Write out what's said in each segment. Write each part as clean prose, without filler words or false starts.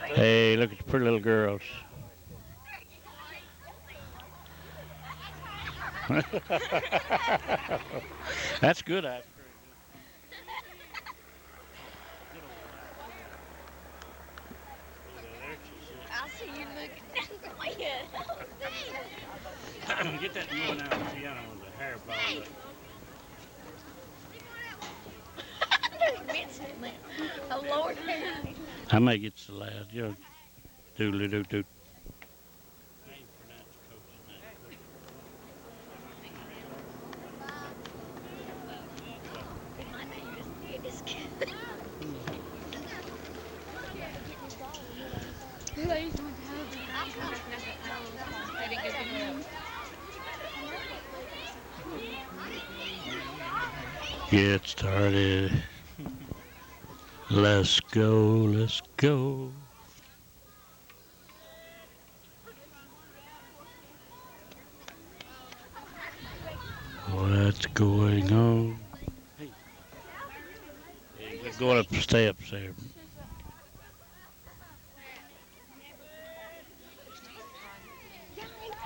Hey, look at the pretty little girls. That's good ice cream. I see you looking down the way. Get that new one out. See, I know the hair ball. Hey, there's Benson in there. Oh, Lord. I may get the last. You know, doodly doo doo. My name is Get started. Let's go. Let's go. What's going on? Hey, we're going up the steps there.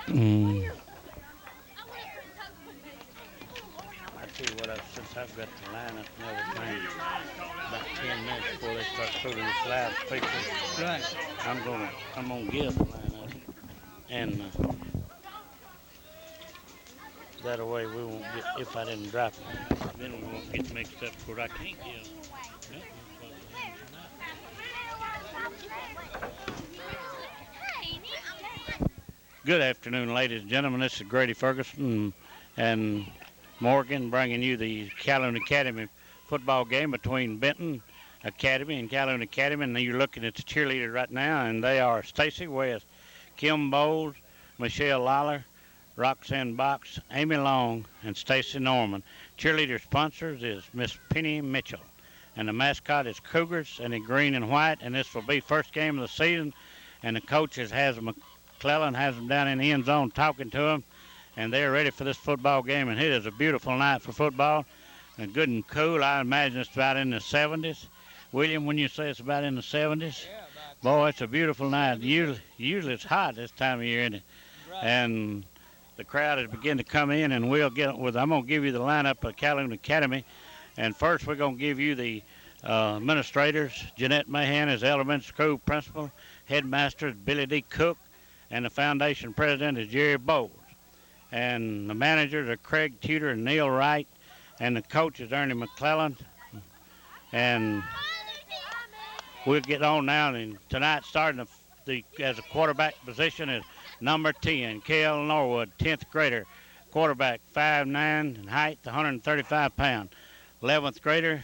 Mm. I tell you what, since I've got the lineup and everything, about 10 minutes before they start putting the slides people, Right. I'm gonna give the lineup, and that way we won't get, if I didn't drop it, then we won't get mixed up. Because I can't give. Good afternoon, ladies and gentlemen. This is Grady Ferguson and Morgan bringing you the Calhoun Academy football game between Benton Academy and Calhoun Academy. And you're looking at the cheerleaders right now, and they are Stacy West, Kim Bowles, Michelle Lawler, Roxanne Box, Amy Long, and Stacy Norman. Cheerleader sponsors is Miss Penny Mitchell. And the mascot is Cougars, and in green and white. And this will be first game of the season. And the coaches has McClellan has them down in the end zone talking to them. And they're ready for this football game. And it is a beautiful night for football. And good and cool. I imagine it's about in the 70s. William, when you say it's about in the 70s, Yeah, about boy, it's a beautiful night. Usually it's hot this time of year, isn't it? right. And the crowd is beginning to come in, and we'll get with. I'm going to give you the lineup of Calhoun Academy, and first we're going to give you the administrators. Jeanette Mahan is elementary school principal, headmaster is Billy D. Cook, and the foundation president is Jerry Bowles. And the managers are Craig Tudor and Neil Wright, and the coach is Ernie McClellan. And we'll get on now. And tonight, starting as a quarterback position is number 10, Kel Norwood, 10th grader, quarterback, 5'9", in height, 135 pounds. 11th grader,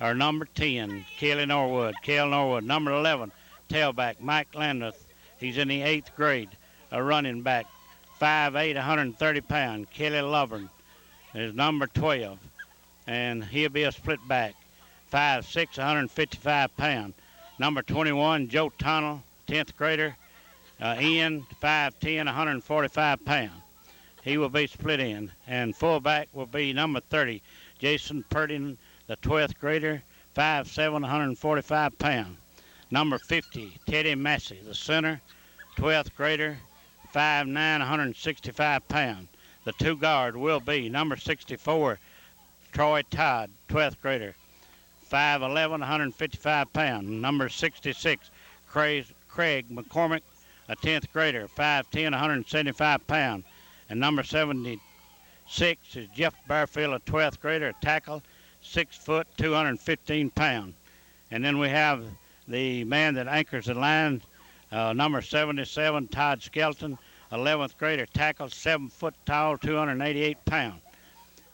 or number 10, Kelly Norwood, Kel Norwood. Number 11, tailback, Mike Landreth. He's in the 8th grade. A running back, 5'8", 130 pounds, Kelly Lovern is number 12. And he'll be a split back, 5'6", 155 pounds. Number 21, Joe Tunnell, 10th grader, Ian, 5'10", 145 pounds. He will be split in. And fullback will be number 30, Jason Purdy, the 12th grader, 5'7", 145 pounds. Number 50, Teddy Massey, the center, 12th grader, 5'9", 165 pounds. The two guard will be number 64, Troy Todd, 12th grader, 5'11", 155 pounds. Number 66, Craig McCormick, a 10th grader, 5'10", 175 pounds. And number 76 is Jeff Barfield, a 12th grader, a tackle, 6 foot, 215 pounds. And then we have the man that anchors the line, number 77, Todd Skelton, 11th grader, tackle, 7 foot tall, 288 pounds.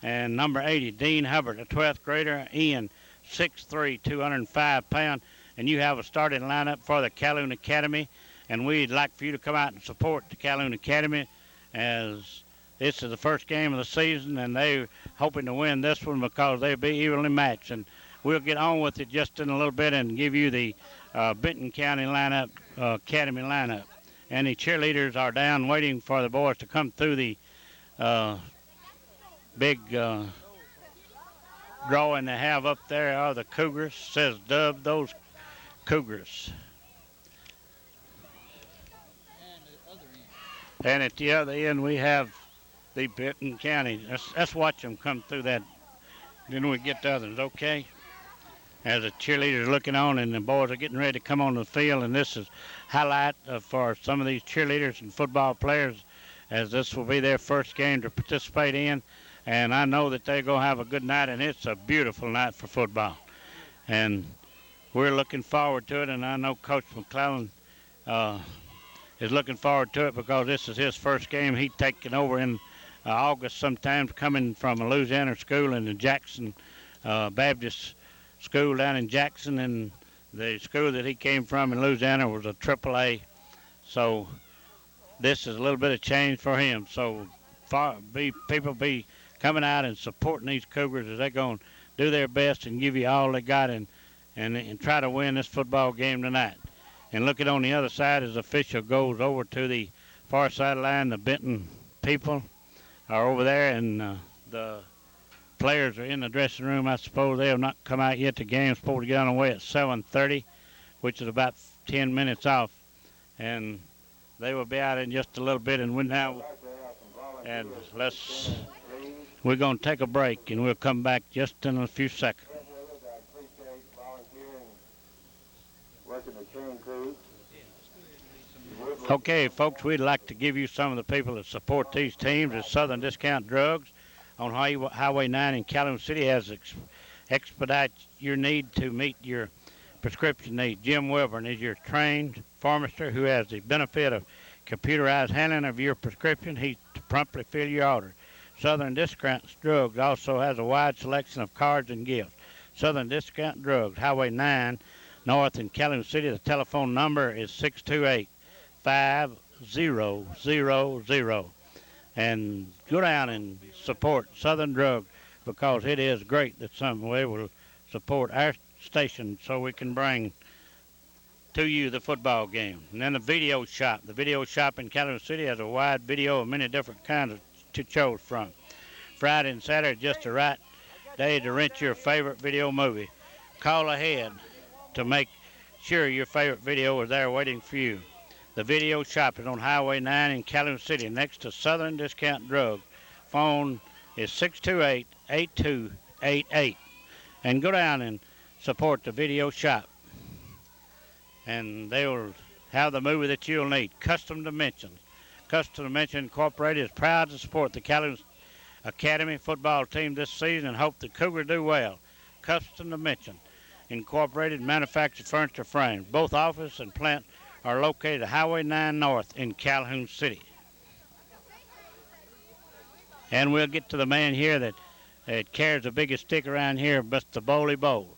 And number 80, Dean Hubbard, a 12th grader, Ian, 6'3", 205 pounds. And you have a starting lineup for the Calhoun Academy. And we'd like for you to come out and support the Calhoun Academy, as this is the first game of the season, and they're hoping to win this one because they'll be evenly matched. And we'll get on with it just in a little bit and give you the Benton County lineup, Academy lineup. And the cheerleaders are down waiting for the boys to come through the big drawing they have up there. Are the Cougars, says dub those Cougars. And at the other end, we have the Benton County. Let's watch them come through that. Then we get the others, okay? As the cheerleaders looking on and the boys are getting ready to come on the field. And this is highlight for some of these cheerleaders and football players, as this will be their first game to participate in. And I know that they're going to have a good night, and it's a beautiful night for football. And we're looking forward to it, and I know Coach McClellan is looking forward to it because this is his first game. He's taking over in August sometime, coming from a Louisiana school in the Jackson Baptist school down in Jackson, and the school that he came from in Louisiana was a AAA. So this is a little bit of change for him. So people be coming out and supporting these Cougars as they're going to do their best and give you all they got and try to win this football game tonight. And looking on the other side as the official goes over to the far sideline, the Benton people are over there, and the players are in the dressing room. I suppose they have not come out yet. The game's supposed to get underway at 7:30, which is about 10 minutes off. And they will be out in just a little bit. And we're going to take a break, and we'll come back just in a few seconds. Okay, folks, we'd like to give you some of the people that support these teams. As Southern Discount Drugs on Highway 9 in Calhoun City has expedite your need to meet your prescription needs. Jim Wilburn is your trained pharmacist who has the benefit of computerized handling of your prescription. He promptly fill your order. Southern Discount Drugs also has a wide selection of cards and gifts. Southern Discount Drugs, Highway 9 North in Calhoun City. The telephone number is 628-5000. And go down and support Southern Drugs because it is great that some way will support our station so we can bring to you the football game. And then the video shop. The video shop in Calhoun City has a wide video of many different kinds to choose from. Friday and Saturday just the right day to rent your favorite video movie. Call ahead to make sure your favorite video is there waiting for you. The video shop is on Highway 9 in Calhoun City next to Southern Discount Drugs. Phone is 628-8288. And go down and support the video shop. And they will have the movie that you'll need. Custom Dimensions. Custom Dimensions Incorporated is proud to support the Calhoun Academy football team this season and hope the Cougars do well. Custom Dimensions Incorporated manufactures furniture frames. Both office and plant are located at Highway 9 North in Calhoun City. And we'll get to the man here that carries the biggest stick around here, Mr. Bowley Bowles.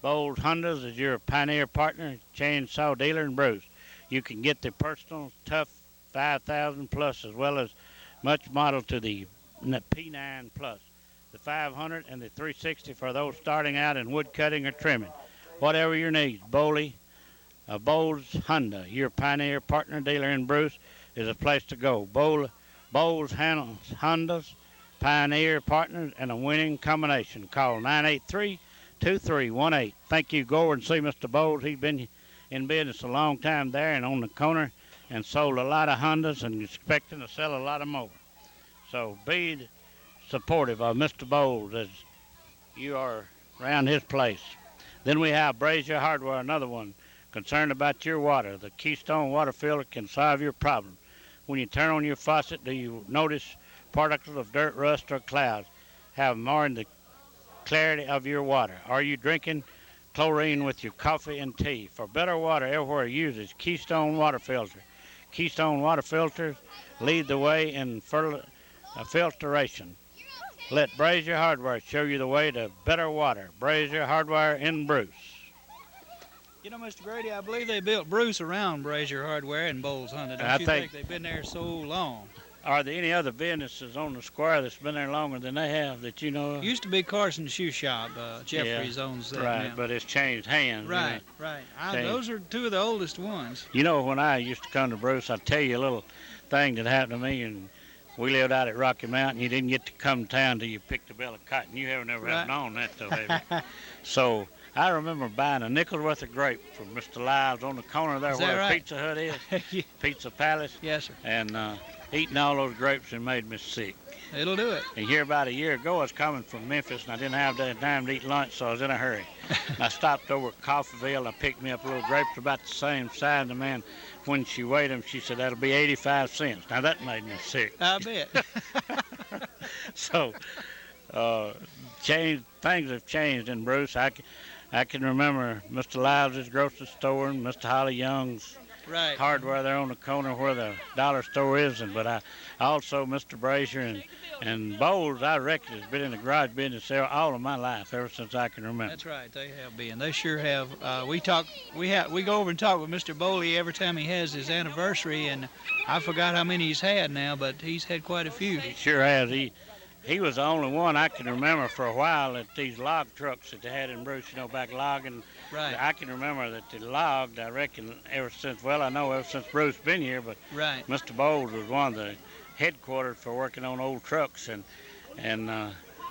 Bowles Hondas is your pioneer partner, chainsaw dealer in Bruce. You can get the personal tough 5000 plus as well as much model to the P9 plus. The 500 and the 360 for those starting out in wood cutting or trimming. Whatever your needs, Bowles Honda, your pioneer partner dealer in Bruce, is a place to go. Bowles Hondas, pioneer partners, and a winning combination. Call 983-2318. Thank you. Go over and see Mr. Bowles. He's been in business a long time there and on the corner and sold a lot of Hondas and expecting to sell a lot of more. So be supportive of Mr. Bowles as you are around his place. Then we have Brazier Hardware, another one concerned about your water. The Keystone water filter can solve your problem. When you turn on your faucet, do you notice particles of dirt, rust, or clouds have marred the clarity of your water? Are you drinking chlorine with your coffee and tea? For better water, everywhere uses Keystone water filter. Keystone water filters lead the way in filtration. Let Brazier Hardware show you the way to better water. Brazier Hardware in Bruce. You know, Mr. Grady, I believe they built Bruce around Brazier Hardware and Bowles Honda. Don't you think they've been there so long? Are there any other businesses on the square that's been there longer than they have that you know of? Used to be Carson's Shoe Shop. Jeffries owns that right, now. but it's changed hands. Right, right. Those are two of the oldest ones. You know, when I used to come to Bruce, I'll tell you a little thing that happened to me. And we lived out at Rocky Mountain. You didn't get to come to town till you picked a bale of cotton. You haven't ever known that, though, baby. So I remember buying a nickel's worth of grape from Mr. Lyles on the corner there Is that where the right? Pizza Hut is, Yeah. Pizza Palace, Yes, sir. and eating all those grapes and made me sick. It'll do it. And here about a year ago, I was coming from Memphis, and I didn't have that time to eat lunch, so I was in a hurry. And I stopped over at Coffeeville, and I picked me up a little grapes about the same size. And the man, when she weighed them, she said, that'll be 85 cents. Now, that made me sick. I bet. So, things have changed in Bruce. I can remember Mr. Lyles' grocery store and Mr. Holly Young's Right. hardware there on the corner where the dollar store is. But I also Mr. Brazier and Bowles, I reckon, has been in the garage business there all of my life, ever since I can remember. That's right. They have been. They sure have. We go over and talk with Mr. Bowley every time he has his anniversary, and I forgot how many he's had now, but he's had quite a few. He sure has. He was the only one I can remember for a while that these log trucks that they had in Bruce, back logging. Right. I can remember that they logged, I reckon, ever since Bruce been here, but Right. Mr. Bowles was one of the headquarters for working on old trucks, and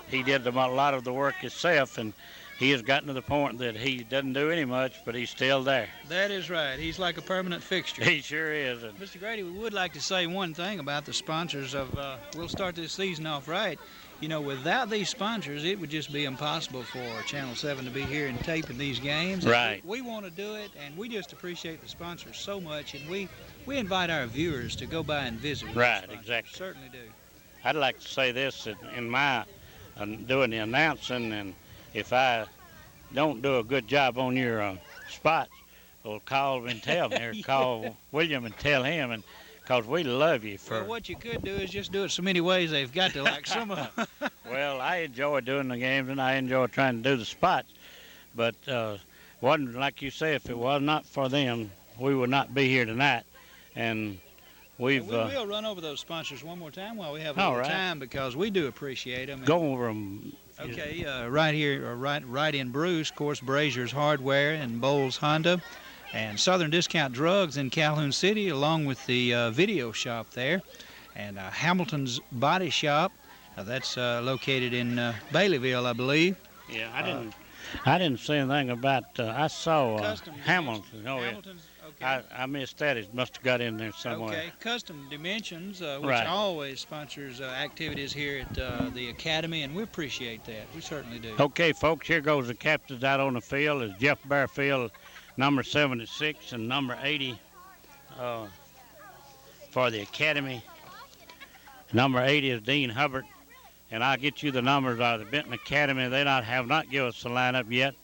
he did a lot of the work himself, and he has gotten to the point that he doesn't do any much, but he's still there. That is right. He's like a permanent fixture. He sure is. And Mr. Grady, we would like to say one thing about the sponsors of, we'll start this season off right. Without these sponsors, it would just be impossible for Channel 7 to be here and taping these games. Right. We want to do it, and we just appreciate the sponsors so much, and we invite our viewers to go by and visit with Right, the sponsors. exactly. Certainly do. I'd like to say this in my doing the announcing, and if I don't do a good job on your spots, well, call and tell me, or Yeah. call William and tell him, and because we love you for. Well, what you could do is just do it so many ways they've got to like some of them. Well, I enjoy doing the games, and I enjoy trying to do the spots, but wasn't like you say. If it was not for them, we would not be here tonight, and we've. We will run over those sponsors one more time while we have a All little right. time, because we do appreciate them. Go over them. Okay, right here, right in Bruce, of course, Brazier's Hardware and Bowles Honda, and Southern Discount Drugs in Calhoun City, along with the video shop there, and Hamilton's Body Shop. That's located in Baileyville, I believe. Yeah, I didn't see anything about. I saw Custom Hamilton. Oh, Hamilton's, okay. I missed that. It must have got in there somewhere. Okay, Custom Dimensions, which Right. always sponsors activities here at the Academy, and we appreciate that. We certainly do. Okay, folks, here goes the captains out on the field. Is Jeff Bearfield, number 76, and number 80 for the Academy. Number 80 is Dean Hubbard, and I'll get you the numbers out of the Benton Academy. They have not given us the lineup yet,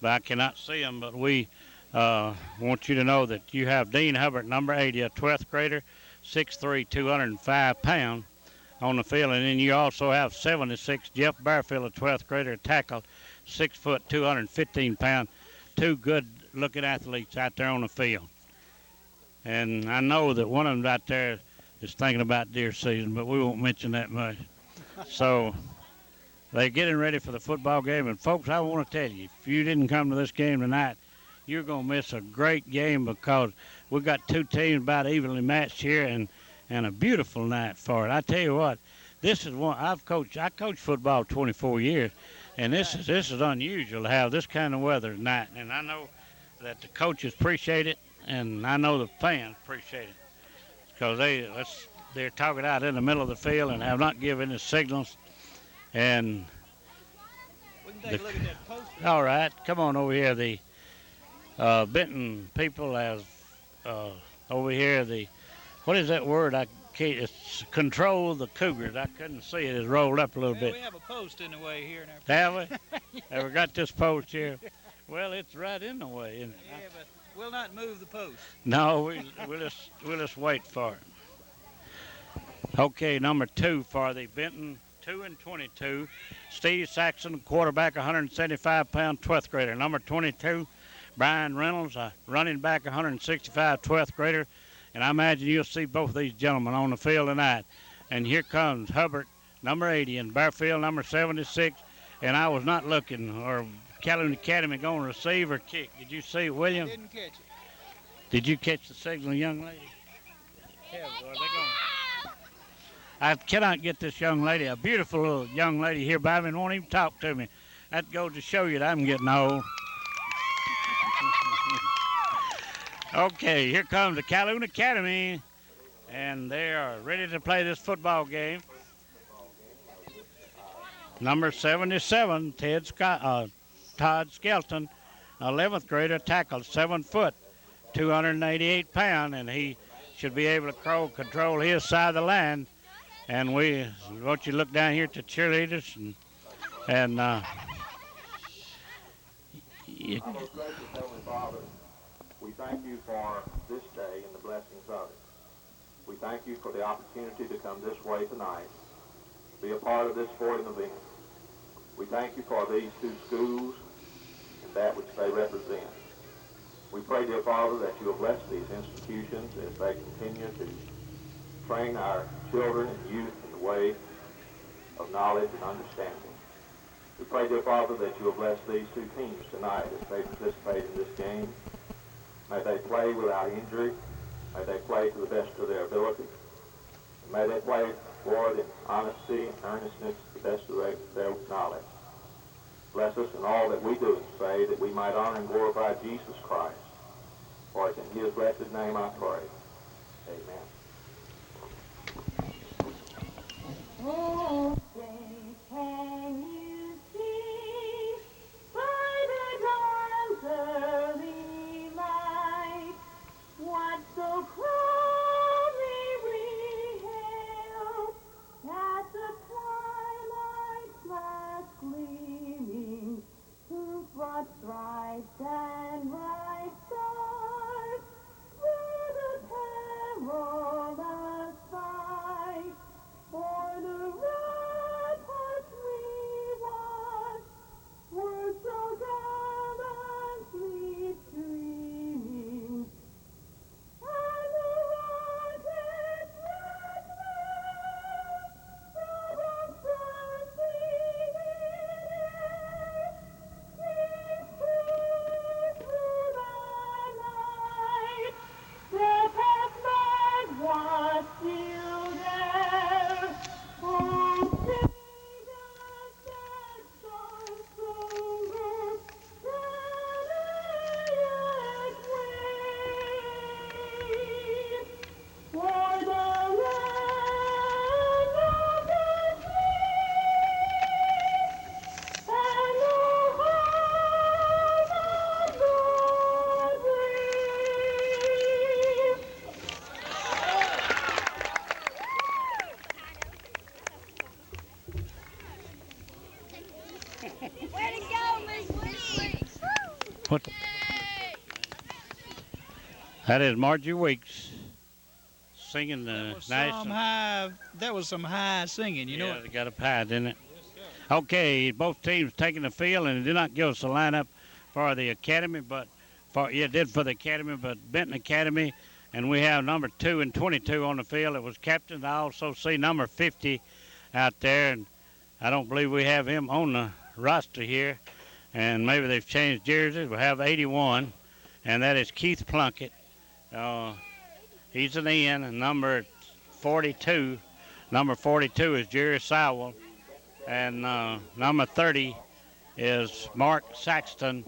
but I cannot see them. But we want you to know that you have Dean Hubbard, number 80, a 12th grader, 6'3", 205 pounds on the field. And then you also have 76, Jeff Bearfield, a 12th grader, tackle, 6 foot, 215 pounds. Two good-looking athletes out there on the field. And I know that one of them out there is thinking about deer season, but we won't mention that much. So they're getting ready for the football game. And, folks, I want to tell you, if you didn't come to this game tonight, you're going to miss a great game, because we've got two teams about evenly matched here, and a beautiful night for it. I tell you what, this is one I coached football 24 years, and this is unusual to have this kind of weather tonight. And I know that the coaches appreciate it, and I know the fans appreciate it, because they're talking out in the middle of the field and have not given us signals. And We can take a look at that poster. all right, come on over here. The Benton people have over here what is that word? I can't. It's control the Cougars. I couldn't see it. It's rolled up a little Well, bit. we have a post in the way here. Have we? Have we got this post here? Well, it's right in the way. Isn't it? Yeah, but we'll not move the post. No, we'll just wait for it. Okay, number 2 for the Benton, 2 and 22. Steve Saxon, quarterback, 175-pound, 12th grader. Number 22, Brian Reynolds, a running back, 165, 12th grader. And I imagine you'll see both of these gentlemen on the field tonight. And here comes Hubbard, number 80, and Bearfield, number 76. And I was not looking, or Calhoun Academy going to receive or kick. Did you see it, William? Didn't catch it. Did you catch the signal, young lady? Yeah, boy, they're going. I cannot get this young lady, a beautiful little young lady here by me, and won't even talk to me. That goes to show you that I'm getting old. Okay, here comes the Calhoun Academy, and they are ready to play this football game. Number 77, Todd Skelton, 11th grader, tackled 7 foot, 288 pound, and he should be able to control his side of the line. And we want you to look down here at the cheerleaders and Our most gracious Heavenly Father, we thank you for this day and the blessings of it. We thank you for the opportunity to come this way tonight, be a part of this sporting event. We thank you for these two schools and that which they represent. We pray, dear Father, that you will bless these institutions as they continue to train our children and youth in the way of knowledge and understanding. We pray, dear Father, that you will bless these two teams tonight as they participate in this game. May they play without injury. May they play to the best of their ability. And may they play, Lord, in honesty and earnestness to the best of their knowledge. Bless us in all that we do and say, that we might honor and glorify Jesus Christ. For it's in his blessed name I pray. Amen. Oh, say, can you see by the dawn's early light what so proudly we hailed at the twilight's last gleaming, whose broad stripes and bright stars were the perilous fight? For the ramparts we watched were so gallantly streaming, and the rocket's red glare fell on bursting in air, seemed through the night. Their path was still there. Oh, sing us that song stronger than yet wave. For the land of the free and the home of the brave. Way to go, Miss Weeks! what? That is Margie Weeks singing the national. That was some high singing, you know. Yeah, they got a pad, didn't it? Okay, both teams taking the field, and it did not give us a lineup for the academy, but it did for the academy, but Benton Academy, and we have number 2 and 22 on the field. It was captain. I also see number 50 out there, and I don't believe we have him on the roster here, and maybe they've changed jerseys. We have 81, and that is Keith Plunkett. He's an end, and number 42 is Jerry Sowell. And number 30 is Mark Saxton.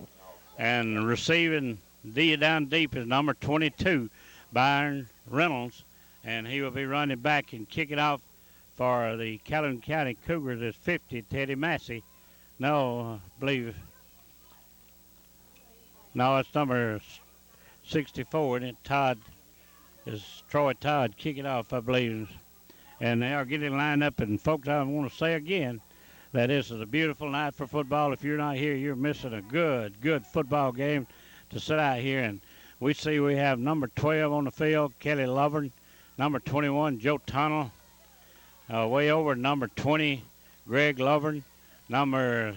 And receiving down deep is number 22, Byron Reynolds. And he will be running back and kicking off for the Calhoun County Cougars is 50, Teddy Massey. No, I believe. No, it's number 64, and Troy Todd kicking off, I believe. And they are getting lined up. And folks, I want to say again that this is a beautiful night for football. If you're not here, you're missing a good football game to sit out here. And we see we have number 12 on the field, Kelly Lovern, number 21, Joe Tunnell, way over number 20, Greg Lovern, number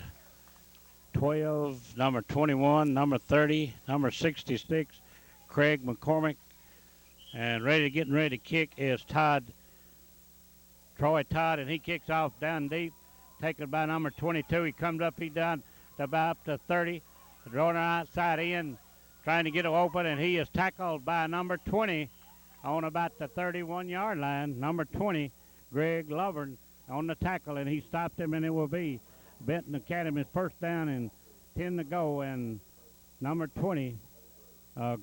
12, number 21, number 30, number 66, Craig McCormick. And getting ready to kick is Troy Todd, and he kicks off down deep, taken by number 22. He comes up, he down to about up to 30, throwing it outside in, trying to get it open, and he is tackled by number 20 on about the 31-yard line. Number 20, Greg Lovern, on the tackle, and he stopped him, and it will be Benton Academy's first down and 10 to go, and number 20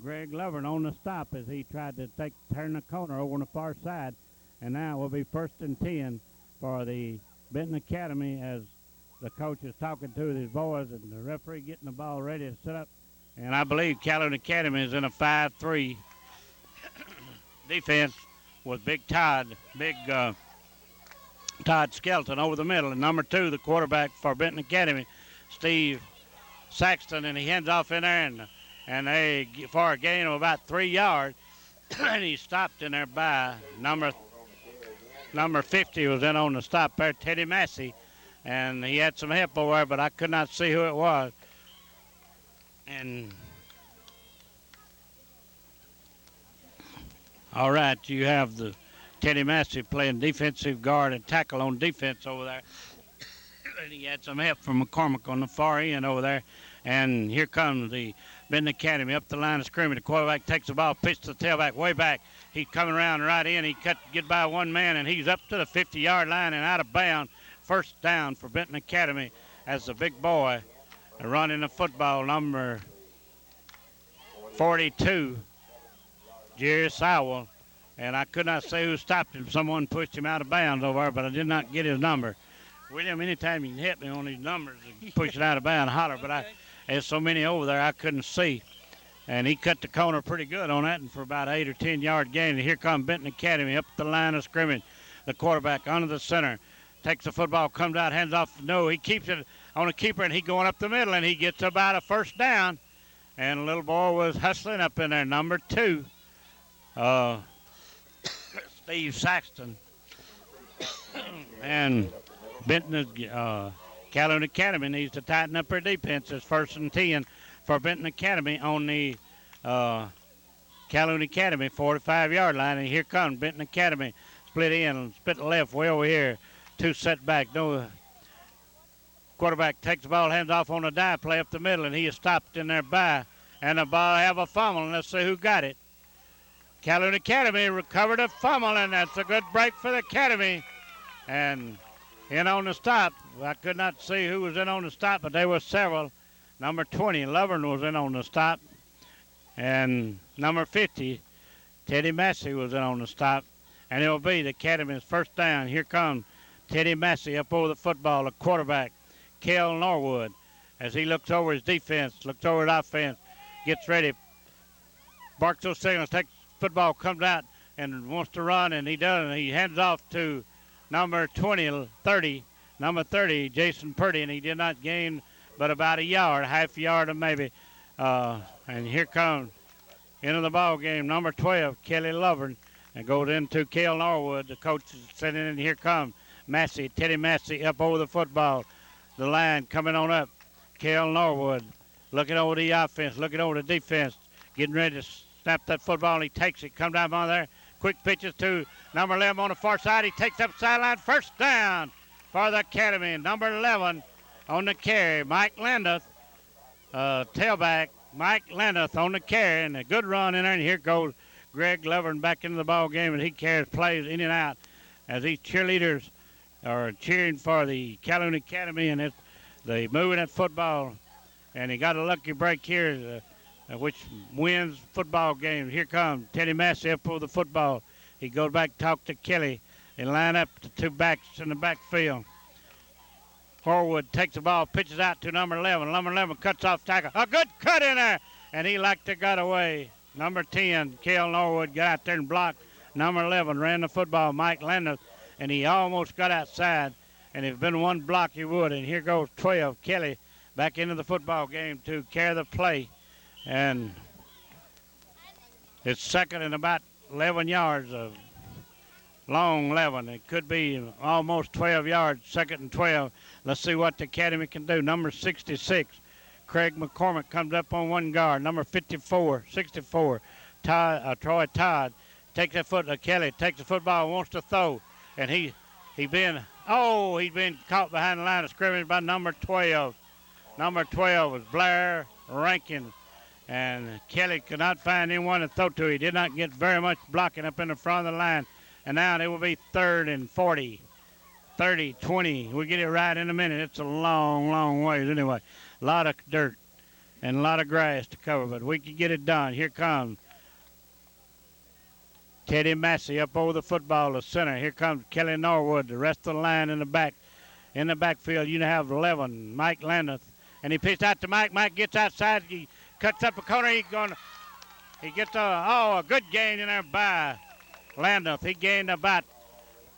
Greg Lovern on the stop as he tried to turn the corner over on the far side. And now it will be 1st and 10 for the Benton Academy as the coach is talking to his boys and the referee getting the ball ready to set up. And I believe Calhoun Academy is in a 5-3 defense with Big Todd Skelton over the middle. And number 2, the quarterback for Benton Academy, Steve Saxton, and he hands off in there and they for a gain of about 3 yards. And he stopped in there by number 50 was in on the stop there, Teddy Massey, and he had some help over there, but I could not see who it was. And all right, you have the Teddy Massey playing defensive guard and tackle on defense over there. And he had some help from McCormick on the far end over there. And here comes the Benton Academy up the line of scrimmage. The quarterback takes the ball, pitches the tailback way back. He's coming around right in. He get by one man, and he's up to the 50-yard line and out of bounds. First down for Benton Academy as the big boy running the football, number 42, Jerry Sowell. And I could not say who stopped him. Someone pushed him out of bounds over there, but I did not get his number. William, anytime you can hit me on these numbers and push it out of bounds, holler. But there's so many over there I couldn't see. And he cut the corner pretty good on that and for about 8 or 10-yard gain. And here comes Benton Academy up the line of scrimmage. The quarterback under the center. Takes the football, comes out, hands off. No, he keeps it on a keeper, and he going up the middle, and he gets about a first down. And the little boy was hustling up in there, number 2, Steve Saxton. And Benton, Calhoun Academy needs to tighten up their defense. It's 1st and 10 for Benton Academy on the Calhoun Academy 45-yard line. And here comes Benton Academy, split in, split left, way over here. 2 set back. No quarterback takes the ball, hands off on a dive play up the middle, and he is stopped in there by. And the ball have a fumble, and let's see who got it. Calhoun Academy recovered a fumble, and that's a good break for the Academy. And in on the stop, I could not see who was in on the stop, but there were several. Number 20, Lovern was in on the stop. And number 50, Teddy Massey was in on the stop. And it will be the Academy's first down. Here comes Teddy Massey up over the football, the quarterback, Kel Norwood, as he looks over his defense, looks over his offense, gets ready, barks those signals, takes the football, comes out and wants to run, and he does, and he hands off to number 30, Jason Purdy, and he did not gain but about a yard, half a yard or maybe. And here comes into the ball game, number 12, Kelly Lovern, and goes into Kel Norwood. The coach is sitting in. Here comes Massey, Teddy Massey up over the football. The line coming on up. Kel Norwood looking over the offense, looking over the defense, getting ready to snap that football, and he takes it. Come down on there. Quick pitches to number 11 on the far side. He takes up sideline. First down for the Academy. Number 11 on the carry. Mike Landeth, tailback. Mike Landeth on the carry, and a good run in there. And here goes Greg Lovern back into the ball game, and he carries plays in and out as these cheerleaders are cheering for the Calhoun Academy, and they moving that football. And he got a lucky break here, which wins football game. Here comes Teddy Massey up over the football. He goes back, talk to Kelly, and line up the 2 backs in the backfield. Horwood takes the ball, pitches out to number 11. Number 11 cuts off tackle. A good cut in there, and he like to got away. Number 10, Kel Norwood, got out there and blocked. Number 11 ran the football, Mike Landers, and he almost got outside. And if been one block, he would. And here goes 12, Kelly, back into the football game to carry the play. And it's second and about 11 yards of long 11. It could be almost 12 yards, 2nd and 12. Let's see what the Academy can do. Number 66, Craig McCormick comes up on one guard. Number 64, Troy Todd takes the foot. Kelly takes the football, wants to throw, and he's been caught behind the line of scrimmage by number 12. Number 12 was Blair Rankin, and Kelly could not find anyone to throw to. He did not get very much blocking up in the front of the line. And now it will be 3rd and 40, 30, 20. We'll get it right in a minute. It's a long, long ways anyway. A lot of dirt. and a lot of grass to cover, but we can get it done. Here comes Teddy Massey up over the football to center. Here comes Kelly Norwood. The rest of the line in the back. In the backfield, you have 11, Mike Landeth. And he pitched out to Mike. Mike gets outside. He cuts up a corner. He gets a good gain in there by Landeth. He gained about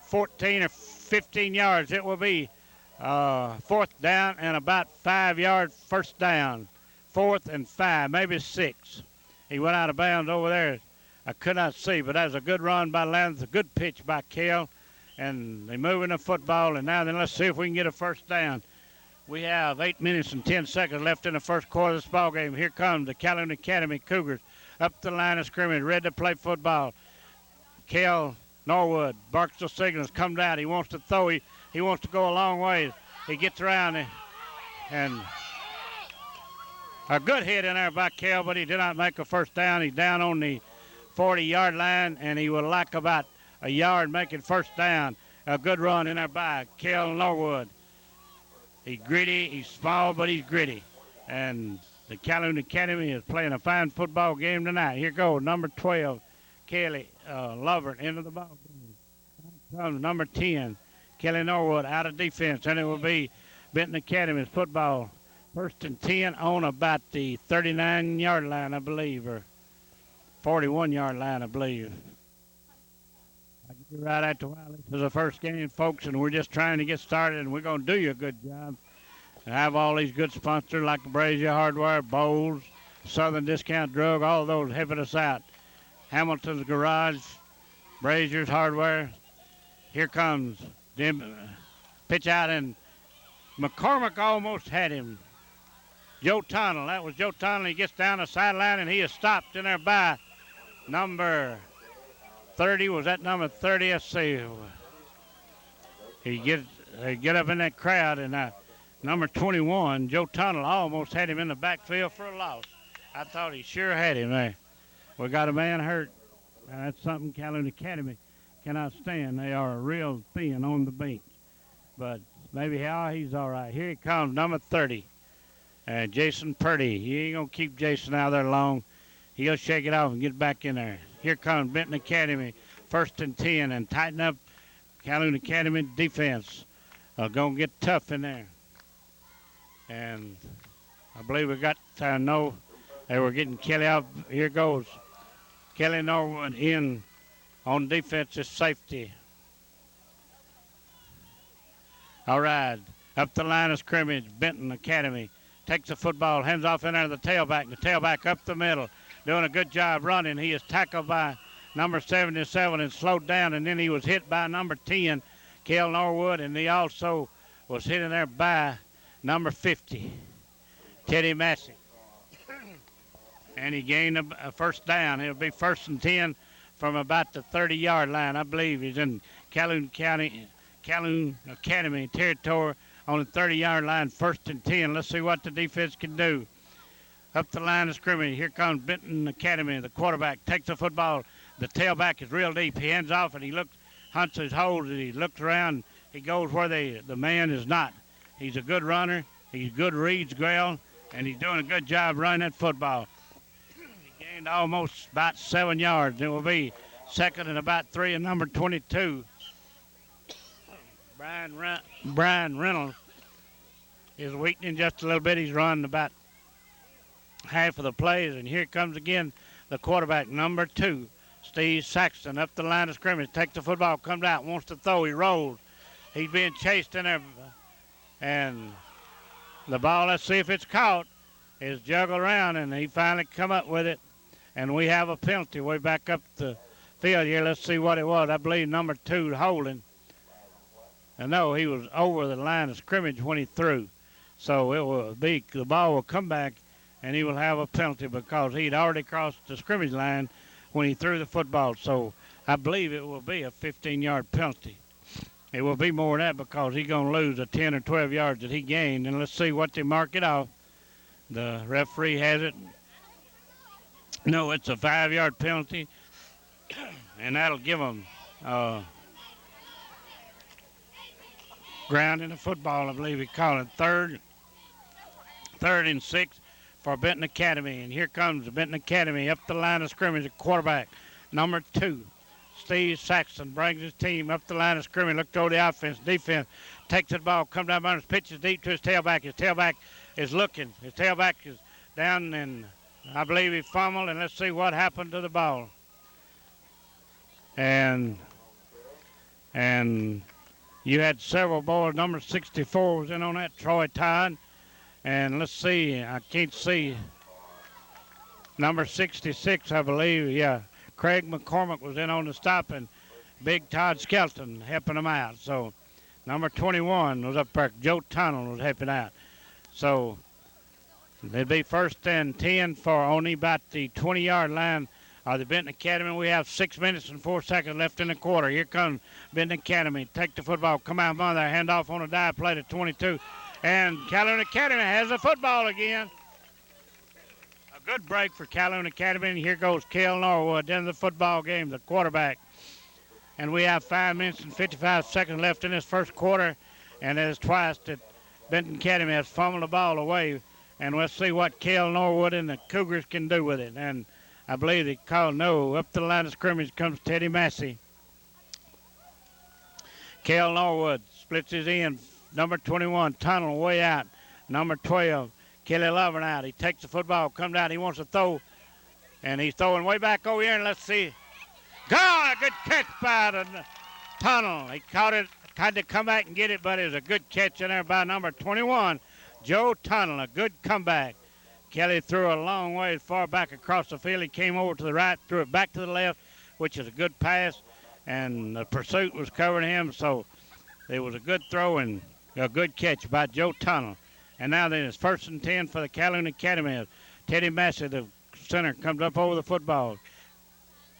14 or 15 yards. It will be fourth down and about 5 yards first down. 4th and 5, maybe 6. He went out of bounds over there. I could not see, but that was a good run by Landeth, a good pitch by Kell. And they're moving the football, and now then let's see if we can get a first down. We have 8 minutes and 10 seconds left in the first quarter of this ball game. Here comes the Calhoun Academy Cougars up the line of scrimmage, ready to play football. Kell Norwood barks the signals, comes out. He wants to throw. He wants to go a long way. He gets around and a good hit in there by Kell, but he did not make a first down. He's down on the 40-yard line, and he will lack about a yard making first down. A good run in there by Kell Norwood. He's gritty, he's small, but he's gritty. And the Calhoun Academy is playing a fine football game tonight. Here goes number 12, Kelly Lovert into the ball game. Comes number 10, Kelly Norwood out of defense, and it will be Benton Academy's football. 1st and 10 on about the 39-yard line, I believe, or 41-yard line, I believe. I get right at the while. This is the first game, folks, and we're just trying to get started, and we're going to do you a good job. And have all these good sponsors like Brazier Hardware, Bowles, Southern Discount Drug, all those helping us out. Hamilton's Garage, Brazier's Hardware. Here comes pitch out, and McCormick almost had him. Joe Tunnell, that was Joe Tunnell. He gets down the sideline, and he is stopped in there by number 30. Was that number 30? Let's see. They get up in that crowd, and number 21, Joe Tunnell, almost had him in the backfield for a loss. I thought he sure had him there. We got a man hurt. That's something Calhoun Academy cannot stand. They are real thin on the bench. But maybe he's all right. Here he comes, number 30, Jason Purdy. He ain't going to keep Jason out there long. He'll shake it off and get back in there. Here comes Benton Academy, 1st and 10, and tighten up Calhoun Academy defense. Going to get tough in there. And I believe we got to know they were getting Kelly out. Here goes Kelly Norwood in on defensive safety. All right, up the line of scrimmage, Benton Academy takes the football, hands off in there to the tailback. The tailback up the middle, doing a good job running. He is tackled by number 77 and slowed down, and then he was hit by number 10, Kell Norwood, and he also was hit in there by number 50, Teddy Massey. And he gained a first down. It'll be 1st and 10 from about the 30-yard line. I believe he's in Calhoun Academy territory on the 30-yard line, 1st and 10. Let's see what the defense can do. Up the line of scrimmage, here comes Benton Academy. The quarterback takes the football. The tailback is real deep. He hands off, and he hunts his holes, and he looks around. He goes where the man is not. He's a good runner. He's good reads ground, and he's doing a good job running that football. He gained almost about 7 yards. It will be 2nd and about 3, and number 22, Brian Reynolds, is weakening just a little bit. He's run about half of the plays, and here comes again the quarterback, number 2, Steve Saxton, up the line of scrimmage, takes the football, comes out, wants to throw, he rolls. He's being chased in there, and the ball, let's see if it's caught, is juggled around, and he finally come up with it, and we have a penalty way back up the field here. Let's see what it was. I believe number 2, holding. And no, he was over the line of scrimmage when he threw. So it will be, the ball will come back, and he will have a penalty because he'd already crossed the scrimmage line when he threw the football. So I believe it will be a 15-yard penalty. It will be more than that because he's going to lose the 10 or 12 yards that he gained. And let's see what they mark it off. The referee has it. No, it's a 5-yard penalty, and that'll give them ground in the football. I believe he called it third and 6, for Benton Academy. And here comes Benton Academy up the line of scrimmage at quarterback. Number 2, Steve Saxon brings his team up the line of scrimmage. Look over the offense, defense. Takes the ball, comes down behind his pitches deep to his tailback. His tailback is looking. His tailback is down, and I believe he fumbled. And let's see what happened to the ball. And you had several boys. Number 64 was in on that, Troy Todd. And let's see, I can't see. Number 66, I believe, yeah. Craig McCormick was in on the stop, and Big Todd Skelton helping him out. So number 21 was up there. Joe Tunnel was helping out. So it'd be 1st and 10 for only about the 20-yard line of the Benton Academy. We have 6 minutes and 4 seconds left in the quarter. Here comes Benton Academy. Take the football, come out by there, hand off on a dive play to 22. And Calhoun Academy has the football again. A good break for Calhoun Academy. And here goes Cale Norwood in the football game, the quarterback. And we have 5 minutes and 55 seconds left in this first quarter. And there's twice that Benton Academy has fumbled the ball away. And we'll see what Cale Norwood and the Cougars can do with it. And I believe they call no. Up to the line of scrimmage comes Teddy Massey. Cale Norwood splits his end. Number 21, Tunnel way out. Number 12, Kelly Lovern out. He takes the football, comes out. He wants to throw. And he's throwing way back over here. And let's see. God, a good catch by the Tunnel. He caught it, tried to come back and get it, but it was a good catch in there by number 21, Joe Tunnel. A good comeback. Kelly threw a long way far back across the field. He came over to the right, threw it back to the left, which is a good pass. And the pursuit was covering him, so it was a good throw and a good catch by Joe Tunnel. And now then it's 1st and 10 for the Calhoun Academy. Teddy Massey, the center, comes up over the football.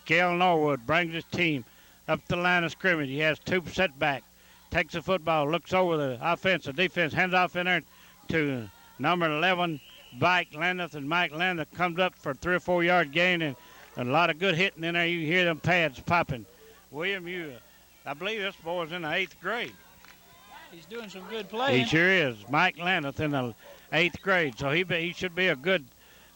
Cale Norwood brings his team up the line of scrimmage. He has 2 setback. Takes the football, looks over the offense, the defense, hands off in there to number 11, Mike Landeth. And Mike Landeth comes up for a 3 or 4 yard gain, and a lot of good hitting in there. You can hear them pads popping. William, I believe this boy's in the 8th grade. He's doing some good playing. He sure is. Mike Landeth in the 8th grade. So he should be a good,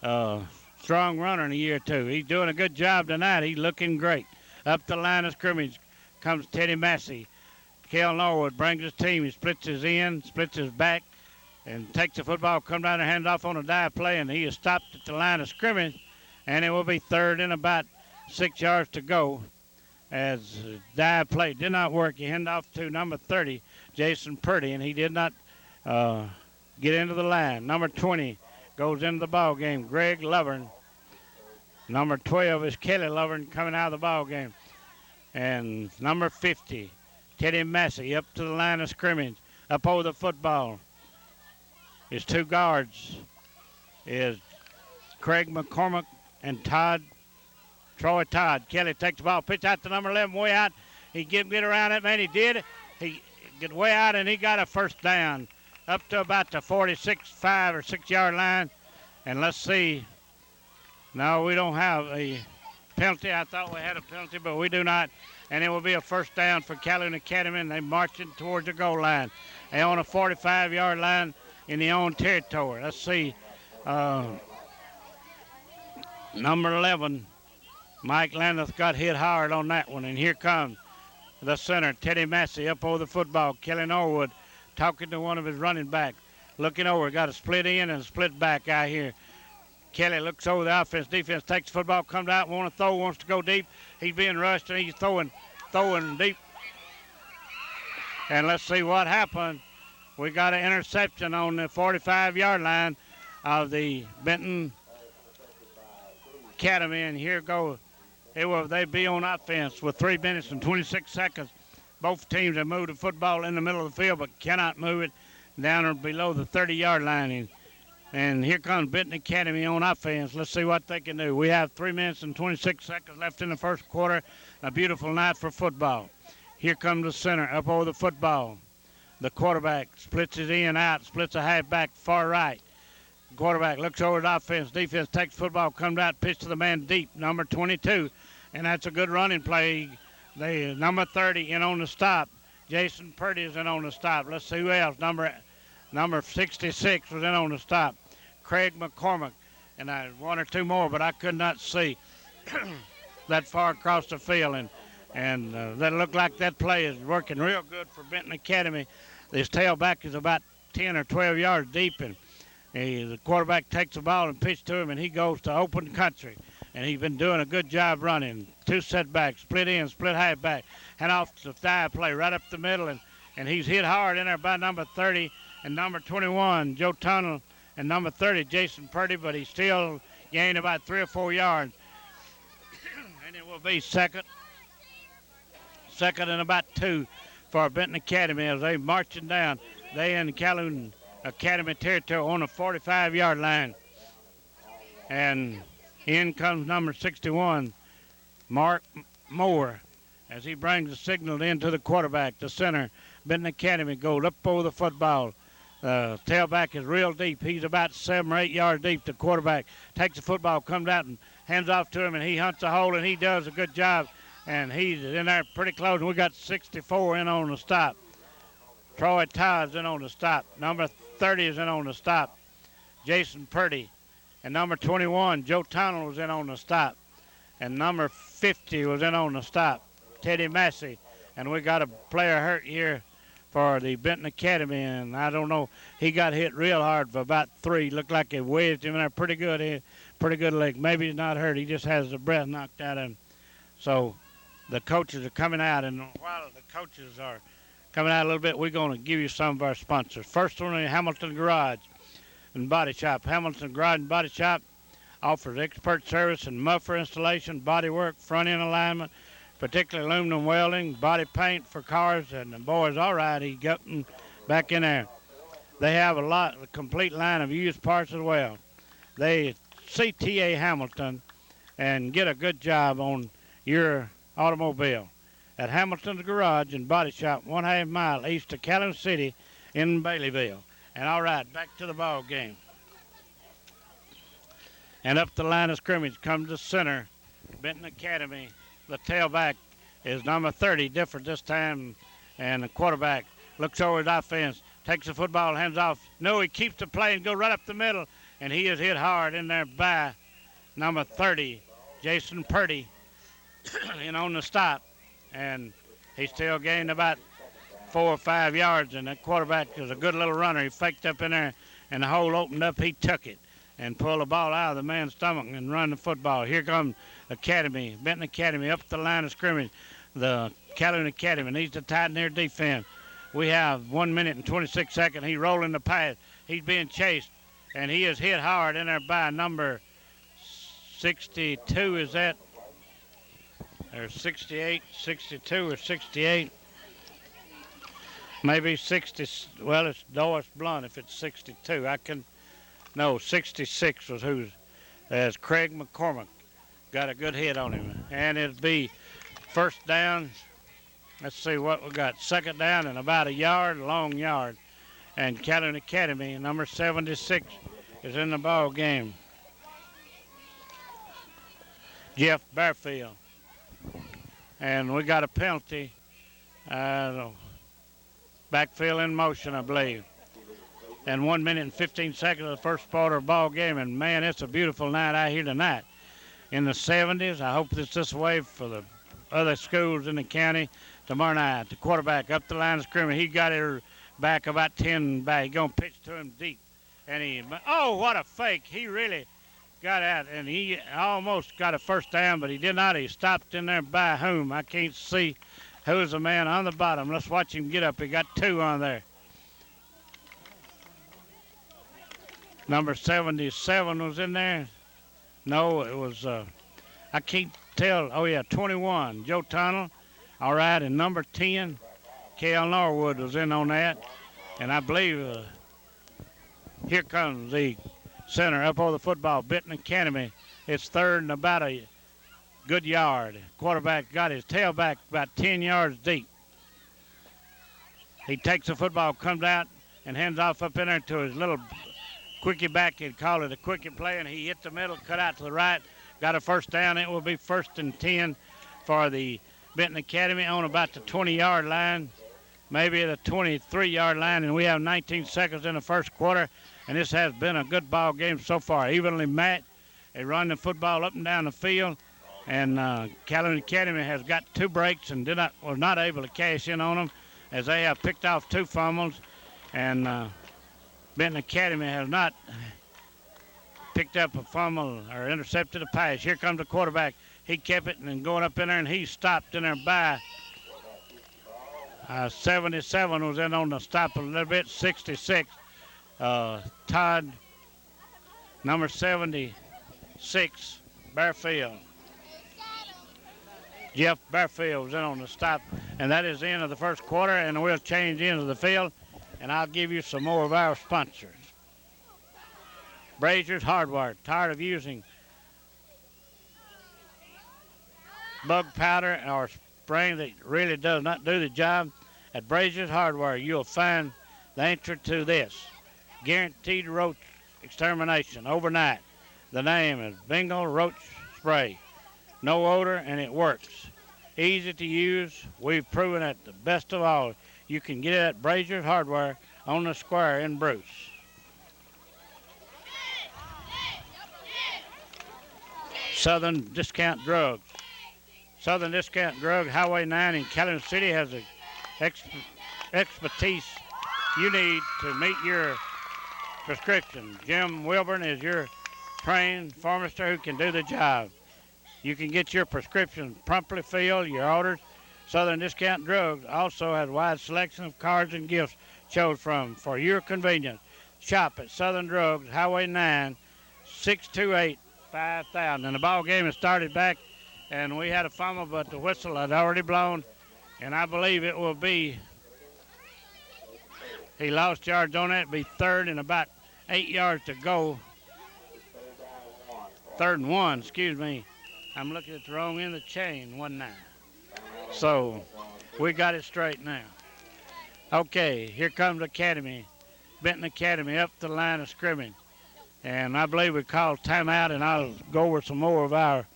strong runner in a year or two. He's doing a good job tonight. He's looking great. Up the line of scrimmage comes Teddy Massey. Cale Norwood brings his team. He splits his end, splits his back, and takes the football, comes down and hands off on a dive play, and he is stopped at the line of scrimmage, and it will be 3rd and about 6 yards to go. As dive play did not work, he handed off to number 30, Jason Purdy, and he did not get into the line. Number 20 goes into the ball game, Greg Lovern. Number 12 is Kelly Lovern coming out of the ball game. And number 50, Teddy Massey, up to the line of scrimmage, up over the football. His 2 guards is Craig McCormick and Troy Todd. Kelly takes the ball, pitch out to number 11, way out. He get around that man. He did. He get way out, and he got a 1st down up to about the 46, 5 or 6 yard line. And let's see. No, we don't have a penalty. I thought we had a penalty, but we do not. And it will be a 1st down for Calhoun Academy, and they're marching towards the goal line. They're on a 45-yard line in their own territory. Let's see. Number 11, Mike Landeth got hit hard on that one, and here comes the center, Teddy Massey, up over the football. Kelly Norwood talking to one of his running backs, looking over, got a split in and a split back out here. Kelly looks over the offense, defense, takes the football, comes out, wants to throw, wants to go deep. He's being rushed, and he's throwing deep. And let's see what happened. We got an interception on the 45-yard line of the Benton Academy, and here goes. They be on offense with 3 minutes and 26 seconds. Both teams have moved the football in the middle of the field, but cannot move it down or below the 30-yard line. And here comes Benton Academy on offense. Let's see what they can do. We have 3 minutes and 26 seconds left in the first quarter. A beautiful night for football. Here comes the center up over the football. The quarterback splits his in out, splits a halfback far right. Quarterback looks over the offense. Defense takes football, comes out, pitch to the man deep, number 22. And that's a good running play. Number 30 in on the stop. Jason Purdy is in on the stop. Let's see who else. Number 66 was in on the stop. Craig McCormick, and one or two more, but I could not see that far across the field. And that looked like that play is working real good for Benton Academy. This tailback is about 10 or 12 yards deep, and the quarterback takes the ball and pitches to him, and he goes to open country. And he's been doing a good job running. Two setbacks, split in, split halfback, and off the thigh play right up the middle, and he's hit hard in there by number 30 and number 21, Joe Tunnell, and number 30, Jason Purdy, but he still gained about 3 or 4 yards. And it will be second and about 2 for Benton Academy as they marching down. They in Calhoun Academy territory on the 45-yard line. And in comes number 61, Mark Moore, as he brings the signal into the quarterback, the center. Benton Academy goes up over the football. Tailback is real deep. He's about 7 or 8 yards deep. The quarterback takes the football, comes out and hands off to him, and he hunts a hole, and he does a good job. And he's in there pretty close, and we got 64 in on the stop. Troy Todd's in on the stop. Number 30 is in on the stop. Jason Purdy. And number 21, Joe Tunnell, was in on the stop. And number 50 was in on the stop, Teddy Massey. And we got a player hurt here for the Benton Academy, and I don't know, he got hit real hard for about 3. Looked like it wedged him in there pretty good leg. Maybe he's not hurt. He just has the breath knocked out of him. So the coaches are coming out, and while the coaches are coming out a little bit, we're going to give you some of our sponsors. First one is Hamilton Garage and Body Shop. Hamilton Garage and Body Shop offers expert service in muffler installation, body work, front-end alignment, particularly aluminum welding, body paint for cars, and the boy's all right. He got them back in there. They have a complete line of used parts as well. They CTA Hamilton and get a good job on your automobile at Hamilton's Garage and Body Shop, 1/2 mile east of Calhoun City in Baileyville. And all right, back to the ball game. And up the line of scrimmage comes the center, Benton Academy. The tailback is number 30, different this time. And the quarterback looks over his offense, takes the football, hands off. No, he keeps the play and goes right up the middle. And he is hit hard in there by number 30, Jason Purdy, and on the stop. And he still gained about 4 or 5 yards, and that quarterback is a good little runner. He faked up in there, and the hole opened up. He took it and pulled the ball out of the man's stomach and run the football. Here comes Academy, Benton Academy, up the line of scrimmage. The Calhoun Academy needs to tighten their defense. We have 1 minute and 26 seconds. He's rolling the pass. He's being chased, and he is hit hard in there by number 62, is that? Or 68, 62 or 68. Maybe 60, well, it's Doris Blunt if it's 62. No, 66 was as Craig McCormick got a good hit on him. And it'll be first down. Let's see what we got. Second down and about a long yard. And Calhoun Academy, number 76, is in the ball game. Jeff Barfield. And we got a penalty. Backfield in motion, I believe. And 1 minute and 15 seconds of the first quarter ball game. And, man, it's a beautiful night out here tonight. In the 70s, I hope it's this way for the other schools in the county tomorrow night. The quarterback up the line of scrimmage. He got it back about 10 back. He's going to pitch to him deep. And oh, what a fake. He really got out, and he almost got a first down, but he did not. He stopped in there by whom. I can't see who's the man on the bottom. Let's watch him get up. He got 2 on there. Number 77 was in there. No, it was, I can't tell. Oh, yeah, 21, Joe Tunnell. All right, and number 10, Cale Norwood was in on that. And I believe here comes the center up over the football, Benton Academy. It's third and about a good yard. Quarterback got his tailback about 10 yards deep. He takes the football, comes out, and hands off up in there to his little quickie back. He'd call it a quickie play, and he hit the middle, cut out to the right, got a first down. It will be 1st and 10 for the Benton Academy on about the 20-yard line, maybe the 23-yard line, and we have 19 seconds in the first quarter. and this has been a good ball game so far. Evenly matched. They run the football up and down the field, and Calhoun Academy has got 2 breaks and was not able to cash in on them, as they have picked off 2 fumbles, and Benton Academy has not picked up a fumble or intercepted a pass. Here comes the quarterback. He kept it and then going up in there, and he stopped in there by 77 was in on the stop a little bit. 66. Todd, number 76, Bearfield. Jeff Bearfield was in on the stop, and that is the end of the first quarter, and we'll change into the field, and I'll give you some more of our sponsors. Brazier's Hardware, tired of using bug powder or spray that really does not do the job? At Brazier's Hardware, you'll find the answer to this. Guaranteed roach extermination overnight. The name is Bengal Roach Spray. No odor, and it works. Easy to use. We've proven it the best of all. You can get it at Brazier's Hardware on the square in Bruce. Southern Discount Drugs. Southern Discount Drug, Highway 9 in Calhoun City has the expertise you need to meet your prescription. Jim Wilburn is your trained pharmacist who can do the job. You can get your prescription promptly filled, your orders. Southern Discount Drugs also has a wide selection of cards and gifts chose from for your convenience. Shop at Southern Drugs, Highway 9, 628-5000. And the ball game has started back, and we had a fumble, but the whistle had already blown, and I believe it will be, he lost yards on that, be third and about 8 yards to go. 3rd and 1, excuse me. I'm looking at the wrong end of the chain, 1-9. So we got it straight now. Okay, here comes Academy, Benton Academy up the line of scrimmage. And I believe we called timeout, and I'll go over some more of our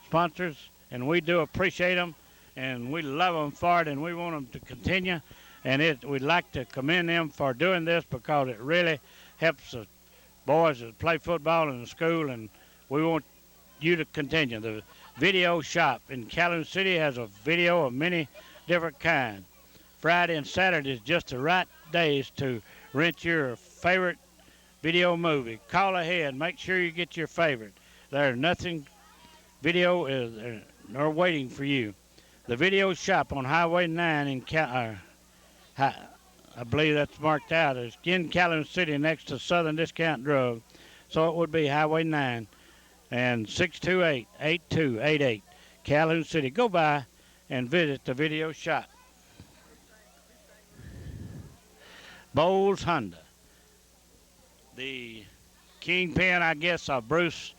sponsors, and we do appreciate them, and we love them for it, and we want them to continue. And we'd like to commend them for doing this because it really helps the boys that play football in the school, and we want you to continue. The video shop in Calhoun City has a video of many different kinds. Friday and Saturday is just the right days to rent your favorite video movie. Call ahead. Make sure you get your favorite. There's nothing video is they're waiting for you. The video shop on Highway 9 in I believe that's marked out. It's in Calhoun City next to Southern Discount Drug. So it would be Highway 9 and 628-8288. Calhoun City. Go by and visit the video shop. Bowles Honda. The kingpin, I guess, of Bruce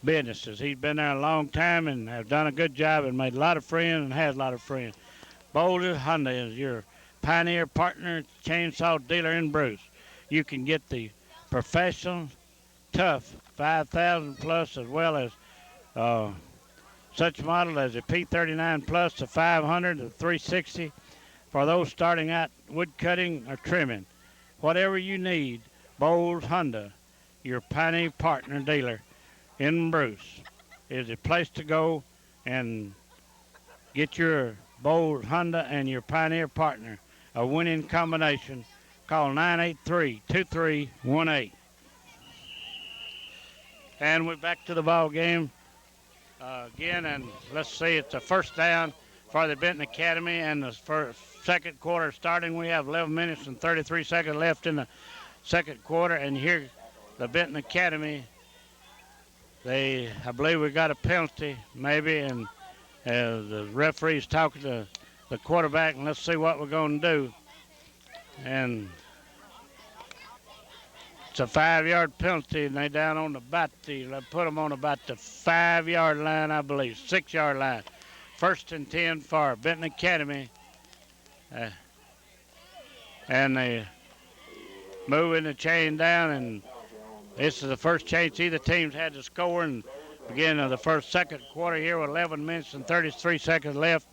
businesses. He's been there a long time and has done a good job and made a lot of friends and has a lot of friends. Bowles Honda is your pioneer partner chainsaw dealer in Bruce. You can get the professional, tough 5,000 plus, as well as such model as the P39 plus, the 500, the 360, for those starting out wood cutting or trimming. Whatever you need, Bowles Honda, your pioneer partner dealer in Bruce, is a place to go and get your Bowles Honda and your pioneer partner, a winning combination. Call 983-2318. And we're back to the ball game again, and let's see, it's a first down for the Benton Academy, and the second quarter starting. We have 11 minutes and 33 seconds left in the second quarter, and here the Benton Academy, I believe we got a penalty maybe, and the referee's talking to the quarterback, and let's see what we're going to do. And it's a 5-yard penalty, and they down on they put them on about the 5-yard line, I believe, 6-yard line. 1st and 10 for Benton Academy. And they moving the chain down, and this is the first chance either team's had to score in the beginning of the second quarter here with 11 minutes and 33 seconds left.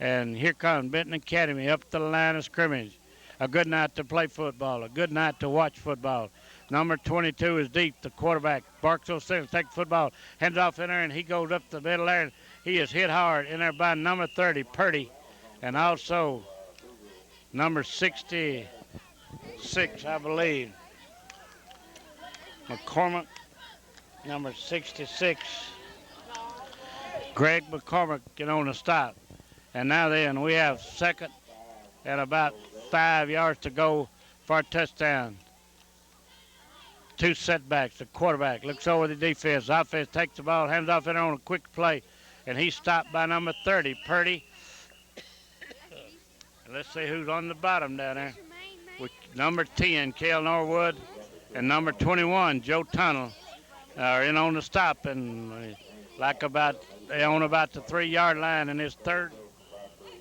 And here comes Benton Academy up the line of scrimmage. A good night to play football, a good night to watch football. Number 22 is deep, the quarterback. Barksdale Simmons takes the football, hands off in there, and he goes up the middle there. And he is hit hard in there by number 30, Purdy, and also number 66, I believe, McCormick. Number 66, Greg McCormick, get on the stop. And now then, we have second and about 5 yards to go for a touchdown. Two setbacks. The quarterback looks over the defense. The offense takes the ball, hands off in there on a quick play, and he's stopped by number 30, Purdy. Let's see who's on the bottom down there. With number 10, Kel Norwood, and number 21, Joe Tunnell, are in on the stop, and they own about the 3-yard line, and it's third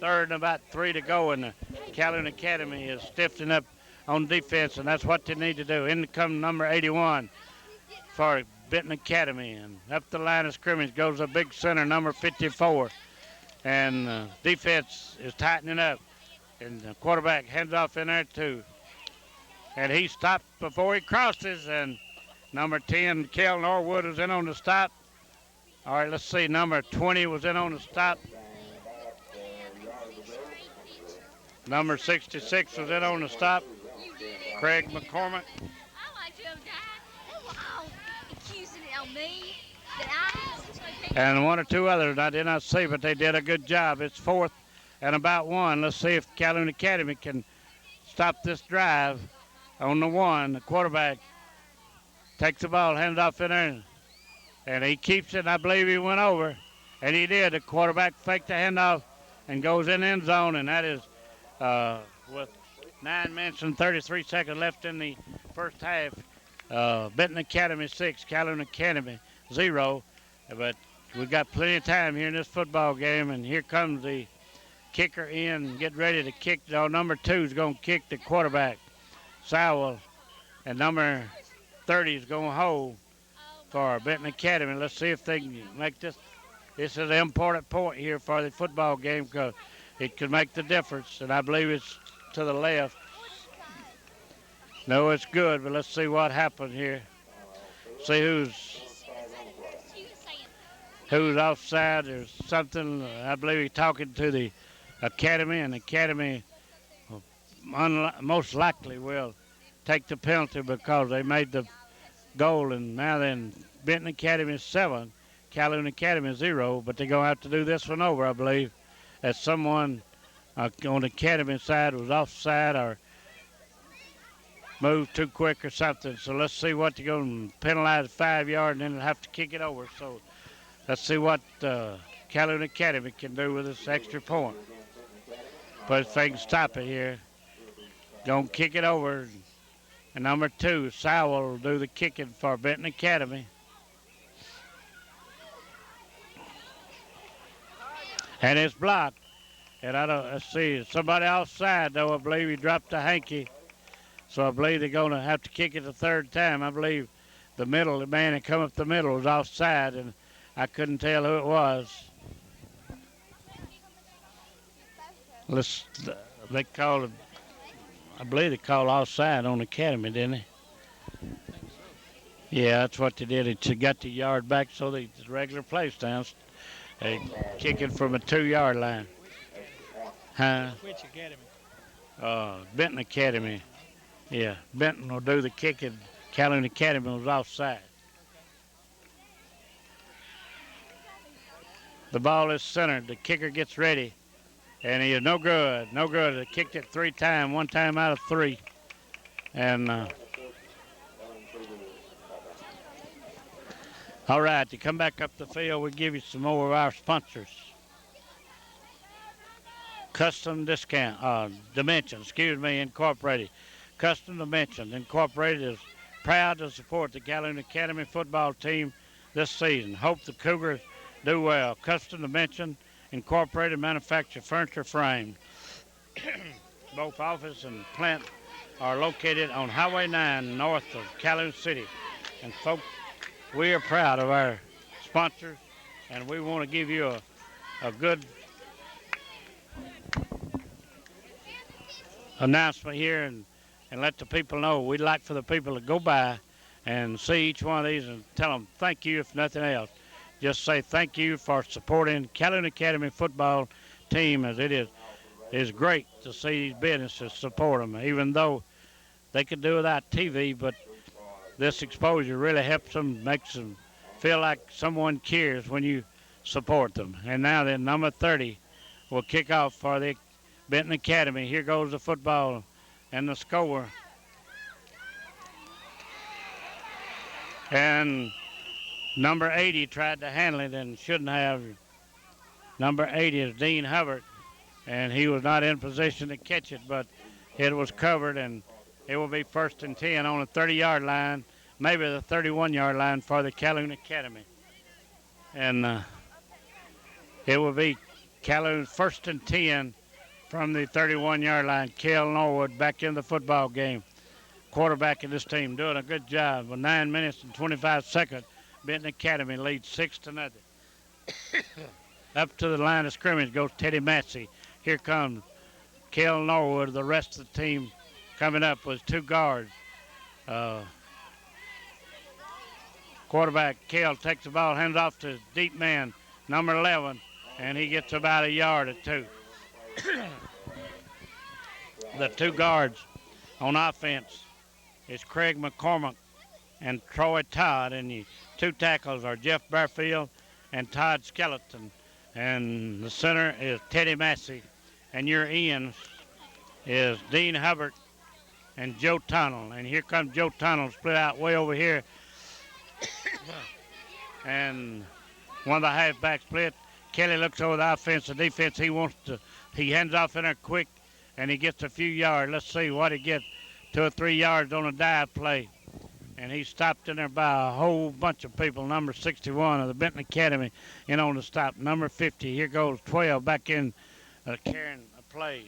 and about 3 to go, and the Calhoun Academy is stiffening up on defense, and that's what they need to do. In comes number 81 for Benton Academy, and up the line of scrimmage goes a big center, number 54, and defense is tightening up, and the quarterback hands off in there too, and he stopped before he crosses, and number 10, Kel Norwood, was in on the stop. All right, let's see, number 20 was in on the stop. Number 66 was in on the stop, Craig McCormick. I like to have died. Wow. Accusing it on me. That And one or two others I did not see, but they did a good job. It's fourth and about 1. Let's see if Calhoun Academy can stop this drive on the 1. The quarterback takes the ball, hands off in there, and he keeps it. I believe he went over, and he did. The quarterback faked the handoff and goes in the end zone, and that is with 9 minutes and 33 seconds left in the first half. Benton Academy 6, Calhoun Academy 0. But we've got plenty of time here in this football game, and here comes the kicker in, get ready to kick. Number 2 is going to kick, the quarterback, Sowell, and number 30 is going to hold for Benton Academy. Let's see if they can make this. This is an important point here for the football game because it could make the difference, and I believe it's to the left. No, it's good, but let's see what happens here. See who's offside or something. I believe he's talking to the Academy, and the Academy most likely will take the penalty because they made the goal, and now then Benton Academy 7, Calhoun Academy 0, but they're going to have to do this one over, I believe, as someone on the Academy side was offside or moved too quick or something. So let's see what they're going to penalize 5 yards, and then they'll have to kick it over. So let's see what Calhoun Academy can do with this extra point. But if they can stop it here, going to kick it over. And number 2, Sowell, will do the kicking for Benton Academy. And it's blocked. And let's see, somebody outside, though. I believe he dropped the hanky. So I believe they're going to have to kick it the third time. I believe the man that come up the middle was offside, and I couldn't tell who it was. They called it, I believe they called offside on the Academy, didn't they? Yeah, that's what they did. They got the yard back, so the regular place down. They kicking from a 2-yard line. Huh? Which academy? Benton Academy. Yeah, Benton will do the kicking. Calhoun Academy was offside. The ball is centered. The kicker gets ready. And he is no good. No good. They kicked it 3 times, 1 time out of 3. And all right, to come back up the field, we'll give you some more of our sponsors. Custom Discount, Dimension, Incorporated. Custom Dimension Incorporated is proud to support the Calhoun Academy football team this season. Hope the Cougars do well. Custom Dimension Incorporated manufacture furniture frames. Both office and plant are located on Highway 9 north of Calhoun City. And folks, we are proud of our sponsors, and we want to give you a good announcement here. And and let the people know. We'd like for the people to go by and see each one of these and tell them thank you, if nothing else. Just say thank you for supporting Calhoun Academy football team, as it is. It's great to see these businesses support them, even though they could do without TV, but this exposure really helps them, makes them feel like someone cares when you support them. And now then, number 30 will kick off for the Benton Academy. Here goes the football and the score. And number 80 tried to handle it and shouldn't have. Number 80 is Dean Hubbard, and he was not in position to catch it, but it was covered, and it will be 1st and 10 on the 30-yard line, maybe the 31-yard line for the Calhoun Academy. And it will be Calhoun's 1st and 10 from the 31-yard line. Cale Norwood back in the football game. Quarterback in this team doing a good job. With 9 minutes and 25 seconds, Benton Academy leads 6-0. Up to the line of scrimmage goes Teddy Massey. Here comes Cale Norwood. The rest of the team coming up with 2 guards. Quarterback Cale takes the ball, hands off to deep man, number 11, and he gets about a yard or 2. The 2 guards on offense is Craig McCormick and Troy Todd, and the 2 tackles are Jeff Barfield and Todd Skeleton. And the center is Teddy Massey, and your ends is Dean Hubbard and Joe Tunnel. And here comes Joe Tunnel, split out way over here. And one of the halfbacks split. Kelly looks over the offense, the defense. He hands off in there quick, and he gets a few yards. Let's see what he gets. 2 or 3 yards on a dive play. And he stopped in there by a whole bunch of people. Number 61 of the Benton Academy in on the stop. Number 50, here goes 12 back in carrying a play.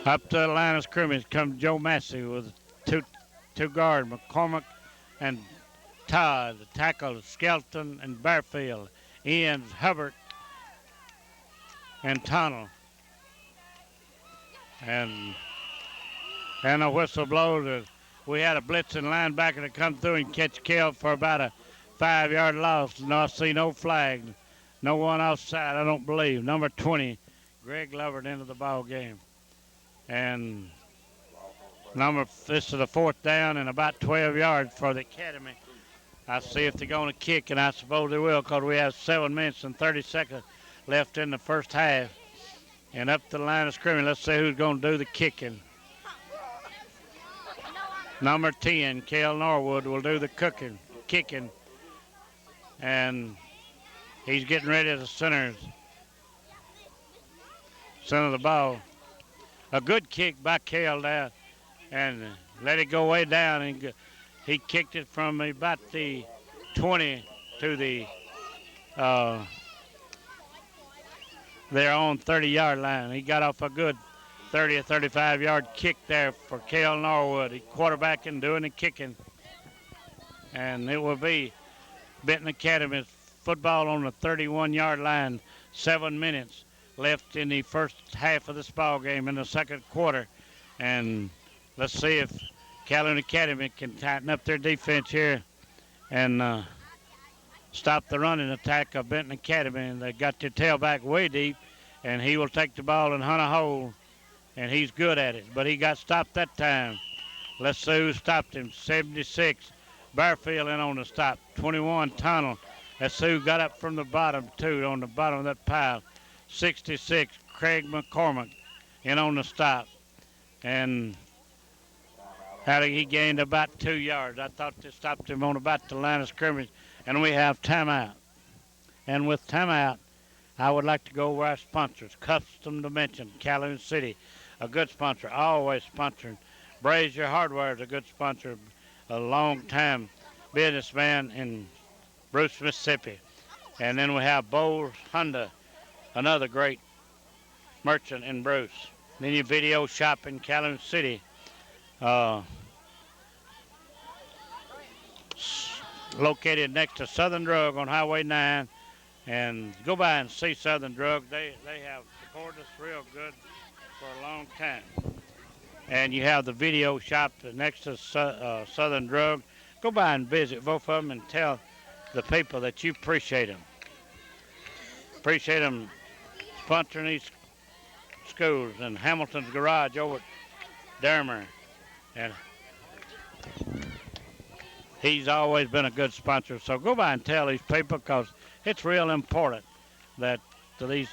Up to the line of scrimmage comes Joe Massey with two guards, McCormick and Todd. The tackle is Skelton and Barfield. Ends Hubbard and Tunnel. And a whistle blows. We had a blitzing linebacker to come through and catch Cale for about a 5-yard loss. No, I see no flag. No one offside, I don't believe. Number 20, Greg Lovett into the ball game. And this is a 4th down and about 12 yards for the Academy. I see if they're going to kick, and I suppose they will, because we have 7 minutes and 30 seconds left in the first half. And up to the line of scrimmage, let's see who's going to do the kicking. Number 10, Cale Norwood, will do the kicking. And he's getting ready to center the ball. A good kick by Cale down, and let it go way down. And he kicked it from about the 20 to the their own 30-yard line. He got off a good 30 or 35-yard kick there for Cale Norwood. He quarterbacking, doing the kicking. And it will be Benton Academy's football on the 31-yard line. 7 minutes left in the first half of this ball game in the second quarter. And let's see if Calhoun Academy can tighten up their defense here and stop the running attack of Benton Academy. And they got their tailback way deep, and he will take the ball and hunt a hole, and he's good at it. But he got stopped that time. Let's see who stopped him. 76, Barfield in on the stop. 21, Tunnel. Let's see who got up from the bottom, too, on the bottom of that pile. 66, Craig McCormick in on the stop. And he gained about 2 yards. I thought they stopped him on about the line of scrimmage. And we have timeout. And with timeout, I would like to go over our sponsors. Custom Dimension, Calhoun City, a good sponsor, always sponsoring. Brazier Hardware is a good sponsor, a long-time businessman in Bruce, Mississippi. And then we have Bowles Honda, another great merchant in Bruce. Then your video shop in Calhoun City. Located next to Southern Drug on Highway 9. And go by and see Southern Drug. They have supported us real good for a long time. And you have the video shop next to Southern Drug. Go by and visit both of them and tell the people that you appreciate them. Appreciate them sponsoring these schools. And Hamilton's Garage over at Dermer. And he's always been a good sponsor. So go by and tell these people, because it's real important that to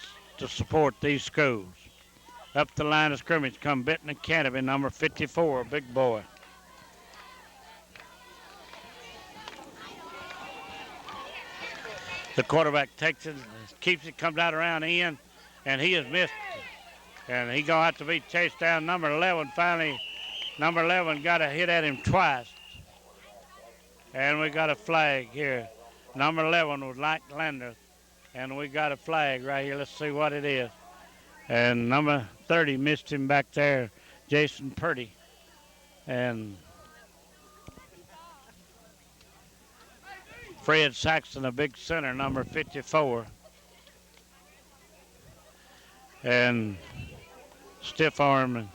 support these schools. Up the line of scrimmage come Benton Academy, number 54, big boy. The quarterback takes it, keeps it, comes out around the end, and he has missed. And he's going to have to be chased down. Number 11 finally, number 11 got a hit at him twice. And we got a flag here. Number 11 was Mike Lander, and we got a flag right here. Let's see what it is. And number 30 missed him back there, Jason Purdy. And Fred Saxon, a big center, number 54. And stiff arm.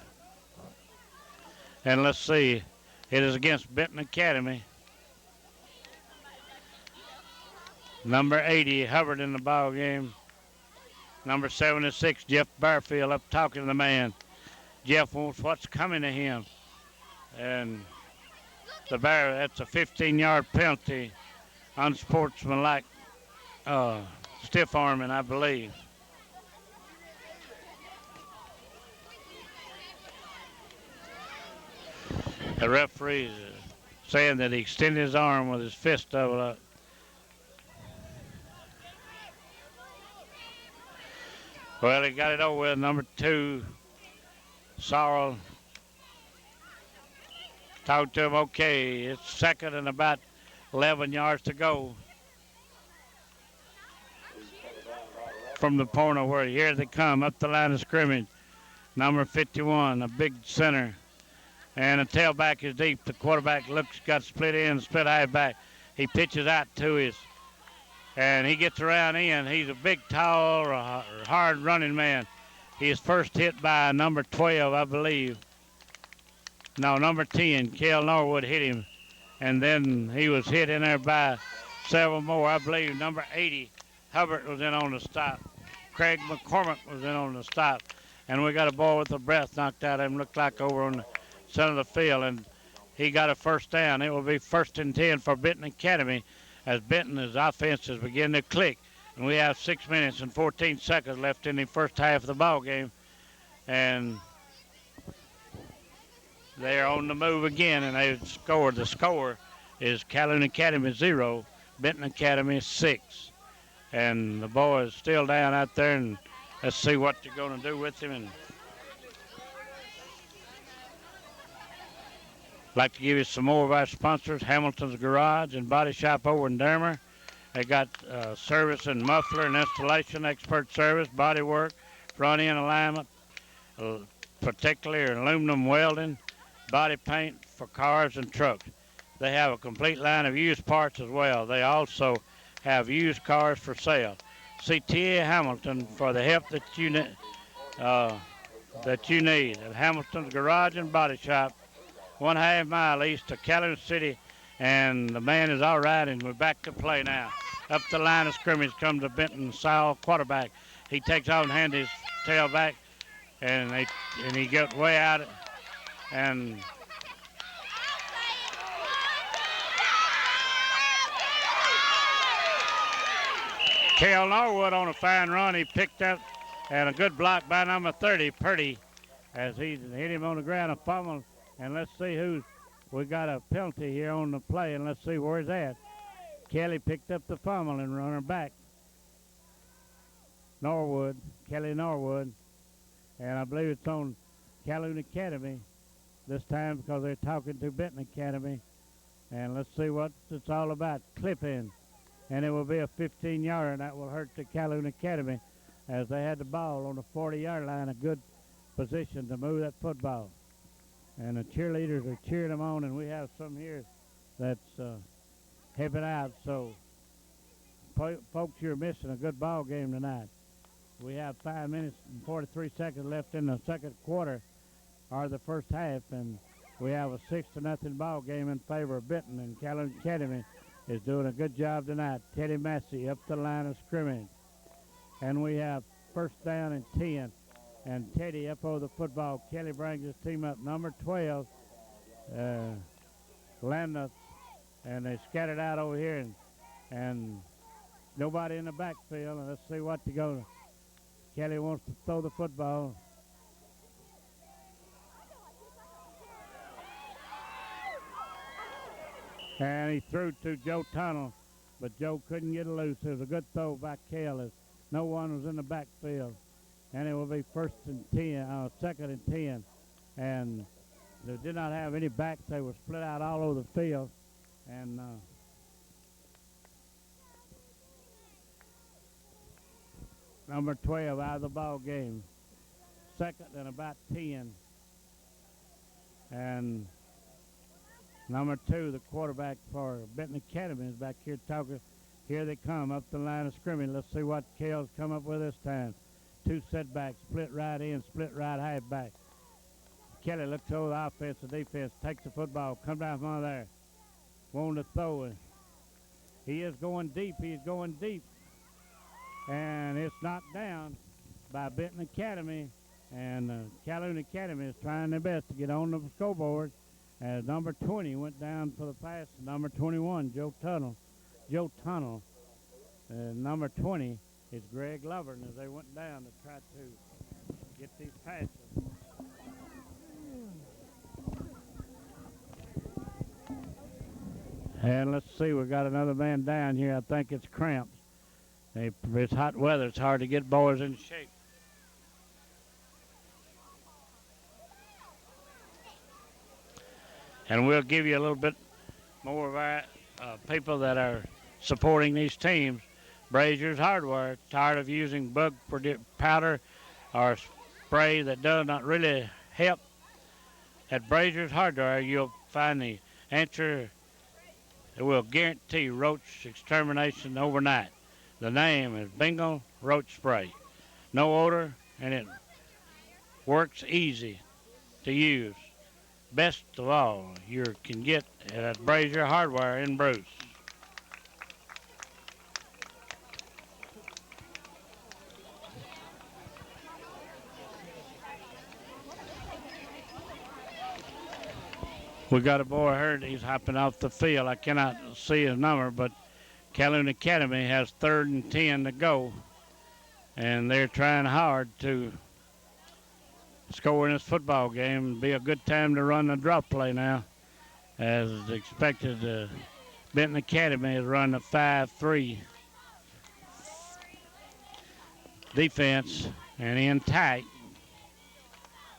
And let's see, it is against Benton Academy. Number 80, Hubbard in the ball game. Number 76, Jeff Barfield up talking to the man. Jeff wants what's coming to him. And that's a 15-yard penalty. Unsportsmanlike stiff arming, I believe. The referee is saying that he extended his arm with his fist doubled up. Well, he got it over with. Number 2, Sorrell talked to him. Okay, it's second and about 11 yards to go from the corner where here they come up the line of scrimmage. Number 51, a big center. And the tailback is deep. The quarterback got split in, split high back. He pitches out to his, and he gets around in. He's a big, tall, hard running man. He is first hit by number 12, I believe. No, number 10, Kel Norwood hit him. And then he was hit in there by several more. I believe number 80, Hubbard was in on the stop. Craig McCormick was in on the stop. And we got a ball with the breath knocked out of him, looked like over on the center of the field. And he got a first down. It will be 1st and 10 for Benton Academy as Benton's offense is beginning to click. And we have 6 minutes and 14 seconds left in the first half of the ball game. And they're on the move again, and they've scored. The score is Calhoun Academy 0, Benton Academy 6. And the boy is still down out there, and let's see what they're going to do with him. And I'd like to give you some more of our sponsors, Hamilton's Garage and Body Shop over in Dermer. They got service and muffler and installation, expert service, body work, front end alignment, particularly aluminum welding, body paint for cars and trucks. They have a complete line of used parts as well. They also have used cars for sale. See T.A. Hamilton for the help that you need at Hamilton's Garage and Body Shop, 1/2 mile east of Calhoun City. And the man is all right, and we're back to play now. Up the line of scrimmage comes the Benton Sowell quarterback. He takes off and hands his tail back, and he gets way out. And Kel Norwood on a fine run. He picked up, and a good block by number 30, Purdy, as he hit him on the ground, a fumble. And let's see we got a penalty here on the play, and let's see where it's at. Kelly picked up the fumble and run her back. Kelly Norwood, and I believe it's on Calhoun Academy this time because they're talking to Benton Academy. And let's see what it's all about. Clipping, and it will be a 15-yarder, and that will hurt the Calhoun Academy as they had the ball on the 40-yard line, a good position to move that football. And the cheerleaders are cheering them on, and we have some here that's helping out. So folks, you're missing a good ball game tonight. We have 5 minutes and 43 seconds left in the second quarter, or the first half, and we have a 6-0 ball game in favor of Benton, and Calhoun Academy is doing a good job tonight. Teddy Massey up the line of scrimmage, and we have first down and 10, and Teddy up over the football. Kelly brings his team up, number 12, Landeth, and they scattered out over here, and nobody in the backfield. And let's see what to go. Kelly wants to throw the football. And he threw to Joe Tunnel, but Joe couldn't get it loose. It was a good throw by Kelly. No one was in the backfield. And it will be second and 10. And they did not have any backs. They were split out all over the field. And number 12 out of the ball game. Second and about 10. And number 2, the quarterback for Benton Academy, is back here talking. Here they come up the line of scrimmage. Let's see what Kale's come up with this time. 2 setbacks, split right in, split right half back. Kelly looks over the offense, the defense, takes the football, come down from there. Wanting to throw it. He is going deep, And it's knocked down by Benton Academy. And Calhoun Academy is trying their best to get on the scoreboard. As number 20 went down for the pass. Number 21, Joe Tunnel. Number 20 is Greg Lovern as they went down to try to get these passes. And let's see, we got another man down here. I think it's cramps. It's hot weather. It's hard to get boys in shape. And we'll give you a little bit more of our people that are supporting these teams. Brazier's Hardware, tired of using bug powder or spray that does not really help. At Brazier's Hardware, you'll find the answer that will guarantee roach extermination overnight. The name is Bengal Roach Spray. No odor, and it works easy to use. Best of all, you can get at Brazier Hardware in Bruce. We got a boy hurt. He's hopping off the field. I cannot see his number, but Calhoun Academy has 3rd and 10 to go, and they're trying hard to score in this football game. It'd be a good time to run the drop play now, as expected. Benton Academy has run the 5-3 defense and in tight.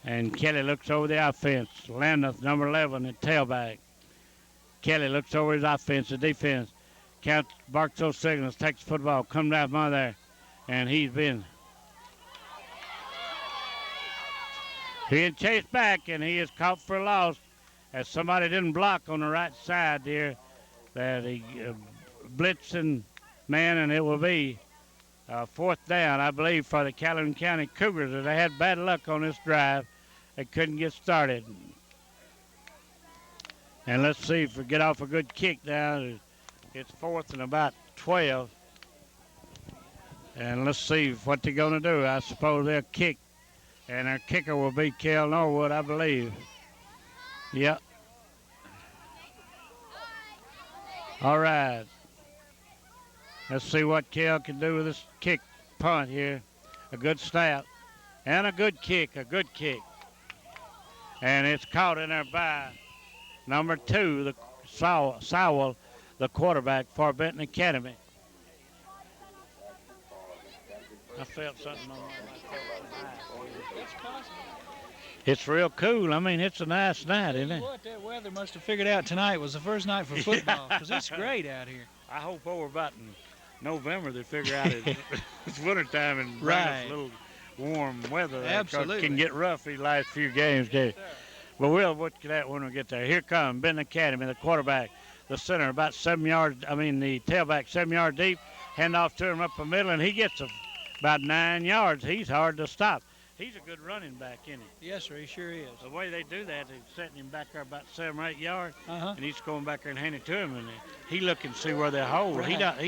And Kelly looks over the offense. Landeth, number 11, at tailback. Kelly looks over his offense, the defense. Counts, barks those signals, takes the football, comes down from there, and he's being chased back, and he is caught for a loss as somebody didn't block on the right side there. That he blitzing man, and it will be 4th down, I believe, for the Calhoun County Cougars. As they had bad luck on this drive, they couldn't get started. And let's see if we get off a good kick now. It's 4th and about 12. And let's see what they're going to do. I suppose they'll kick. And our kicker will be Kel Norwood, I believe. Yep. All right. Let's see what Kel can do with this kick punt here. A good snap. And a good kick. And it's caught in there by number 2, the Sowell, the quarterback for Benton Academy. I felt something on my. It's real cool. I mean, it's a nice night, isn't it? What that weather must have figured out tonight was the first night for football, because it's great out here. I hope over about in November they figure out it's wintertime and bring us a little warm weather. Absolutely. It can get rough these last few games. But we'll look at that when we get there. Here comes Benton Academy, the quarterback, the center, about 7 yards. The tailback 7 yards deep. hand off to him up the middle, and he gets about 9 yards. He's hard to stop. He's a good running back, isn't he? Yes, sir, he sure is. The way they do that, they're setting him back there about 7 or 8 yards, Uh-huh. and he's going back there and handing it to him, and he looking to see where they hold. Right.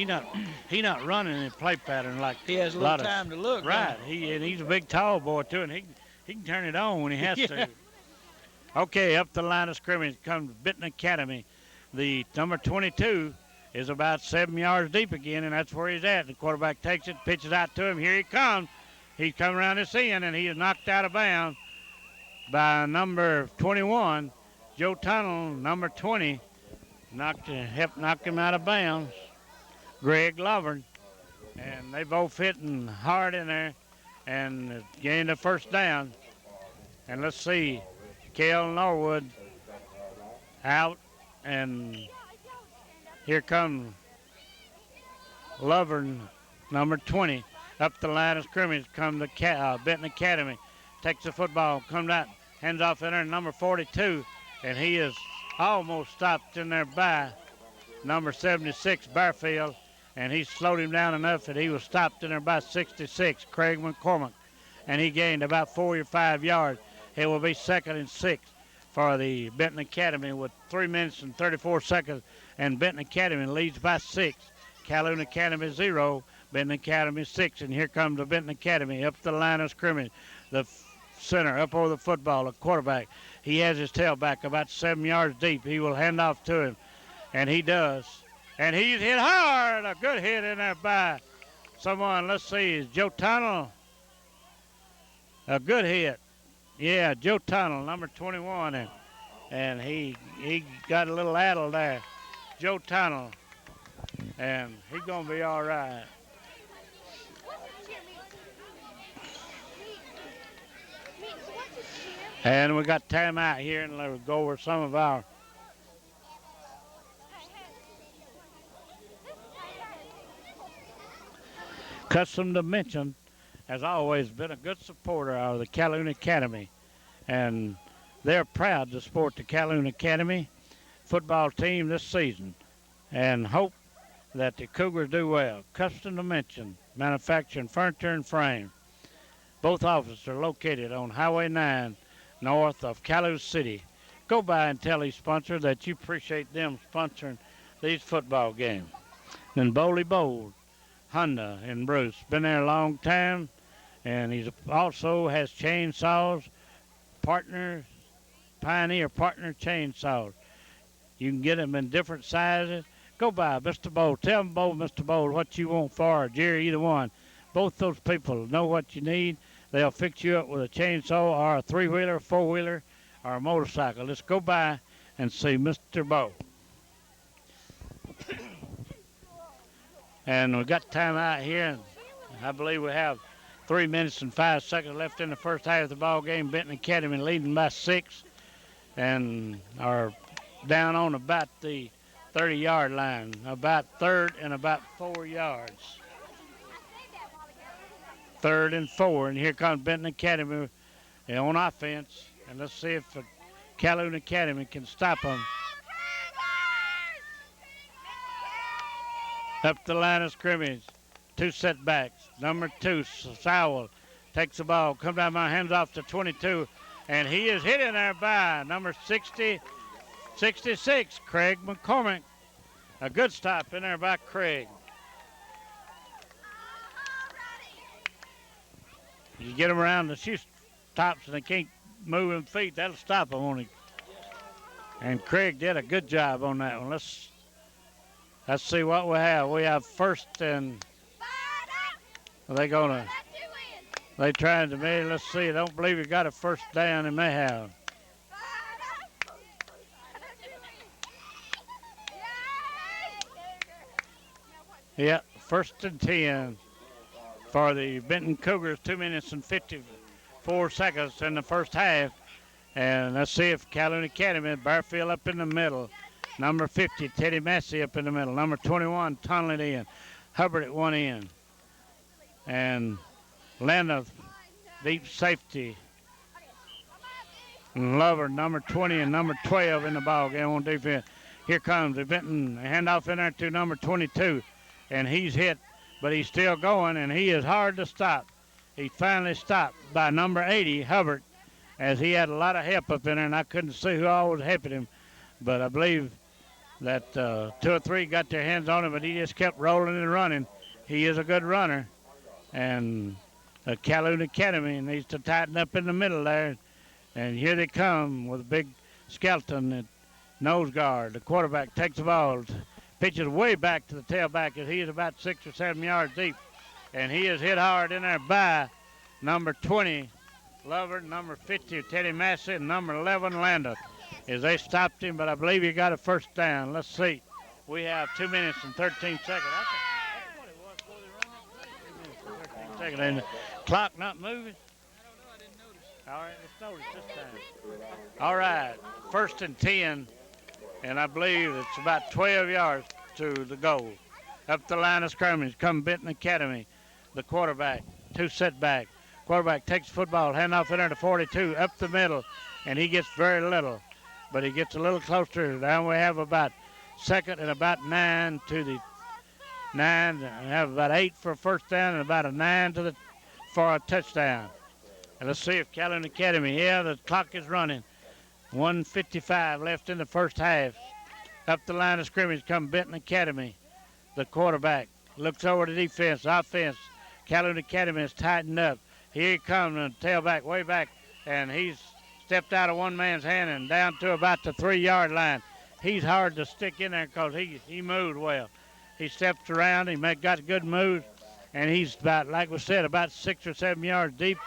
He not running in a play pattern like He has a little time to look. right. He's a big tall boy too, and he can turn it on when he has Yeah. to. Okay, up the line of scrimmage comes Benton Academy. The number 22 is about 7 yards deep again, and that's where he's at. The quarterback takes it, pitches out to him. Here he comes. He's coming around this end, and he is knocked out of bounds by number 21, Joe Tunnel. Number 20 helped knock him out of bounds, Greg Lovern. And they both hitting hard in there and gained a first down. And let's see, Kel Norwood out, and here comes Lovern, number 20. Up the line of scrimmage come the Benton Academy. Takes the football, comes out, hands off in there, number 42, and he is almost stopped in there by number 76, Barfield, and he slowed him down enough that he was stopped in there by 66, Craig McCormick, and he gained about 4 or 5 yards. It will be 2nd and 6 for the Benton Academy with 3 minutes and 34 seconds, and Benton Academy leads by 6. Calhoun Academy 0, Benton Academy 6, and here comes the Benton Academy up the line of scrimmage. The center up over the football, the quarterback. He has his tailback about 7 yards deep. He will hand off to him, and he does. And he's hit hard. A good hit in there by someone. Let's see, is Joe Tunnel. A good hit. Yeah, Joe Tunnel, number 21, and he got a little addle there. Joe Tunnel, and he's gonna be all right. And we got time out here, and we'll go over some of our Custom Dimension has always been a good supporter of the Calhoun Academy, and they're proud to support the Calhoun Academy football team this season and hope that the Cougars do well. Custom Dimension, manufacturing furniture and frame. Both offices are located on Highway 9 north of Calhoun City. Go by and tell these sponsors that you appreciate them sponsoring these football games. Then Bowley Bold, Honda in Bruce. Been there a long time, and he also has chainsaws, Pioneer Partner chainsaws. You can get them in different sizes. Go by Mr. Bold. Tell them, Mr. Bold, what you want for, or Jerry, either one. Both those people know what you need. They'll fix you up with a chainsaw or a 3-wheeler, 4-wheeler, or a motorcycle. Let's go by and see Mr. Bold. And we've got time out here, and I believe we have 3 minutes and 5 seconds left in the first half of the ball game. Benton Academy leading by 6 and are down on about the 30-yard line, about 3rd and about 4 yards. 3rd and 4, and here comes Benton Academy on offense, and let's see if Calhoun Academy can stop them. Up the line of scrimmage, 2 setbacks. Number 2, Sowell takes the ball, comes down my hands off to 22, and he is hit in there by number 66, Craig McCormick. A good stop in there by Craig. You get them around the shoe tops and they can't move them feet, that'll stop them on it. And Craig did a good job on that one. Let's see what we have. We have 1st and they trying to me. Let's see. I don't believe he got a 1st down. They may have. Yeah, 1st and 10 for the Benton Cougars. 2 minutes and 54 seconds in the first half. And let's see if Calhoun Academy, Barfield up in the middle. Number 50, Teddy Massey up in the middle. Number 21, Tunnel in. Hubbard at one end. And Landa, deep safety. And Lover, number 20 and number 12 in the ball game on defense. Here comes the Benton handoff in there to number 22. And he's hit but he's still going, and he is hard to stop. He finally stopped by number 80, Hubbard, as he had a lot of help up in there, and I couldn't see who all was helping him, but I believe that 2 or 3 got their hands on him, but he just kept rolling and running. He is a good runner, and Calhoun Academy needs to tighten up in the middle there, and here they come with a big skeleton at nose guard. The quarterback takes the ball, pitches way back to the tailback as he is about 6 or 7 yards deep, and he is hit hard in there by number 20, Lover, number 50, Teddy Massey, and number 11, Landa, as they stopped him, but I believe he got a first down. Let's see. We have 2 minutes and 13 seconds. That's what it was before they run that play. 2 minutes and 13 seconds. And the clock not moving? I don't know. I didn't notice. All right, let's notice this time. All right, 1st and 10, and I believe it's about 12 yards to the goal. Up the line of scrimmage, come Benton Academy. The quarterback, 2 setback. Quarterback takes the football, hand off in there to 42, up the middle, and he gets very little. But he gets a little closer. Now we have about 2nd and about 9 to the 9. And have about 8 for a first down and about a 9 for a touchdown. And let's see if Calhoun Academy, yeah, the clock is running. 1:55 left in the first half. Up the line of scrimmage come Benton Academy. The quarterback looks over the defense, offense. Calhoun Academy is tightened up. Here he comes, the tailback way back, and he's stepped out of one man's hand and down to about the 3-yard line. He's hard to stick in there because he moved well. He steps around, got good moves, and he's about, like we said, about 6 or 7 yards deep,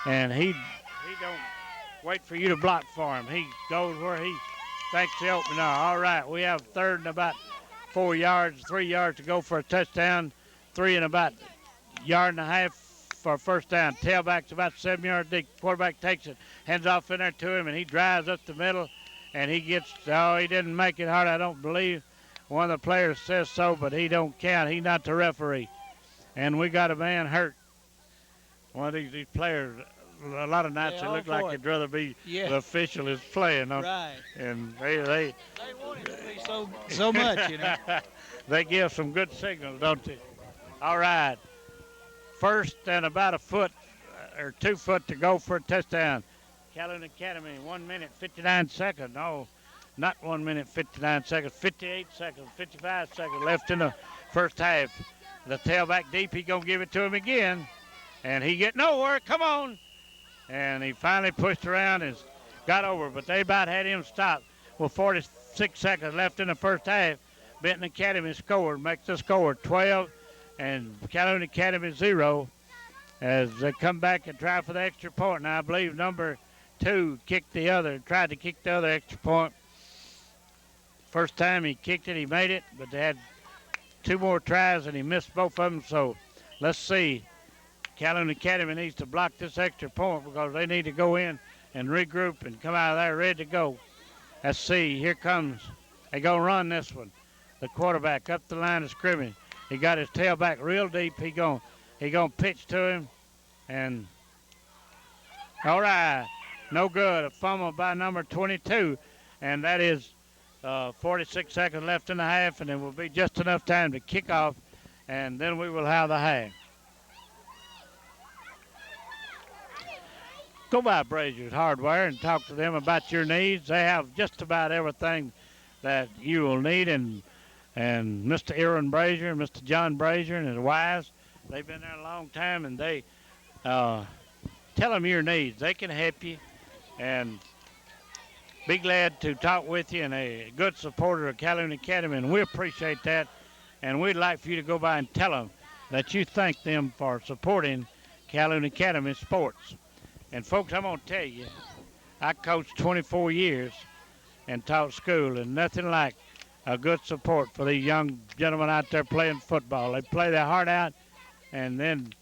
and he don't wait for you to block for him. He goes where he thinks the opening are. All right, we have 3rd and about 4 yards, 3 yards to go for a touchdown, 3 and about a yard and a half for a first down. Tailback's about 7 yards deep. Quarterback takes it, hands off in there to him, and he drives up the middle, and he didn't make it hard, I don't believe. One of the players says so, but he don't count. He's not the referee. And we got a man hurt. One of these players, a lot of nights they look like they'd rather be the official is playing. Right. And they want it to be so much, you know. They give some good signals, don't they? All right. 1st and about a foot or 2 foot to go for a touchdown. Calhoun Academy, 1 minute, 59 seconds. No, not 1 minute, 59 seconds, 58 seconds, 55 seconds left in the first half. The tailback deep, he going to give it to him again. And he get nowhere. Come on. And he finally pushed around and got over, but they about had him stopped with 46 seconds left in the first half. Benton Academy scored, makes the score 12 and Calhoun Academy 0 as they come back and try for the extra point. Now I believe number 2 tried to kick the other extra point. First time he kicked it, he made it, but they had 2 more tries and he missed both of them. So let's see. Calhoun Academy needs to block this extra point because they need to go in and regroup and come out of there ready to go. Let's see. Here comes. They're going to run this one. The quarterback up the line of scrimmage. He got his tailback real deep. He going to pitch to him. And all right. No good. A fumble by number 22. And that is 46 seconds left in the half. And it will be just enough time to kick off. And then we will have the half. Go by Brazier's Hardware and talk to them about your needs. They have just about everything that you will need. And Mr. Aaron Brazier and Mr. John Brazier and his wives, they've been there a long time, and they tell them your needs. They can help you and be glad to talk with you, and a good supporter of Calhoun Academy, and we appreciate that. And we'd like for you to go by and tell them that you thank them for supporting Calhoun Academy sports. And folks, I'm going to tell you, I coached 24 years and taught school, and nothing like a good support for these young gentlemen out there playing football. They play their heart out, and then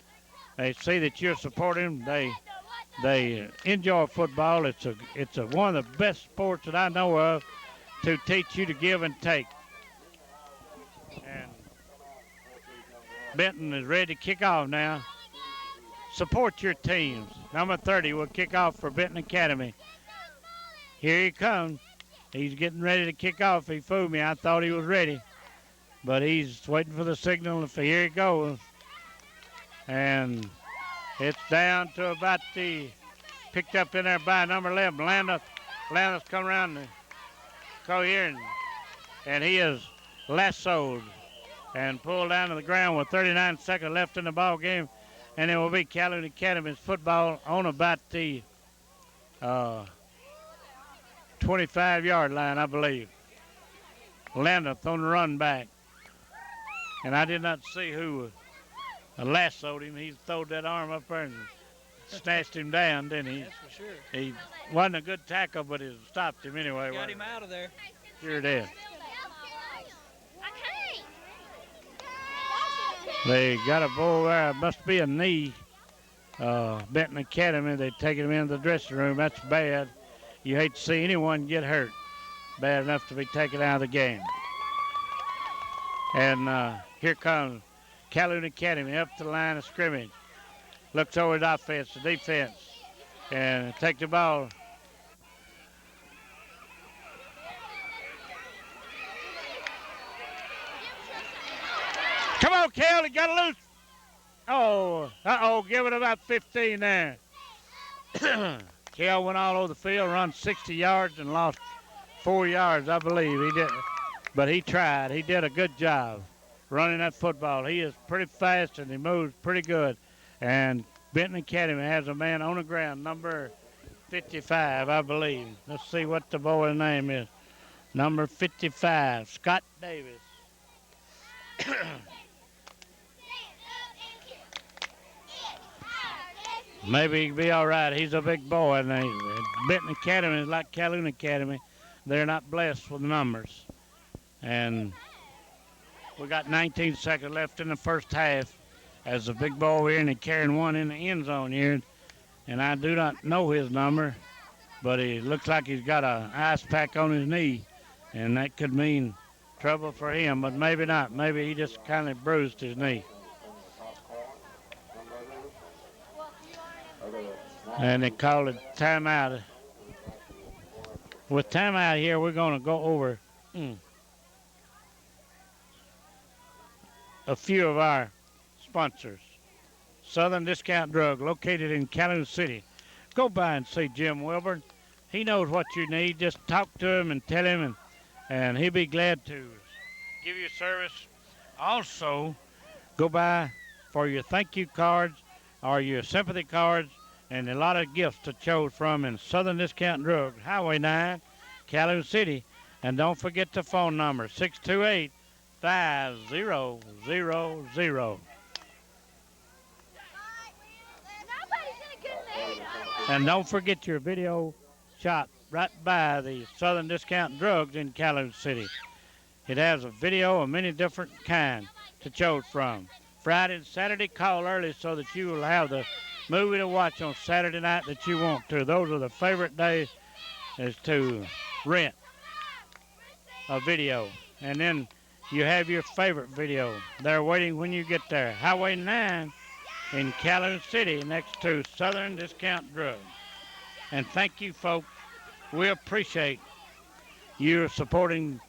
they see that you're supporting them. They enjoy football. It's one of the best sports that I know of to teach you to give and take. And Benton is ready to kick off now. Support your teams. Number 30 will kick off for Benton Academy. Here he comes. He's getting ready to kick off. He fooled me. I thought he was ready. But he's waiting for the signal. Here he goes. And it's down to about the, picked up in there by number 11, Landis. Landis come around the go here, and he is lassoed and pulled down to the ground with 39 seconds left in the ball game. And it will be Calhoun Academy's football on about the 25-yard line, I believe. Landis on the run back. And I did not see who lassoed him. He throwed that arm up there and snatched him down, didn't he? That's for sure. He wasn't a good tackle, but it stopped him anyway. Got him out of there. Sure did. I can't. They got a ball there. It must be a knee. Benton Academy, they taken him into the dressing room. That's bad. You hate to see anyone get hurt. Bad enough to be taken out of the game. And here comes Calhoun Academy up to the line of scrimmage. Looks over the offense, the defense, and take the ball. Come on, Cal, he got it loose. Oh, give it about 15 there. Cal went all over the field, run 60 yards and lost 4 yards, I believe. He did, but he tried. He did a good job running that football. He is pretty fast and he moves pretty good. And Benton Academy has a man on the ground, number 55, I believe. Let's see what the boy's name is. Number 55, Scott Davis. Maybe he can be all right. He's a big boy. And Benton Academy is like Calhoun Academy. They're not blessed with numbers. And we got 19 seconds left in the first half as a big ball here, and he's carrying one in the end zone here. And I do not know his number, but he looks like he's got an ice pack on his knee, and that could mean trouble for him, but maybe not. Maybe he just kind of bruised his knee. And they called it timeout. With timeout here, we're going to go over a few of our sponsors. Southern Discount Drug, located in Calhoun City. Go by and see Jim Wilburn. He knows what you need. Just talk to him and tell him, and he'll be glad to give you service. Also, go by for your thank you cards or your sympathy cards and a lot of gifts to choose from in Southern Discount Drug, Highway 9, Calhoun City. And don't forget the phone number, 628-5000. And don't forget your video shop right by the Southern Discount Drugs in Calhoun City. It has a video of many different kinds to choose from. Friday and Saturday, call early so that you will have the movie to watch on Saturday night that you want to. Those are the favorite days, is to rent a video. And then you have your favorite video. They're waiting when you get there. Highway 9 in Calhoun City next to Southern Discount Drug. And thank you, folks. We appreciate you supporting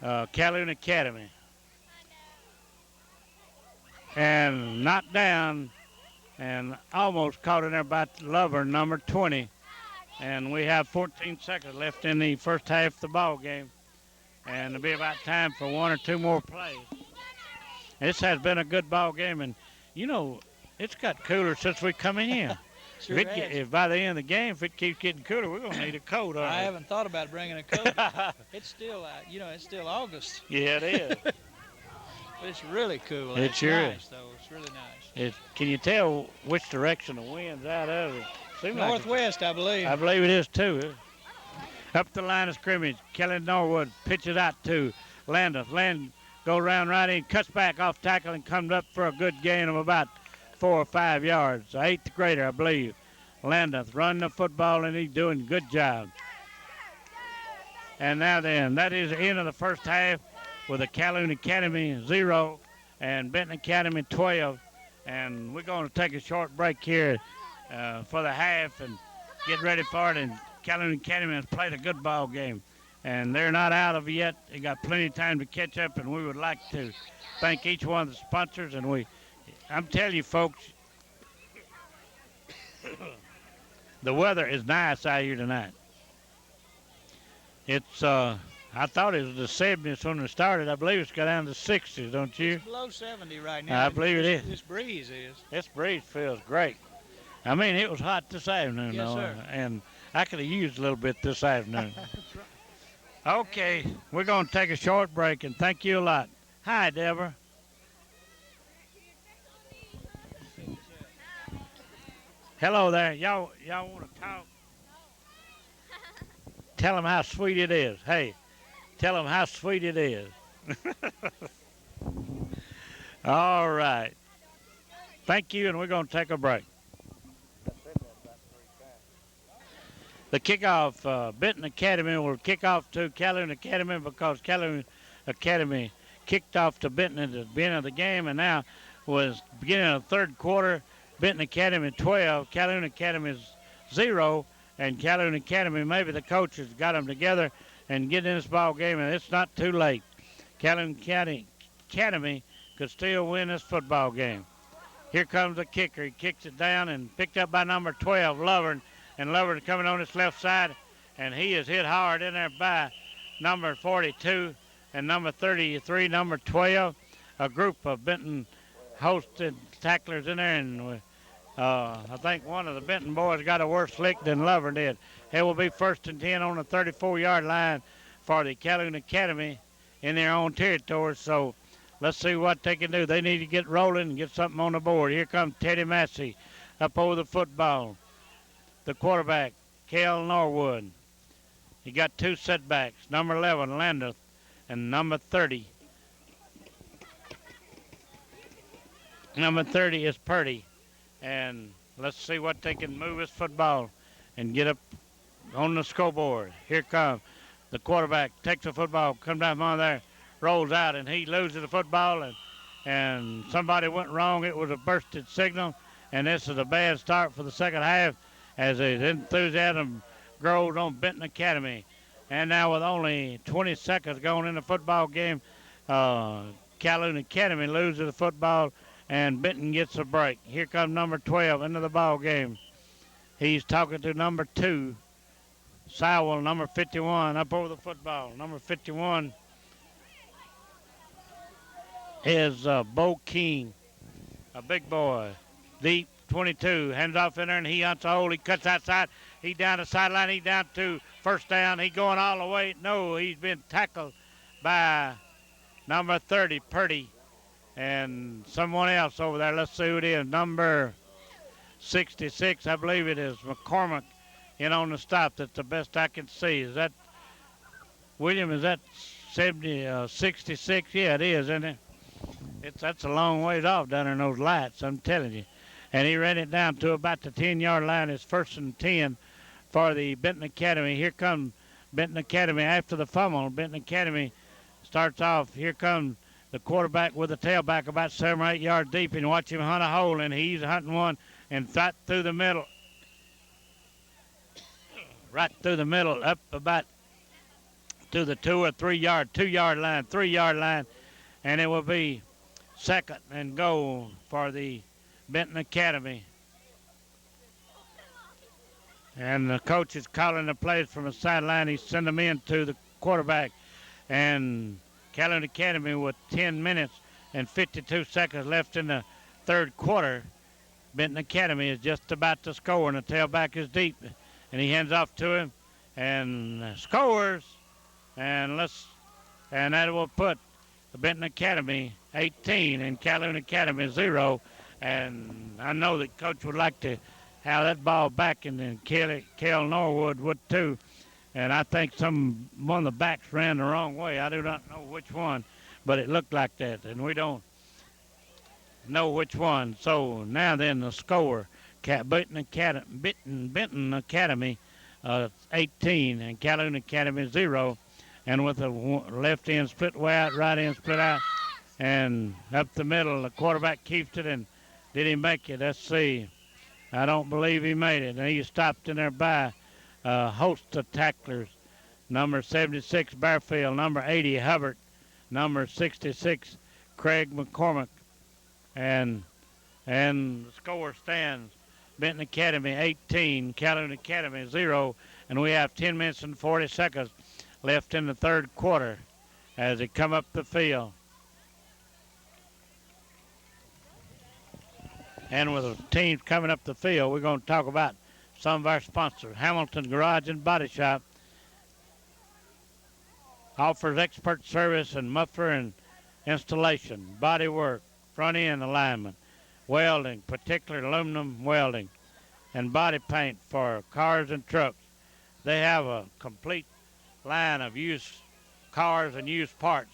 Calhoun Academy. And knocked down and almost caught in there by Lover, number 20. And we have 14 seconds left in the first half of the ball game. And it'll be about time for one or two more plays. This has been a good ball game, and you know, it's got cooler since we come in here. Sure if by the end of the game, if it keeps getting cooler, we're going to need a coat. I haven't thought about bringing a coat. It's still, it's still August. Yeah, it is. But it's really cool. It it's sure nice, is. though. It's really nice. Can you tell which direction the wind's out of? It seems Northwest, I believe. I believe it is, too. Up the line of scrimmage, Kelly Norwood pitches out to Landis. Landis goes around right in, cuts back off tackle, and comes up for a good gain of about 4 or 5 yards. The eighth grader, I believe. Landis running the football, and he's doing a good job. And now then, that is the end of the first half with the Calhoun Academy 0 and Benton Academy 12. And we're going to take a short break here for the half and get ready for it. And Calhoun Academy has played a good ball game, and they're not out of it yet. They got plenty of time to catch up, and we would like to thank each one of the sponsors, and I'm telling you, folks, the weather is nice out here tonight. It's I thought it was the 70s when it started. I believe it's got down to 60s, don't you? It's below 70 right now. I believe it is. This breeze is. This breeze feels great. I mean, it was hot this afternoon, Yes, though, sir. and I could have used a little bit this afternoon. That's right. Okay, we're going to take a short break, and thank you a lot. Hi, Deborah. Hello there. Y'all want to talk? Tell them how sweet it is. Hey, tell them how sweet it is. All right. Thank you, and we're going to take a break. The kickoff, Benton Academy will kick off to Calhoun Academy because Calhoun Academy kicked off to Benton at the beginning of the game, and now was beginning of the third quarter. Benton Academy 12, Calhoun Academy 0, and Calhoun Academy, maybe the coaches got them together and get in this ball game, and it's not too late. Calhoun Academy could still win this football game. Here comes the kicker. He kicks it down and picked up by number 12, Lovern. And Lovern coming on his left side, and he is hit hard in there by number 42 and number 33, number 12. A group of Benton hosted tacklers in there, and I think one of the Benton boys got a worse lick than Lovern did. It will be 1st and 10 on the 34-yard line for the Calhoun Academy in their own territory. So let's see what they can do. They need to get rolling and get something on the board. Here comes Teddy Massey up over the football. The quarterback, Cale Norwood. He got two setbacks, number 11, Landeth, and number 30. Number 30 is Purdy. And let's see what they can move his football and get up on the scoreboard. Here comes the quarterback, takes the football, comes down from there, rolls out, and he loses the football, and somebody went wrong. It was a bursted signal, and this is a bad start for the second half as his enthusiasm grows on Benton Academy. And now with only 20 seconds going in the football game, Calhoun Academy loses the football, and Benton gets a break. Here comes number 12 into the ball game. He's talking to number 2, Sowell, number 51, up over the football. Number 51 is Bo King, a big boy, deep 22, hands off in there, and he hunts a hole. He cuts outside. He down the sideline. He down to first down. He going all the way. No, he's been tackled by number 30, Purdy, and someone else over there. Let's see who it is. Number 66, I believe it is McCormick, in on the stop. That's the best I can see. Is that William? Is that 66? Yeah, it is, isn't it? That's a long ways off down there in those lights, I'm telling you. And he ran it down to about the 10-yard line. It's 1st and 10 for the Benton Academy. Here comes Benton Academy after the fumble. Benton Academy starts off. Here comes the quarterback with the tailback about 7 or 8 yards deep, and watch him hunt a hole, and he's hunting one, and right through the middle. Right through the middle, up about to the 2 or 3 yard, 2-yard line, 3-yard line, and it will be 2nd and goal for the Benton Academy. And the coach is calling the plays from the sideline. He's sending them in to the quarterback. And Calhoun Academy with 10 minutes and 52 seconds left in the third quarter. Benton Academy is just about to score, and the tailback is deep. And he hands off to him and scores. And that will put the Benton Academy 18 and Calhoun Academy 0. And I know that Coach would like to have that ball back, and then Cale Norwood would too. And I think one of the backs ran the wrong way. I do not know which one, but it looked like that, and we don't know which one. So now then the score, Benton Academy 18 and Calhoun Academy 0. And with the left end split way out, right end split out, and up the middle, the quarterback keeps it, and did he make it? Let's see. I don't believe he made it. And he stopped in there by a host of tacklers. Number 76, Bearfield. Number 80, Hubbard. Number 66, Craig McCormick. And And the score stands Benton Academy 18, Calhoun Academy 0, and we have 10 minutes and 40 seconds left in the third quarter as they come up the field. And with the teams coming up the field, we're going to talk about some of our sponsors. Hamilton Garage and Body Shop offers expert service in muffler and installation, body work, front end alignment, welding, particularly aluminum welding, and body paint for cars and trucks. They have a complete line of used cars and used parts.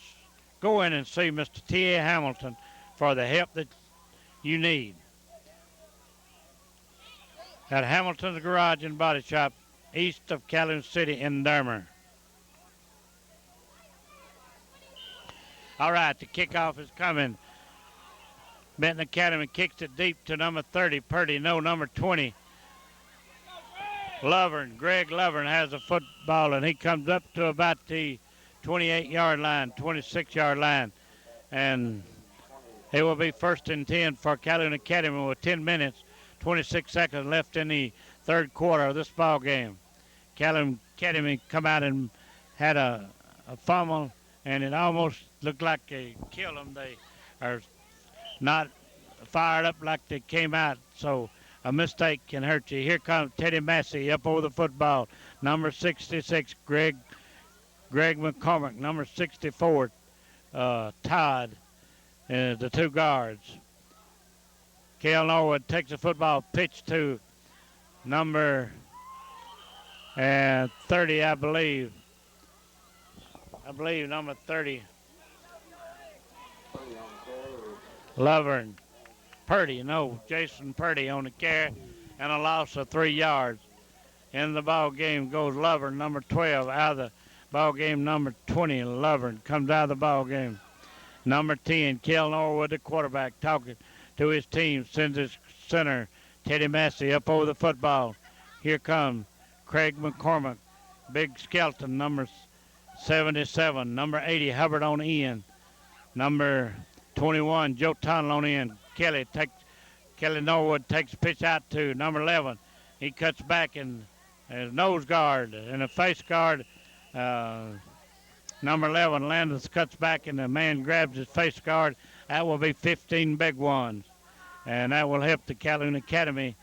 Go in and see Mr. T.A. Hamilton for the help that you need. At Hamilton's Garage and Body Shop, east of Calhoun City in Dermer. All right, the kickoff is coming. Benton Academy kicks it deep to number 30, Purdy. No, number 20, Lovern. Greg Lovern has the football, and he comes up to about the 28-yard line, 26-yard line. And it will be 1st and 10 for Calhoun Academy with 10 minutes, 26 seconds left in the third quarter of this ball game. Calhoun Academy come out and had a fumble, and it almost looked like they killed them. They are not fired up like they came out, so a mistake can hurt you. Here comes Teddy Massey up over the football. Number 66, Greg McCormick. Number 64, Todd, the two guards. Cale Norwood takes the football, pitch to number 30, I believe. Number 30. Lovern. Purdy, no, Jason Purdy on the carry, and a loss of 3 yards. In the ball game goes Lovern, number 12, out of the ball game. Number 20, Lovern, comes out of the ball game. Number 10, Kel Norwood, the quarterback, talking to his team, sends his center, Teddy Massey, up over the football. Here comes Craig McCormick, big skeleton, number 77. Number 80, Hubbard on the end. Number 21, Joe Tunnell on the end. Kelly Norwood takes a pitch out to number 11. He cuts back and a nose guard and a face guard. Number 11, Landis, cuts back and the man grabs his face guard. That will be 15 big ones. And that will help the Calhoun Academy.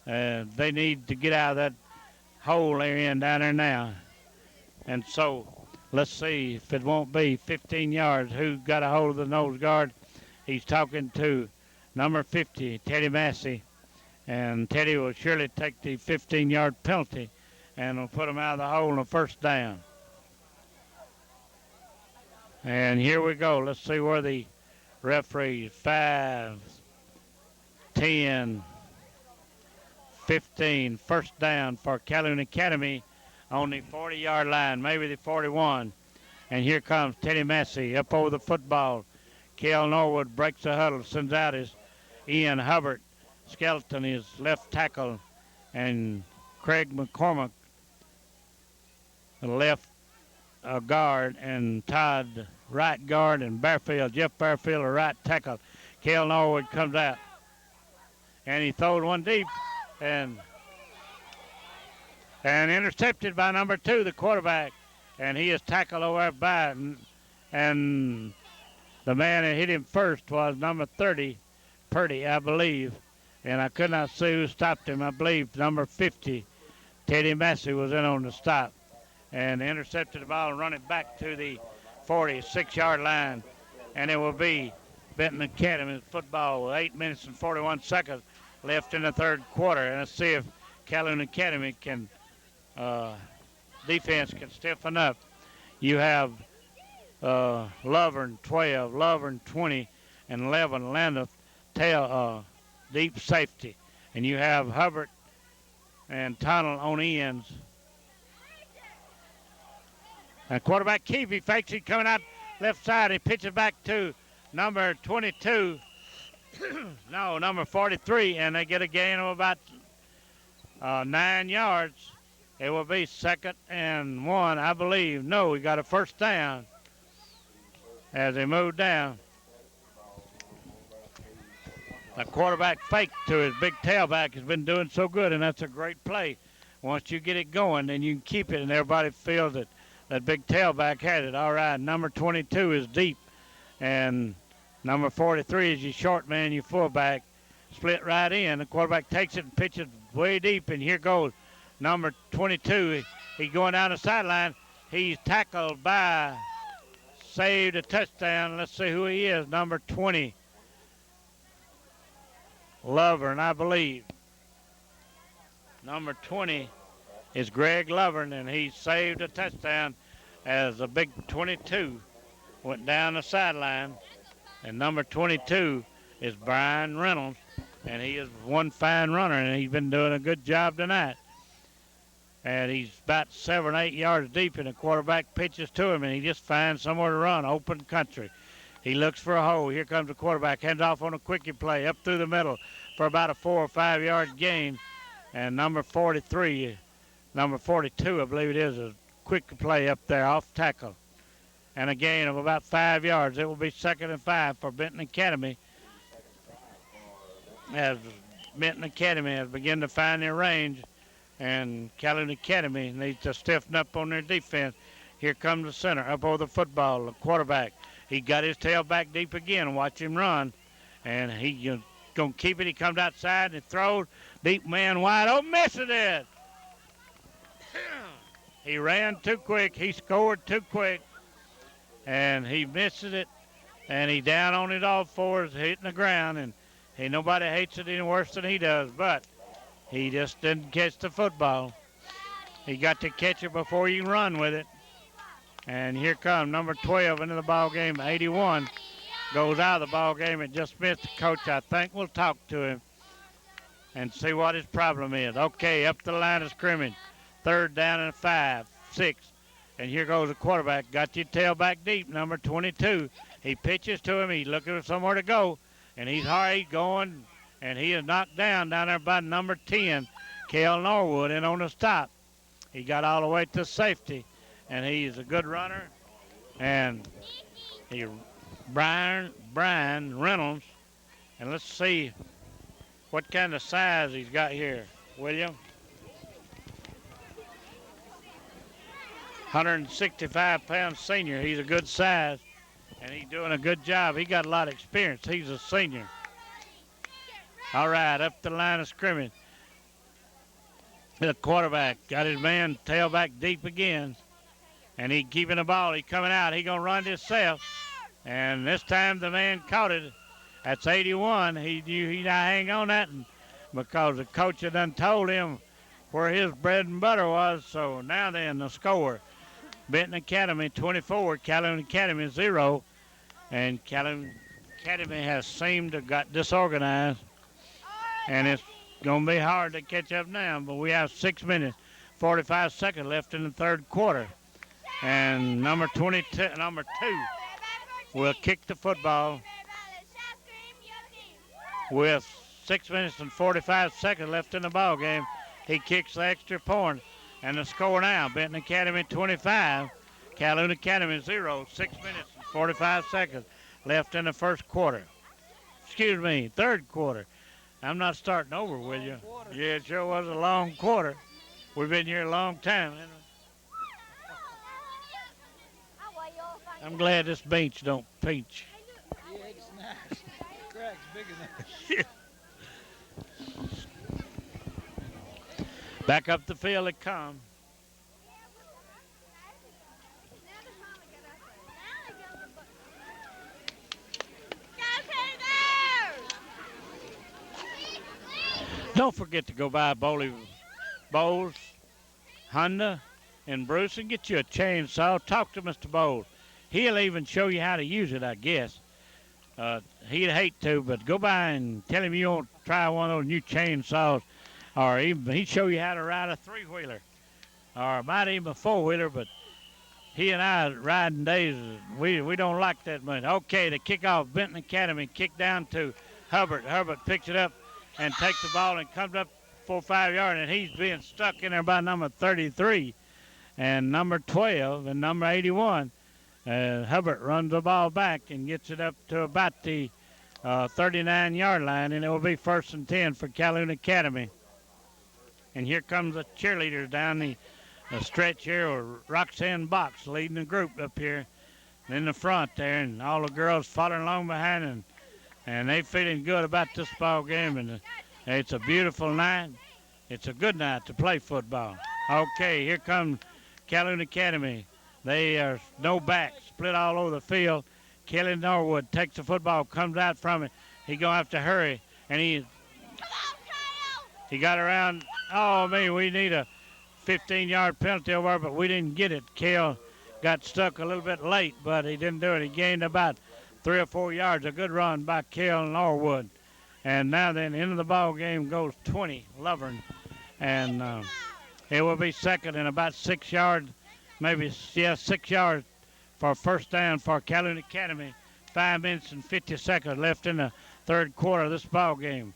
They need to get out of that hole they're in down there now. And so let's see if it won't be 15 yards. Who got a hold of the nose guard? He's talking to number 50, Teddy Massey. And Teddy will surely take the 15-yard penalty and will put him out of the hole on the first down. And here we go. Let's see where the referees, 5, 10, 15, first down for Calhoun Academy on the 40-yard line, maybe the 41. And here comes Teddy Massey up over the football. Cale Norwood breaks the huddle, sends out his Ian Hubbard, skeleton, his left tackle, and Craig McCormick, the left guard, and Todd, right guard, and Jeff Barfield, a right tackle. Cale Norwood comes out, and he throws one deep, and intercepted by number 2, the quarterback, and he is tackled over by, and the man that hit him first was number 30, Purdy, I believe, and I could not see who stopped him. I believe number 50, Teddy Massey, was in on the stop, and intercepted the ball and run it back to the 46-yard line, and it will be Benton Academy football with 8 minutes and 41 seconds left in the third quarter. And let's see if Calhoun Academy can defense can stiffen up. You have Lovern 12, Lovern 20, and 11 Landis deep safety. And you have Hubbard and Tunnell on ends. And quarterback Keefe fakes it coming out left side. He pitches back to number 22. No, number 43, and they get a gain of about 9 yards. It will be 2nd and 1, I believe. No, we got a first down as they move down. The quarterback fake to his big tailback has been doing so good, and that's a great play. Once you get it going, then you can keep it, and everybody feels that that big tailback had it. All right, number 22 is deep, and number 43 is your short man, your fullback. Split right in. The quarterback takes it and pitches way deep, and here goes number 22. He's going down the sideline. He's tackled by, saved a touchdown. Let's see who he is. Number 20, Lovern, I believe. Number 20 is Greg Lovern, and he saved a touchdown as the big 22 went down the sideline. And number 22 is Brian Reynolds, and he is one fine runner, and he's been doing a good job tonight. And he's about 7 or 8 yards deep, and the quarterback pitches to him, and he just finds somewhere to run, open country. He looks for a hole. Here comes the quarterback, hands off on a quickie play up through the middle for about a 4 or 5 yard gain. And number 43, number 42, I believe it is, a quick play up there off tackle. And a gain of about 5 yards. It will be 2nd and 5 for Benton Academy, as Benton Academy has begun to find their range, and Calhoun Academy needs to stiffen up on their defense. Here comes the center, up over the football, the quarterback. He got his tail back deep again. Watch him run, and he's going to keep it. He comes outside and throws. Deep man wide open, misses it. He ran too quick. He scored too quick, and he misses it, and he down on it all fours, hitting the ground, and nobody hates it any worse than he does, but he just didn't catch the football. He got to catch it before he can run with it. And here comes number 12 into the ball game. 81 goes out of the ball game and just missed the coach. I think we'll talk to him and see what his problem is. Okay, up the line of scrimmage. 3rd down and 5, 6. And here goes the quarterback. Got your tailback deep, number 22. He pitches to him. He's looking for somewhere to go. And he's hard, he's going, and he is knocked down there by number 10, Cale Norwood, in on the stop. He got all the way to safety, and he's a good runner. And Brian Reynolds, and let's see what kind of size he's got here, William. 165-pound senior. He's a good size, and he's doing a good job. He got a lot of experience. He's a senior. All right, up the line of scrimmage. The quarterback got his man tailback deep again, and he keeping the ball. He coming out. He going to run himself, and this time the man caught it. That's 81. He knew he not hang on that because the coach had done told him where his bread and butter was. So now then, the score. Benton Academy 24, Calhoun Academy 0. And Calhoun Academy has seemed to got disorganized. And it's going to be hard to catch up now. But we have 6 minutes, 45 seconds left in the 3rd quarter. And number 2 will kick the football with 6 minutes and 45 seconds left in the ball game. He kicks the extra point. And the score now, Benton Academy 25, Calhoun Academy 0, 6 minutes and 45 seconds left in the 1st quarter. Excuse me, 3rd quarter. I'm not starting over with you. Yeah, it sure was a long quarter. We've been here a long time. I'm glad this bench don't pinch. Yeah, it's nice. The crack's big enough. Back up the field it comes. Don't forget to go by Bowles, Honda, and Bruce and get you a chainsaw. Talk to Mr. Bowles. He'll even show you how to use it, I guess. He'd hate to, but go by and tell him you want to try one of those new chainsaws. Or even he'd show you how to ride a 3-wheeler, or might even a 4-wheeler, but he and I riding days, we don't like that much. Okay, the kickoff, Benton Academy, kick down to Hubbard. Hubbard picks it up and takes the ball and comes up 4 or 5 yards, and he's being stuck in there by number 33 and number 12 and number 81. Hubbard runs the ball back and gets it up to about the 39-yard line, and it will be 1st and 10 for Calhoun Academy. And here comes the cheerleaders down the stretch here, or Roxanne Box leading the group up here in the front there, and all the girls following along behind, and they feeling good about this ball game. And it's a beautiful night. It's a good night to play football. Okay, here comes Calhoun Academy. They are no back, split all over the field. Kelly Norwood takes the football, comes out from it. He gonna have to hurry, and he got around. Oh man, we need a 15-yard penalty over, but we didn't get it. Kale got stuck a little bit late, but he didn't do it. He gained about 3 or 4 yards. A good run by Kale Norwood. And now then, into the ball game goes 20, Lovern. And it will be second and about 6 yards, maybe, 6 yards for first down for Calhoun Academy. 5 minutes and 50 seconds left in the third quarter of this ball game.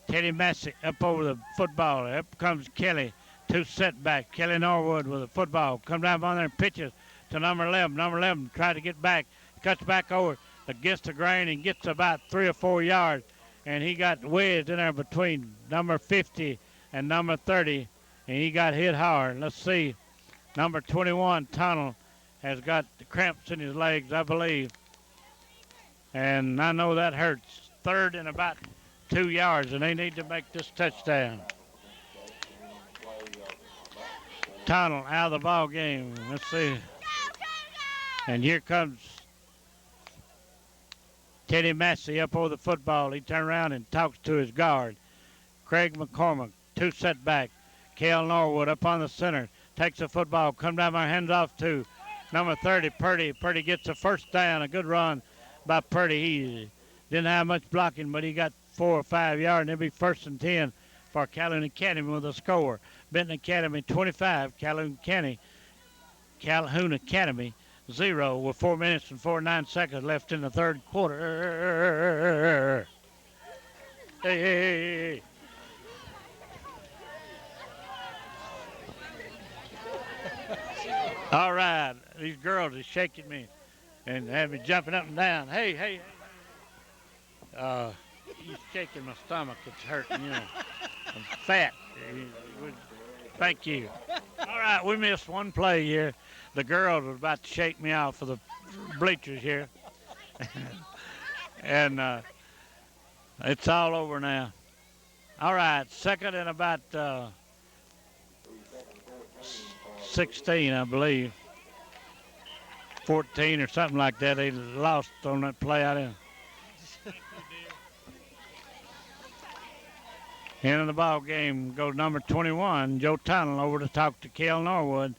Teddy Massey up over the football. Up comes Kelly. 2 setback. Kelly Norwood with the football. Comes down on there and pitches to number 11. Number 11 tried to get back. Cuts back over against the grain and gets about 3 or 4 yards. And he got wedged in there between number 50 and number 30. And he got hit hard. Let's see. Number 21, Tunnel, has got the cramps in his legs, I believe. And I know that hurts. Third and about 2 yards, and they need to make this touchdown. Tunnel out of the ball game. Let's see. And here comes Teddy Massey up over the football. He turned around and talks to his guard. Craig McCormick, 2 setback. Cale Norwood up on the center. Takes the football. Come down my hands off to number 30, Purdy. Purdy gets a first down. A good run by Purdy. He didn't have much blocking, but he got 4 or 5 yards, and it'll be 1st and 10 for Calhoun Academy with a score. Benton Academy 25, Calhoun Academy 0 with 4 minutes and 49 seconds left in the third quarter. Hey. All right, these girls are shaking me and have me jumping up and down. Hey. You're shaking my stomach. It's hurting, you know. I'm fat. Thank you. All right, we missed one play here. The girls was about to shake me off of the bleachers here. And it's all over now. All right, second and about 16, I believe. 14 or something like that. They lost on that play out there. Into the ball game goes number 21, Joe Tunnel, over to talk to Cale Norwood.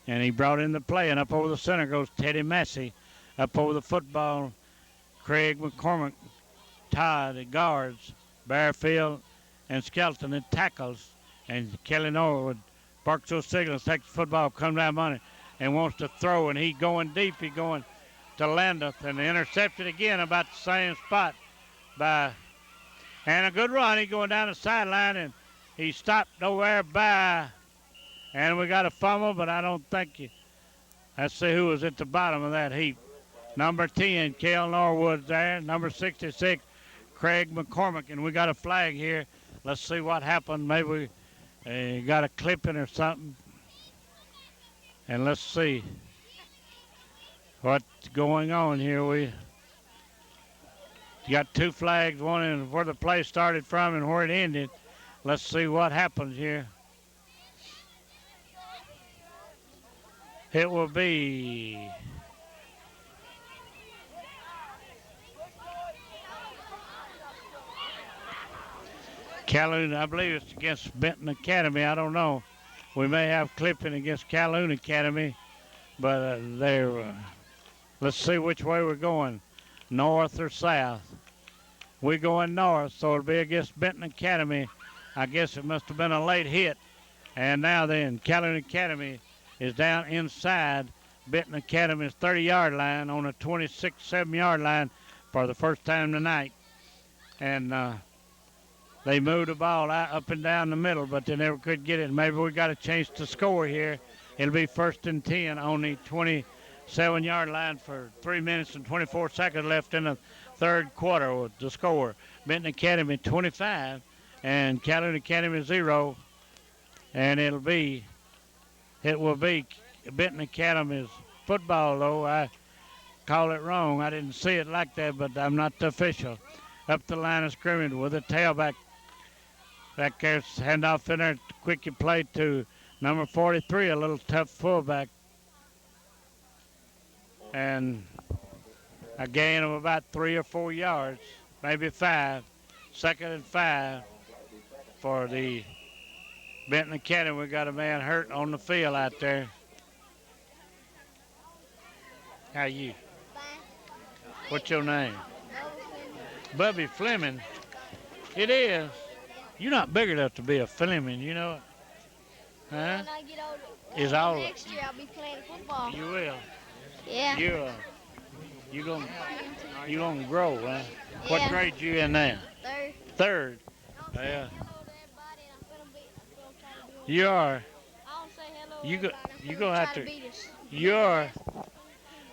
And he brought in the play, and up over the center goes Teddy Massey. Up over the football, Craig McCormick, Todd at guards, Bearfield and Skelton at tackles. And Kelly Norwood barks those signals, takes the football, comes down on it, and wants to throw. And he's going deep. He's going to Landeth, and intercepted again about the same spot by... And a good run. He's going down the sideline, and he stopped over there by, and we got a fumble, but I don't think you. Let's see who was at the bottom of that heap. Number 10, Cale Norwood's there. Number 66, Craig McCormick, and we got a flag here. Let's see what happened. Maybe we got a clipping or something. And let's see what's going on here. We got 2 flags, one in where the play started from and where it ended. Let's see what happens here. It will be Calhoun. I believe it's against Benton Academy. I don't know. We may have clipping against Calhoun Academy, but let's see which way we're going. North or south. We're going north, so it'll be against Benton Academy. I guess it must have been a late hit. And now then, Calhoun Academy is down inside Benton Academy's 30-yard line on a 26-7-yard line for the first time tonight. And they moved the ball out, up and down the middle, but they never could get it. Maybe we got a chance to score here. It'll be 1st and 10 on the 7-yard line for 3 minutes and 24 seconds left in the third quarter with the score. Benton Academy 25 and Calhoun Academy 0. And it will be Benton Academy's football, though. I call it wrong. I didn't see it like that, but I'm not the official. Up the line of scrimmage with a tailback. Back there, handoff in there, quick play to number 43, a little tough fullback. And a gain of about 3 or 4 yards, maybe 5. 2nd and 5 for the Benton Academy. We got a man hurt on the field out there. How you? What's your name? Bubby Fleming. It is. You're not big enough to be a Fleming, you know it. Huh? When I get older, Is all next year I'll be playing football. you will. Yeah. You gonna grow, huh? What Yeah. grade you in now? Third. Third. I'll say Yeah. hello to everybody, and I'm gonna try to do. You are. I'll say hello. You to go- everybody, you I'm gonna have try to- beat us. You are.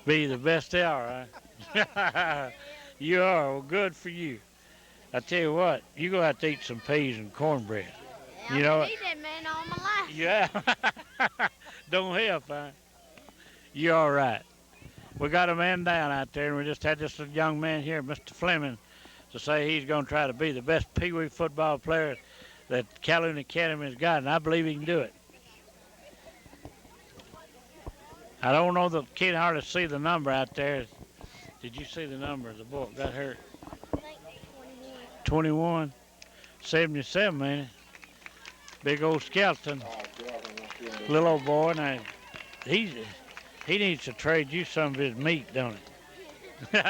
Be the best they are, huh? You are. Well, good for you. I tell you what, you're gonna have to eat some peas and cornbread. Yeah, You know I've been eating that man all my life. Yeah. Don't help, huh? You're all right. We got a man down out there, and we just had this young man here, Mr. Fleming, to say he's going to try to be the best Pee Wee football player that Calhoun Academy has got, and I believe he can do it. I don't know, the kid hardly see the number out there. Did you see the number? The boy got hurt. I think 21. 21, 77, ain't it? Big old skeleton. Little old boy. Now, he needs to trade you some of his meat, don't he?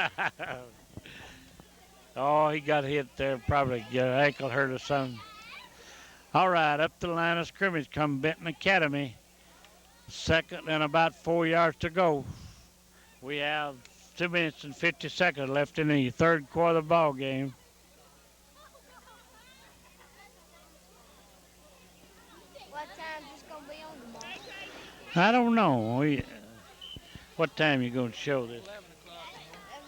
Oh, he got hit there. Probably got an ankle hurt or something. All right, up the line of scrimmage come Benton Academy. 2nd and about 4 yards to go. We have 2 minutes and 50 seconds left in the third quarter of the ball game. What time's this gonna be on tomorrow? I don't know. What time you going to show this?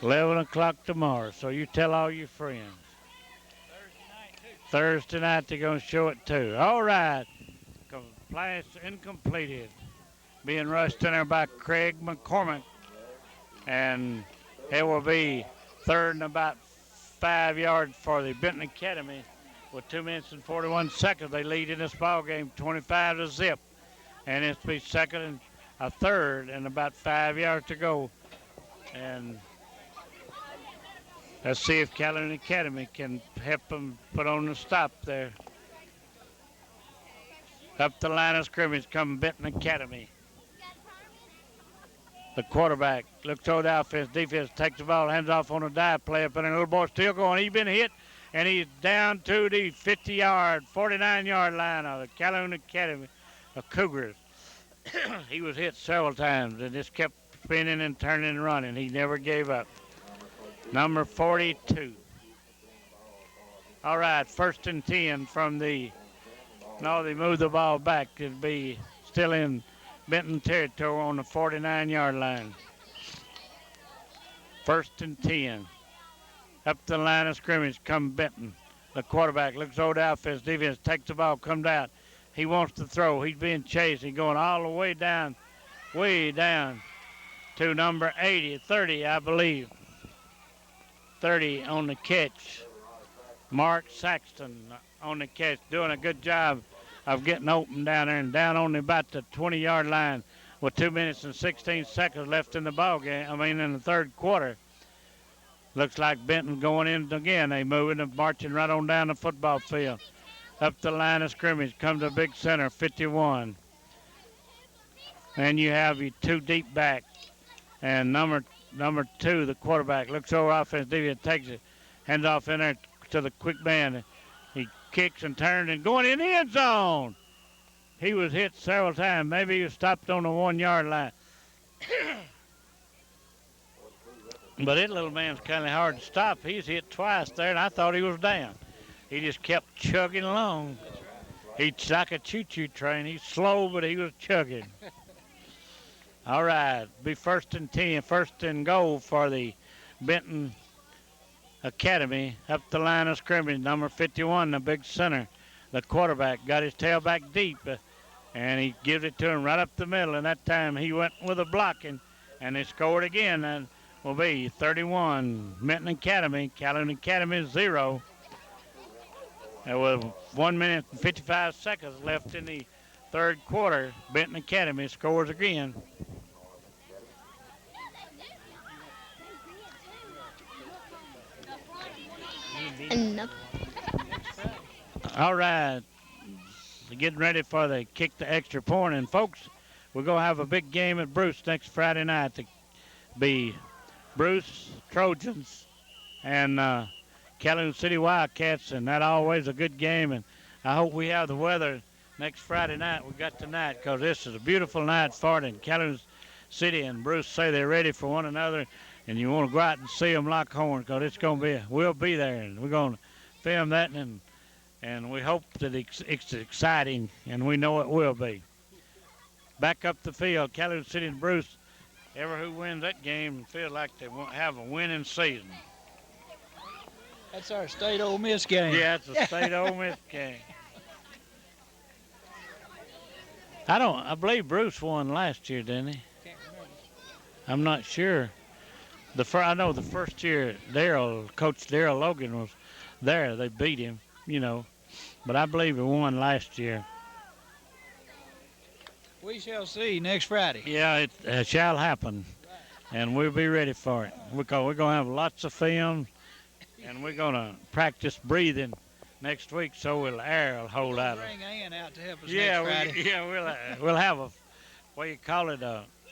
11 o'clock tomorrow. So you tell all your friends. Thursday night they're going to show it too. All right. Compliance incompleted. Being rushed in there by Craig McCormick. And it will be 3rd and about 5 yards for the Benton Academy. With 2 minutes and 41 seconds, they lead in this ball game 25-0. And it's be 2nd and a 3rd and about 5 yards to go. And let's see if Calhoun Academy can help them put on the stop there. Up the line of scrimmage come Benton Academy. The quarterback looks toward the offense, defense takes the ball, hands off on a dive play up, and the little boy still going. He's been hit, and he's down to the 50-yard, 49-yard line of the Calhoun Academy of Cougars. He was hit several times and just kept spinning and turning and running. He never gave up. Number 42. All right, 1st and 10 from the, no, they moved the ball back. It'll be still in Benton territory on the 49-yard line. 1st and 10. Up the line of scrimmage come Benton. The quarterback looks over the offense, defense takes the ball, comes out. He wants to throw. He's being chased. He's going all the way down to number 30, I believe. 30 on the catch. Mark Saxton on the catch, doing a good job of getting open down there and down on about the 20-yard line with 2 minutes and 16 seconds left in the ball game. In the third quarter. Looks like Benton going in again. They moving and marching right on down the football field. Up the line of scrimmage comes the big center, 51. And you have your 2 deep back. And number 2, the quarterback, looks over offense, defense, takes it, hands off in there to the quick man. He kicks and turns and going in the end zone. He was hit several times. Maybe he was stopped on the 1-yard line. But that little man's kind of hard to stop. He's hit twice there, and I thought he was down. He just kept chugging along. He's like a choo-choo train. He's slow, but he was chugging. All right, be first and 10, first and goal for the Benton Academy. Up the line of scrimmage, number 51, the big center. The quarterback got his tail back deep, and he gives it to him right up the middle. And that time he went with a blocking, and they scored again. And will be 31, Benton Academy, Calhoun Academy 0. There was 1 minute and 55 seconds left in the third quarter. Benton Academy scores again. Enough. All right, getting ready for the kick the extra point. And folks, we're going to have a big game at Bruce next Friday night to be Bruce Trojans and Calhoun City Wildcats, and that always a good game. And I hope we have the weather next Friday night we got tonight, because this is a beautiful night for it. And Calhoun City and Bruce say they're ready for one another, and you want to go out and see them lock horns, because it's going to be, we'll be there, and we're going to film that, and we hope that it's exciting, and we know it will be. Back up the field, Calhoun City and Bruce, ever who wins that game feels like they won't have a winning season. That's our State Ole Miss game. Yeah, it's a State Ole Miss game. I believe Bruce won last year, didn't he? Can't remember. I'm not sure. I know the first year Coach Darrell Logan was there. They beat him, but I believe he won last year. We shall see next Friday. Yeah, it shall happen, and we'll be ready for it. We're going to have lots of film, and we're going to practice breathing next week, so we'll air a whole lot of. Bring Ann out to help us next Friday. We'll have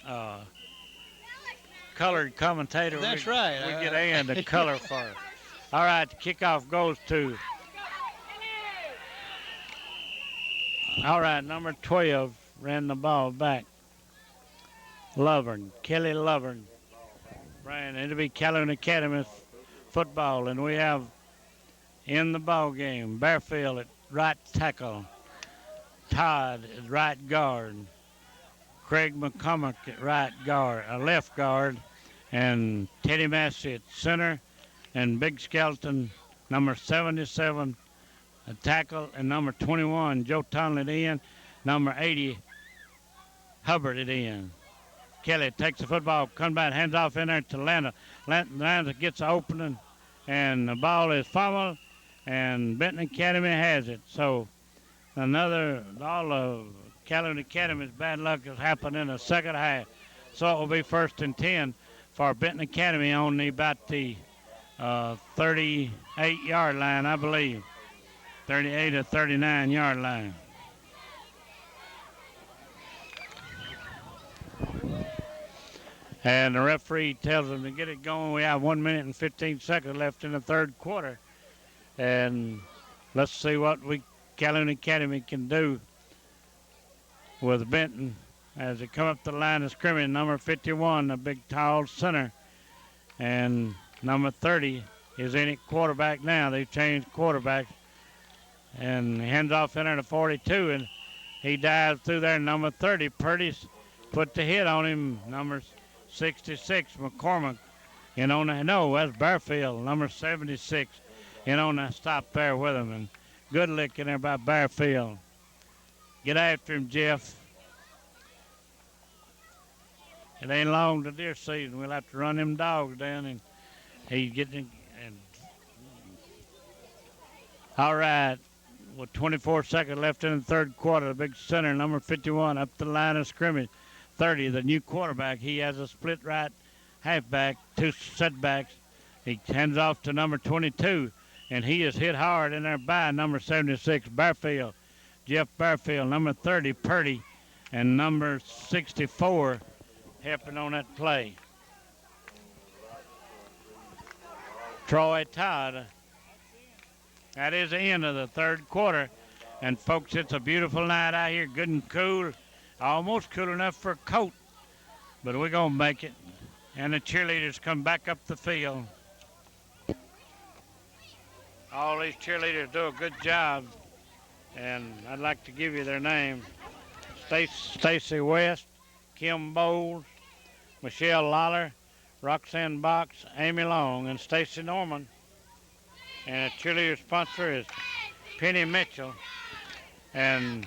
a colored commentator. That's right. We get Ann to color for us. All right, the kickoff goes to. All right, number 12 ran the ball back. Kelly Lovern. Brian, it'll be Calhoun Academy football, and we have in the ball game Bearfield at right tackle, Todd at right guard, Craig McCormick at left guard, and Teddy Massey at center, and Big Skeleton, number 77, a tackle, and number 21, Joe Tonley at end, number 80, Hubbard at end. Kelly takes the football, comes back, hands off in there to Landa. Landa gets the opening, and the ball is fumbled, and Benton Academy has it. So all of Calhoun Academy's bad luck has happened in the second half. So it will be first and 10 for Benton Academy on about the 38-yard line, I believe. 38 or 39-yard line. And the referee tells them to get it going. We have 1 minute and 15 seconds left in the third quarter. And let's see what Calhoun Academy can do with Benton as they come up the line of scrimmage. Number 51, the big tall center. And number 30 is in it quarterback now. They've changed quarterbacks. And he hands off in there to 42, and he dives through there. Number 30, Purdy's put the hit on him. Number 66, McCormick. That's Bearfield, number 76. On that stop there with him. And good lick in there by Bearfield. Get after him, Jeff. It ain't long to deer season. We'll have to run them dogs down, and he's getting. All right. With 24 seconds left in the third quarter, the big center, number 51, up the line of scrimmage. 30, the new quarterback. He has a split right halfback, two setbacks. He hands off to number 22, and he is hit hard in there by number 76, Bearfield. Jeff Bearfield, number 30, Purdy, and number 64 helping on that play. Troy Todd. That is the end of the third quarter. And, folks, it's a beautiful night out here, good and cool. Almost cool enough for a coat, but we're going to make it. And the cheerleaders come back up the field. All these cheerleaders do a good job, and I'd like to give you their name. Stacy West, Kim Bowles, Michelle Lawler, Roxanne Box, Amy Long, and Stacy Norman. And a cheerleader sponsor is Penny Mitchell. And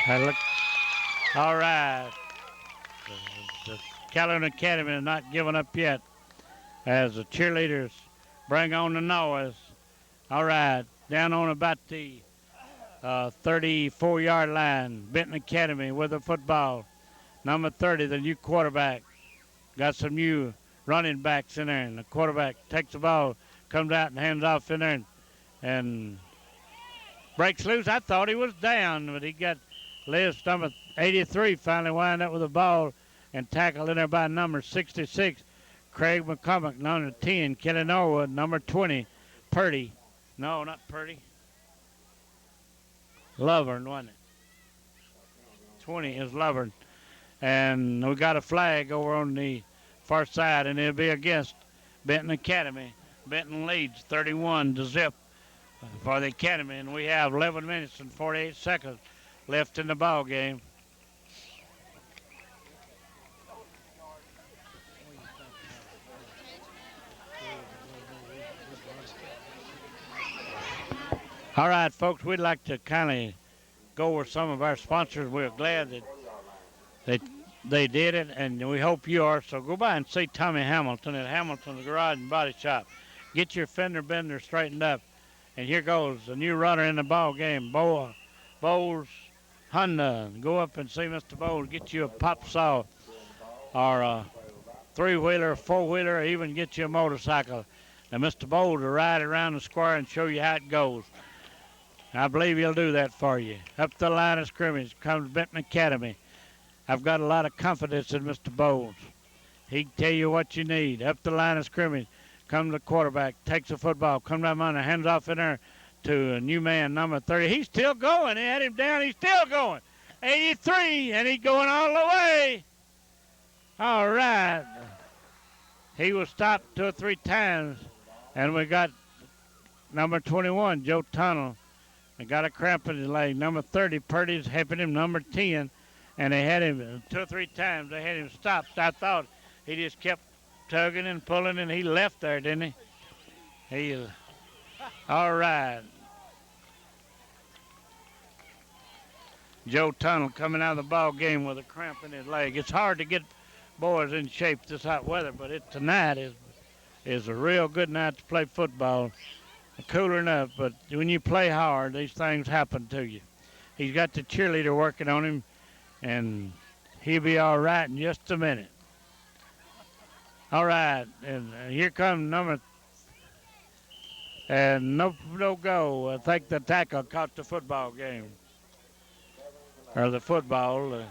look, all right. The Calhoun Academy is not giving up yet as the cheerleaders bring on the noise. All right, down on about the 34-yard line, Benton Academy with the football. Number 30, the new quarterback. Got some new running backs in there, and the quarterback takes the ball, comes out and hands off in there and breaks loose. I thought he was down, but he got Liz number 83 finally wind up with the ball and tackled in there by number 66, Craig McCormick, number 10, Kelly Norwood, number 20, Purdy. No, not Purdy. Lovern, wasn't it? 20 is Lovern. And we got a flag over on the far side, and it'll be against Benton Academy. Benton leads 31-0 for the Academy, and we have 11 minutes and 48 seconds left in the ball game. All right, folks, we'd like to kind of go over some of our sponsors. We're glad that they did it, and we hope you are. So go by and see Tommy Hamilton at Hamilton's Garage and Body Shop. Get your fender bender straightened up. And here goes a new runner in the ball game, Bowles Honda. Go up and see Mr. Bowles. Get you a pop saw or a three-wheeler, four-wheeler, or even get you a motorcycle. Now, Mr. Bowles will ride around the square and show you how it goes. I believe he'll do that for you. Up the line of scrimmage comes Benton Academy. I've got a lot of confidence in Mr. Bowles. He can tell you what you need. Up the line of scrimmage comes the quarterback, takes the football, comes down under, hands off in there to a new man, number 30. He's still going. They had him down. He's still going. 83, and he's going all the way. All right. He was stopped 2 or 3 times, and we got number 21, Joe Tunnel. They got a cramp in his leg. Number 30, Purdy's helping him. Number 10, and they had him 2 or 3 times. They had him stopped. I thought he just kept tugging and pulling, and he left there, didn't he? All right. Joe Tunnel coming out of the ball game with a cramp in his leg. It's hard to get boys in shape this hot weather, but tonight is a real good night to play football. Cooler enough, but when you play hard, these things happen to you. He's got the cheerleader working on him, and he'll be all right in just a minute. All right, and here comes number, and no go. I think the tackle caught the football game, or the football.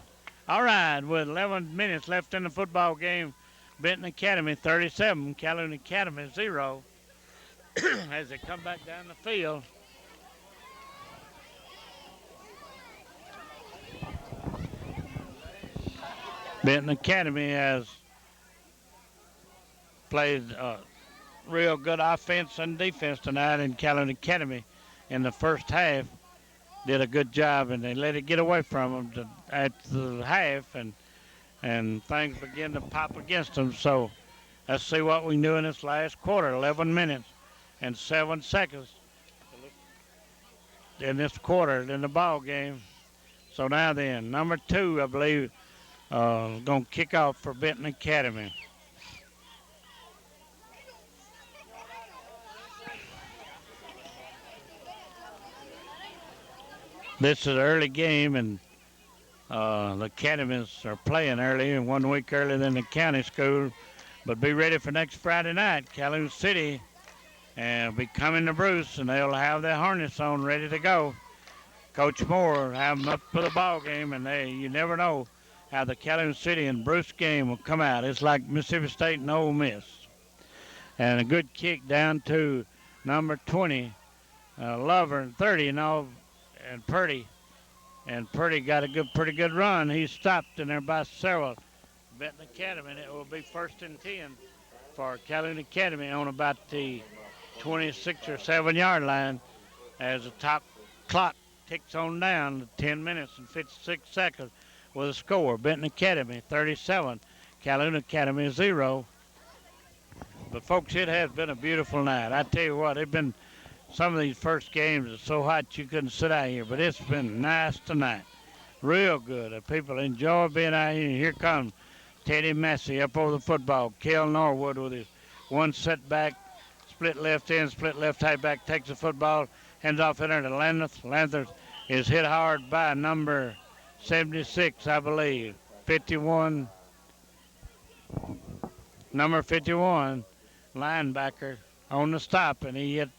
All right, with 11 minutes left in the football game, Benton Academy 37, Calhoun Academy 0. As they come back down the field. Benton Academy has played real good offense and defense tonight, and Calhoun Academy in the first half did a good job, and they let it get away from them at the half, and things begin to pop against them. So let's see what we can do in this last quarter. 11 minutes and 7 seconds in this quarter in the ball game. So now then, number 2, I believe, going to kick off for Benton Academy. This is an early game, and the academies are playing early, and 1 week earlier than the county school. But be ready for next Friday night, Calhoun City. And be coming to Bruce, and they'll have their harness on ready to go. Coach Moore have them up for the ball game, and you never know how the Calhoun City and Bruce game will come out. It's like Mississippi State and Ole Miss. And a good kick down to number 20, Lover, and 30, and Purdy. And Purdy got a pretty good run. He stopped in there by several. Benton Academy, and it will be 1st and 10 for Calhoun Academy on about the 26 or 7 yard line as the top clock ticks on down to 10 minutes and 56 seconds with a score. Benton Academy 37, Calhoun Academy 0. But folks, it has been a beautiful night. I tell you what, it's been some of these first games are so hot you couldn't sit out here, but it's been nice tonight. Real good. People enjoy being out here. Here comes Teddy Massey up over the football. Kel Norwood with his one setback, split left end, split left high back, takes the football, hands off in there to Lanthers. Lanthers is hit hard by number 76, I believe. 51, number 51, linebacker on the stop, and he hit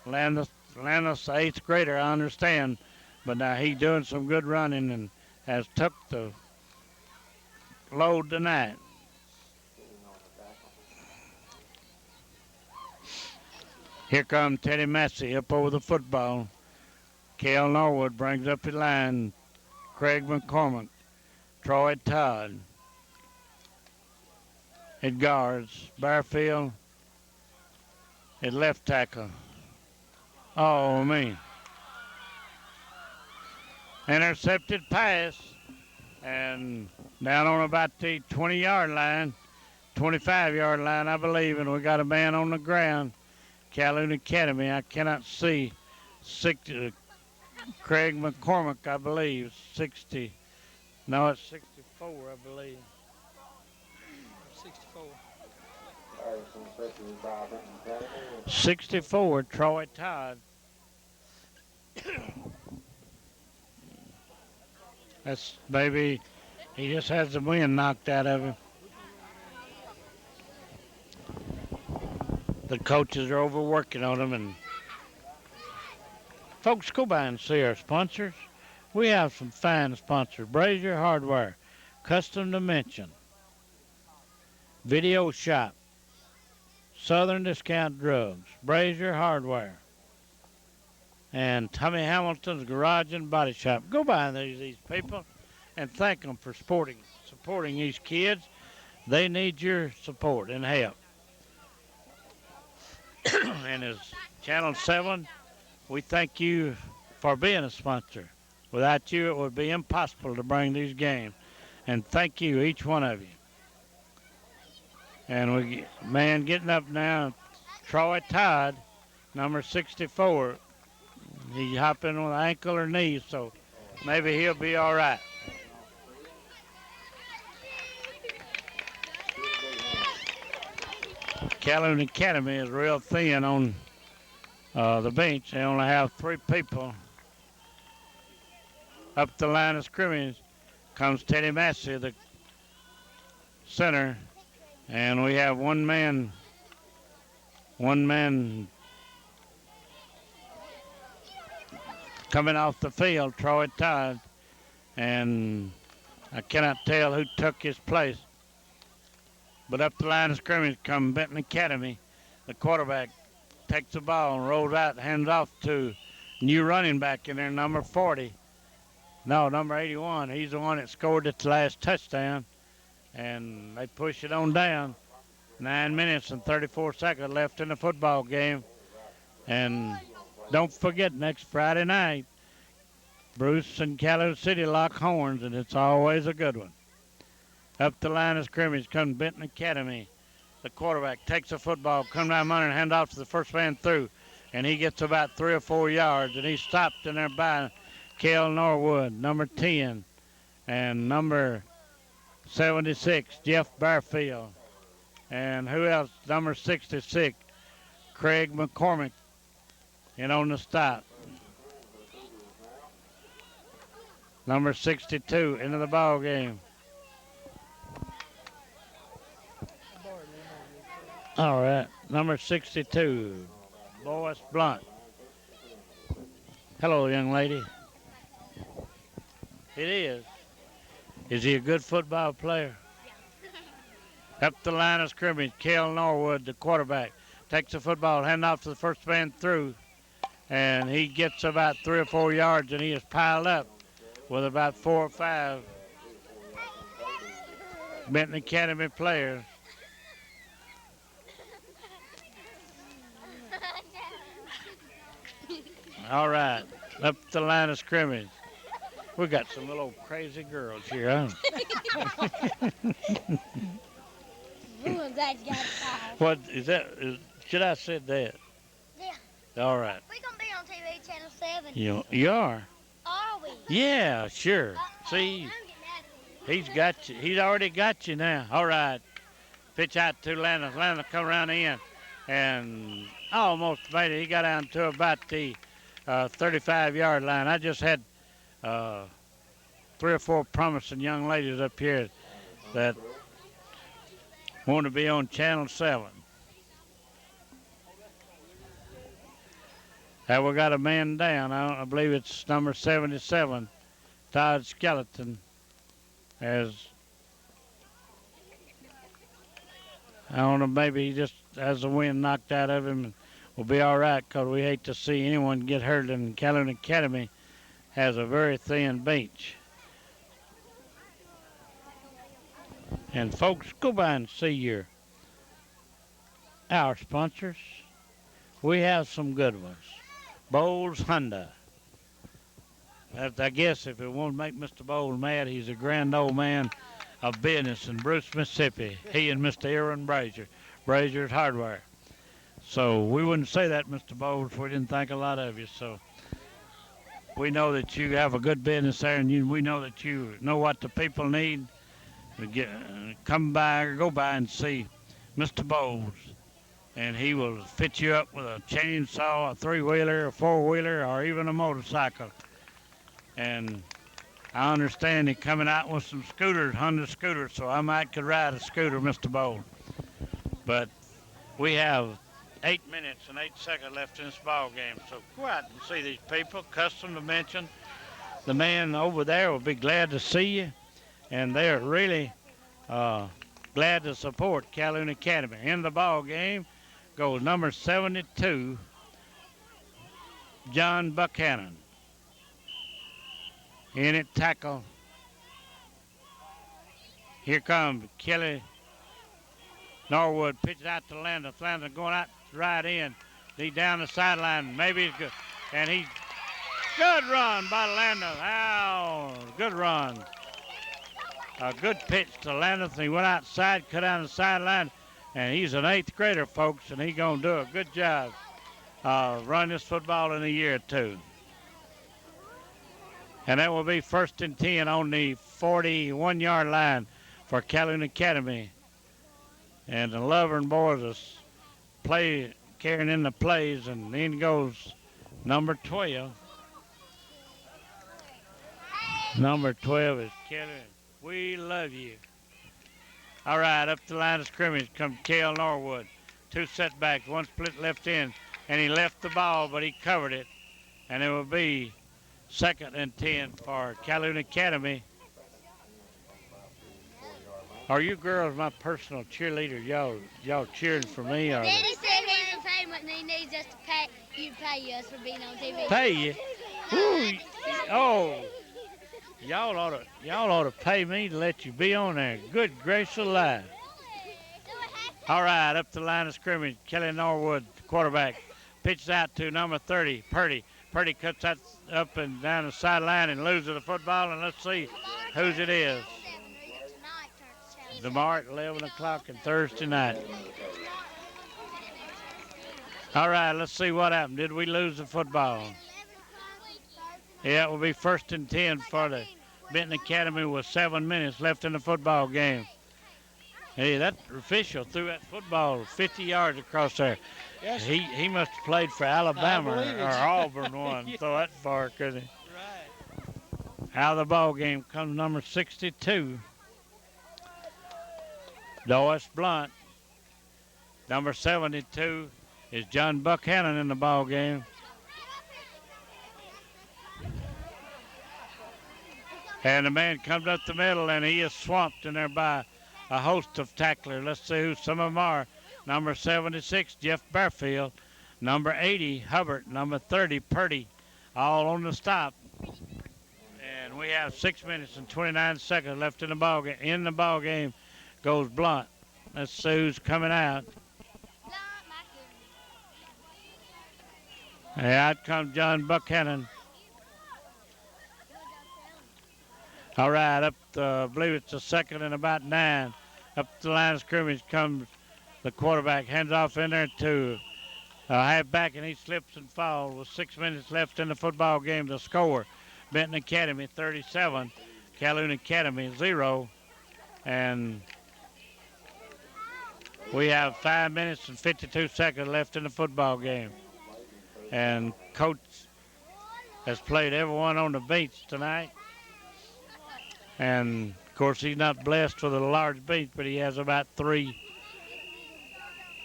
Lanthers, the eighth grader, I understand. But now he's doing some good running and has took the load tonight. Here comes Teddy Massey up over the football. Cale Norwood brings up the line. Craig McCormick, Troy Todd. At guards, Barfield at left tackle. Oh, me. Intercepted pass. And down on about the 20-yard line, 25-yard line, I believe, and we got a man on the ground. Calhoun Academy, I cannot see. Craig McCormick, I believe, 60. No, it's 64, I believe. 64. 64, Troy Todd. That's maybe he just has the wind knocked out of him. The coaches are overworking on him, and folks, go by and see our sponsors. We have some fine sponsors. Brazier Hardware, Custom Dimension, Video Shop, Southern Discount Drugs, Brazier Hardware, and Tommy Hamilton's Garage and Body Shop. Go by these people and thank them for supporting these kids. They need your support and help. And as Channel 7, we thank you for being a sponsor. Without you, it would be impossible to bring these games. And thank you, each one of you. And man getting up now, Troy Todd, number 64. He's hopping with ankle or knee, so maybe he'll be all right. Calhoun Academy is real thin on the bench. They only have 3 people. Up the line of scrimmage comes Teddy Massey, the center, and we have one man coming off the field, Troy Todd, and I cannot tell who took his place. But up the line of scrimmage comes Benton Academy. The quarterback takes the ball and rolls out, hands off to new running back in there, number 40. No, number 81. He's the one that scored its last touchdown. And they push it on down. 9 minutes and 34 seconds left in the football game. And don't forget, next Friday night, Bruce and Calhoun City lock horns, and it's always a good one. Up the line of scrimmage comes Benton Academy. The quarterback takes the football, comes down under and hand off to the first man through. And he gets about 3 or 4 yards, and he's stopped in there by Cale Norwood, number 10, and number 76, Jeff Barfield. And who else? Number 66, Craig McCormick, and on the stop. Number 62 into the ball game. All right, number 62, Lois Blunt. Hello, young lady. It is. Is he a good football player? Up the line of scrimmage, Cale Norwood, the quarterback, takes the football, hand off to the first man through, and he gets about 3 or 4 yards, and he is piled up with about 4 or 5 Benton Academy players. All right. up the line of scrimmage. We got some little crazy girls here, huh? What is that? Should I said that? Yeah. All right. We're gonna be on TV channel 7. You are? Are we? Yeah, sure. See, I'm getting out of here. he's got you. He's already got you now. All right. Pitch out to Landon. Landon come around in and almost made it. He got down to about the 35-yard line. I just had 3 or 4 promising young ladies up here that want to be on Channel 7. And we got a man down. I believe it's number 77, Todd Skeleton, as I don't know, maybe he just has the wind knocked out of him and will be all right, because we hate to see anyone get hurt, and Calhoun Academy has a very thin bench. And folks, go by and see our sponsors. We have some good ones. Bowles Honda. I guess if it won't make Mr. Bowles mad, he's a grand old man of business in Bruce, Mississippi. He and Mr. Aaron Brazier, Brazier's Hardware. So we wouldn't say that, Mr. Bowles, if we didn't think a lot of you. So we know that you have a good business there, and we know that you know what the people need. Come by or go by and see Mr. Bowles, and he will fit you up with a chainsaw, a 3-wheeler, a 4-wheeler, or even a motorcycle. And I understand he's coming out with some scooters, Honda scooters, so I might could ride a scooter, Mr. Bowles. But we have 8 minutes and 8 seconds left in this ball game, so go out and see these people. Custom Dimension, the man over there will be glad to see you, and they're really glad to support Calhoun Academy. In the ball game goes number 72, John Buchanan. In it tackle. Here comes Kelly Norwood. Pitches out to Landon. Landon going out right in. He's down the sideline. Maybe he's good. And he's good run by Landon. Ow, good run. A good pitch to Landon. He went outside, cut down the sideline. And he's an 8th grader, folks, and he's going to do a good job running this football in a year or two. And that will be 1st and 10 on the 41-yard line for Calhoun Academy. And the Lovern boys are carrying in the plays, and in goes number 12. Number 12 is Kelly. We love you. All right, up the line of scrimmage comes Cale Norwood. 2 setbacks, 1 split left in, and he left the ball, but he covered it. And it will be 2nd and 10 for Calhoun Academy. Are you girls my personal cheerleaders? Y'all cheering for me? Or Daddy said he's in payment and he needs us to pay us for being on TV. pay you? Ooh, oh, y'all ought to pay me to let you be on there. Good gracious alive. All right, up the line of scrimmage, Kelly Norwood, quarterback, pitches out to number 30, Purdy. Purdy cuts that up and down the sideline and loses the football, and let's see whose it is. Tomorrow at 11 o'clock and Thursday night. All right, let's see what happened. Did we lose the football? Yeah, it will be 1st and 10 for the Benton Academy with 7 minutes left in the football game. Hey, that official threw that football 50 yards across there. Yes. He must have played for Alabama or Auburn one. Yeah. Throw that far, couldn't he? Right. Out of the ball game comes number 62, Doris Blunt. Number 72 is John Buchanan in the ball game. And the man comes up the middle, and he is swamped in there by a host of tacklers. Let's see who some of them are. Number 76, Jeff Barfield. Number 80, Hubbard. Number 30, Purdy. All on the stop. And we have 6 minutes and 29 seconds left in the ball game. In the ball game goes Blunt. Let's see who's coming out. And out comes John Buchanan. All right, I believe it's the second and about 9. Up the line of scrimmage comes the quarterback, hands off in there to halfback, and he slips and falls with 6 minutes left in the football game. The score, Benton Academy 37, Calhoun Academy 0. And we have 5 minutes and 52 seconds left in the football game. And Coach has played everyone on the bench tonight. And, of course, he's not blessed with a large bench, but he has about 3.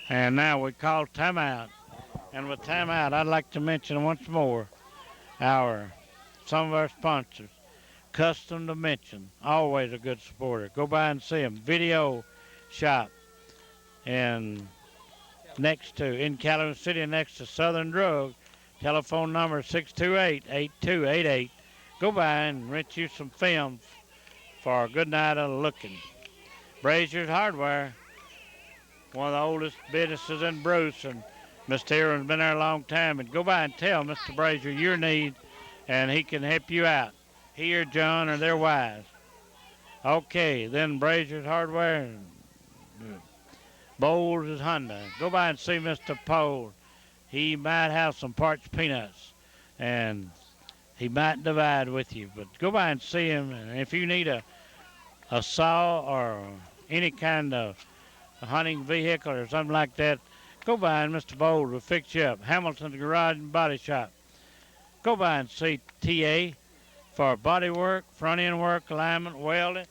And now we call timeout. And with timeout, I'd like to mention once more some of our sponsors. Custom Dimension, always a good supporter. Go by and see them. Video Shop, and in Calhoun City, next to Southern Drug. Telephone number 628-8288. Go by and rent you some film for a good night of looking. Brazier's Hardware, one of the oldest businesses in Bruce, and Mr. Aaron's been there a long time. And go by and tell Mr. Brazier your need, and he can help you out. He or John or their wives. Okay, then Brazier's Hardware and Bowles is Honda. Go by and see Mr. Pohl. He might have some parched peanuts, and he might divide with you. But go by and see him, and if you need a saw or any kind of hunting vehicle or something like that, go by and Mr. Bowles will fix you up. Hamilton's Garage and Body Shop. Go by and see TA for body work, front end work, alignment, welding.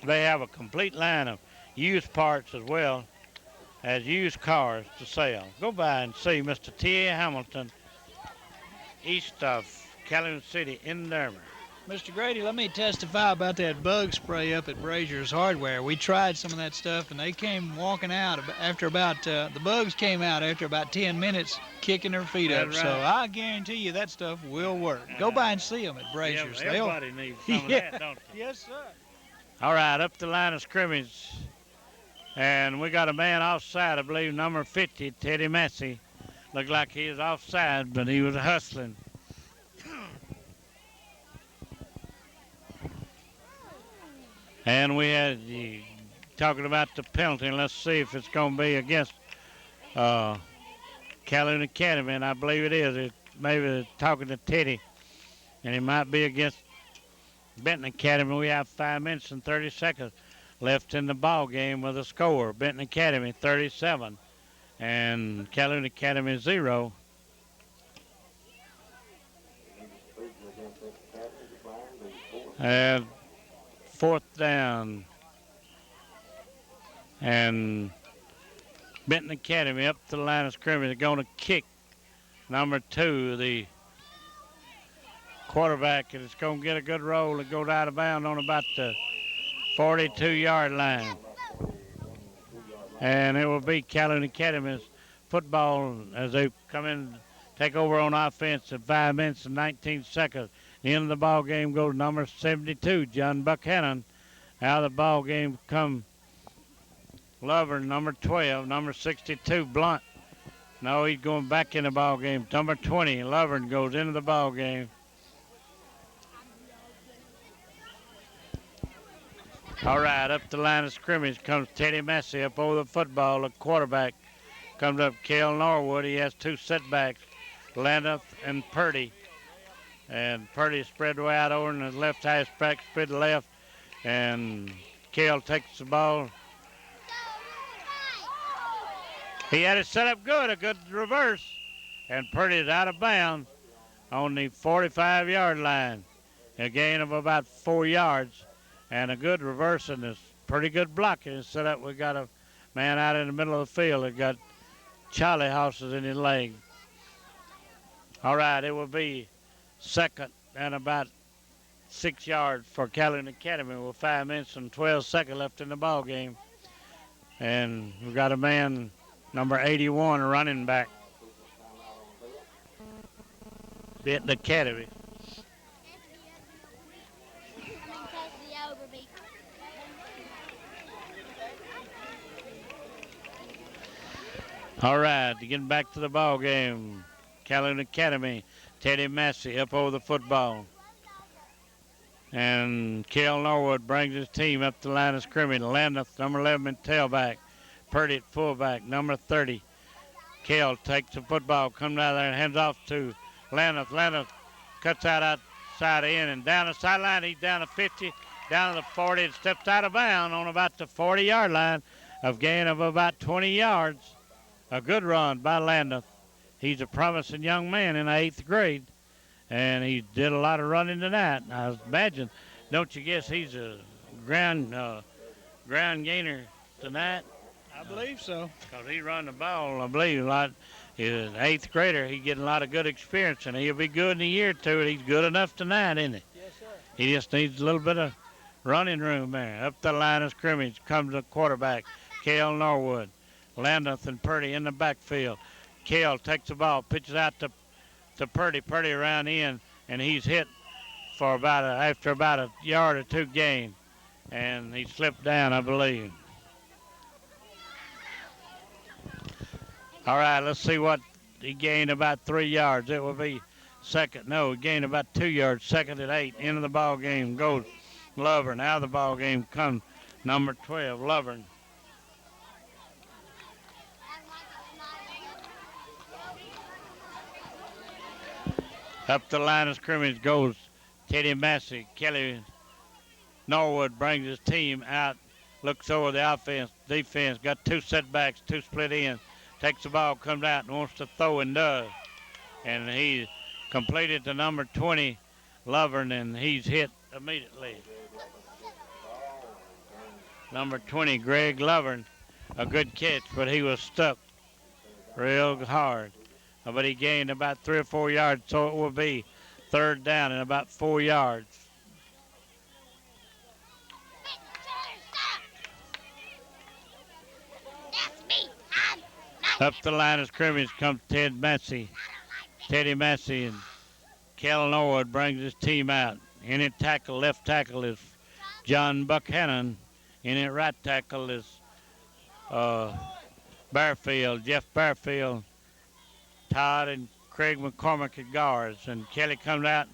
They have a complete line of used parts as well as used cars to sell. Go by and see Mr. T.A. Hamilton, east of Calhoun City in Dermer. Mr. Grady, let me testify about that bug spray up at Brazier's Hardware. We tried some of that stuff, and they came walking out after about, the bugs came out after about 10 minutes kicking their feet up. That's right. So I guarantee you that stuff will work. Go by and see them at Brazier's. Yeah, everybody needs some of that, don't they? Yes, sir. All right, up the line of scrimmage. And we got a man offside, I believe, number 50, Teddy Massey. Looked like he was offside, but he was hustling. And we had talking about the penalty, and let's see if it's going to be against Calhoun Academy, and I believe it is. Maybe talking to Teddy, and it might be against Benton Academy. We have 5 minutes and 30 seconds left in the ball game with a score. Benton Academy 37 and Calhoun Academy 0. And fourth down. And Benton Academy up to the line of scrimmage. They're going to kick number 2, the quarterback, and it's going to get a good roll and go out of bounds on about the 42-yard line. And it will be Calhoun Academy's football as they come in, take over on offense at 5 minutes and 19 seconds. The end of the ball game goes number 72, John Buchanan. Out of the ball game come Lovern, number 12, number 62, Blunt. No, he's going back in the ball game. Number 20, Lovern goes into the ball game. All right, up the line of scrimmage comes Teddy Massey up over the football. The quarterback comes up, Cale Norwood. He has 2 setbacks, Landeth and Purdy. And Purdy spread way out over, and the left halfback spread left. And Cale takes the ball. He had it set up good, a good reverse. And Purdy is out of bounds on the 45-yard line. A gain of about 4 yards. And a good reverse and this pretty good blocking set up. We got a man out in the middle of the field that got Charlie horses in his leg. All right, it will be second and about 6 yards for Calhoun Academy with 5 minutes and 12 seconds left in the ball game. And we got a man, number 81, running back. Benton Academy. All right, getting back to the ball game. Calhoun Academy Teddy Massey up over the football. And Kel Norwood brings his team up the line of scrimmage. Landeth, number 11, tailback. Purdy at fullback, number 30. Kel takes the football, comes out there and hands off to Landeth. Landeth cuts outside in and down the sideline. He's down to 50, down to the 40, and steps out of bounds on about the 40-yard line of gain of about 20 yards. A good run by Landeth. He's a promising young man in the 8th grade, and he did a lot of running tonight. I imagine, don't you guess he's a ground gainer tonight? I believe so. Because he run the ball, I believe, a lot. He's an 8th grader. He's getting a lot of good experience, and he'll be good in a year or two. He's good enough tonight, isn't he? Yes, sir. He just needs a little bit of running room there. Up the line of scrimmage comes the quarterback, Cale Norwood. Landeth and Purdy in the backfield. Cale takes the ball, pitches out to Purdy. Purdy around in, and he's hit for after about a yard or two gain, and he slipped down, I believe. All right, let's see what he gained, about 3 yards. It will be second. No, he gained about 2 yards. Second at 8. Into the ball game goes Lovern. Out of the ball game comes number 12, Lovern. Up the line of scrimmage goes Teddy Massey. Kelly Norwood brings his team out, looks over the offense, defense, got 2 setbacks, 2 split ends. Takes the ball, comes out and wants to throw and does. And he completed to number 20, Lovern, and he's hit immediately. Number 20, Greg Lovern, a good catch, but he was stuck real hard. But he gained about 3 or 4 yards, so it will be third down and about 4 yards. Up the line of scrimmage comes Teddy Massey, and Kel Norwood brings his team out. In at tackle, left tackle is John Buchanan. In at right tackle is Jeff Barfield, Todd and Craig McCormick at guards. And Kelly comes out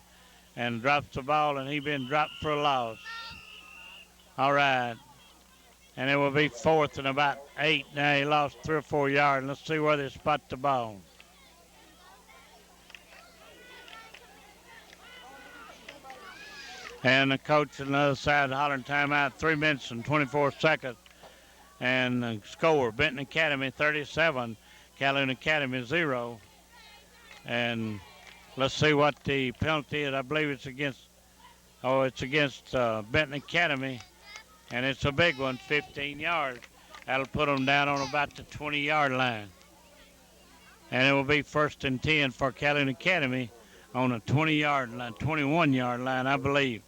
and drops the ball, and he's been dropped for a loss. All right. And it will be fourth and about 8. Now he lost 3 or 4 yards. Let's see where they spot the ball. And the coach on the other side hollering timeout, 3 minutes and 24 seconds. And the score, Benton Academy 37, Calhoun Academy 0. And let's see what the penalty is. I believe it's against Benton Academy. And it's a big one, 15 yards. That'll put them down on about the 20-yard line. And it will be first and 10 for Calhoun Academy on a 20-yard line, 21-yard line, I believe.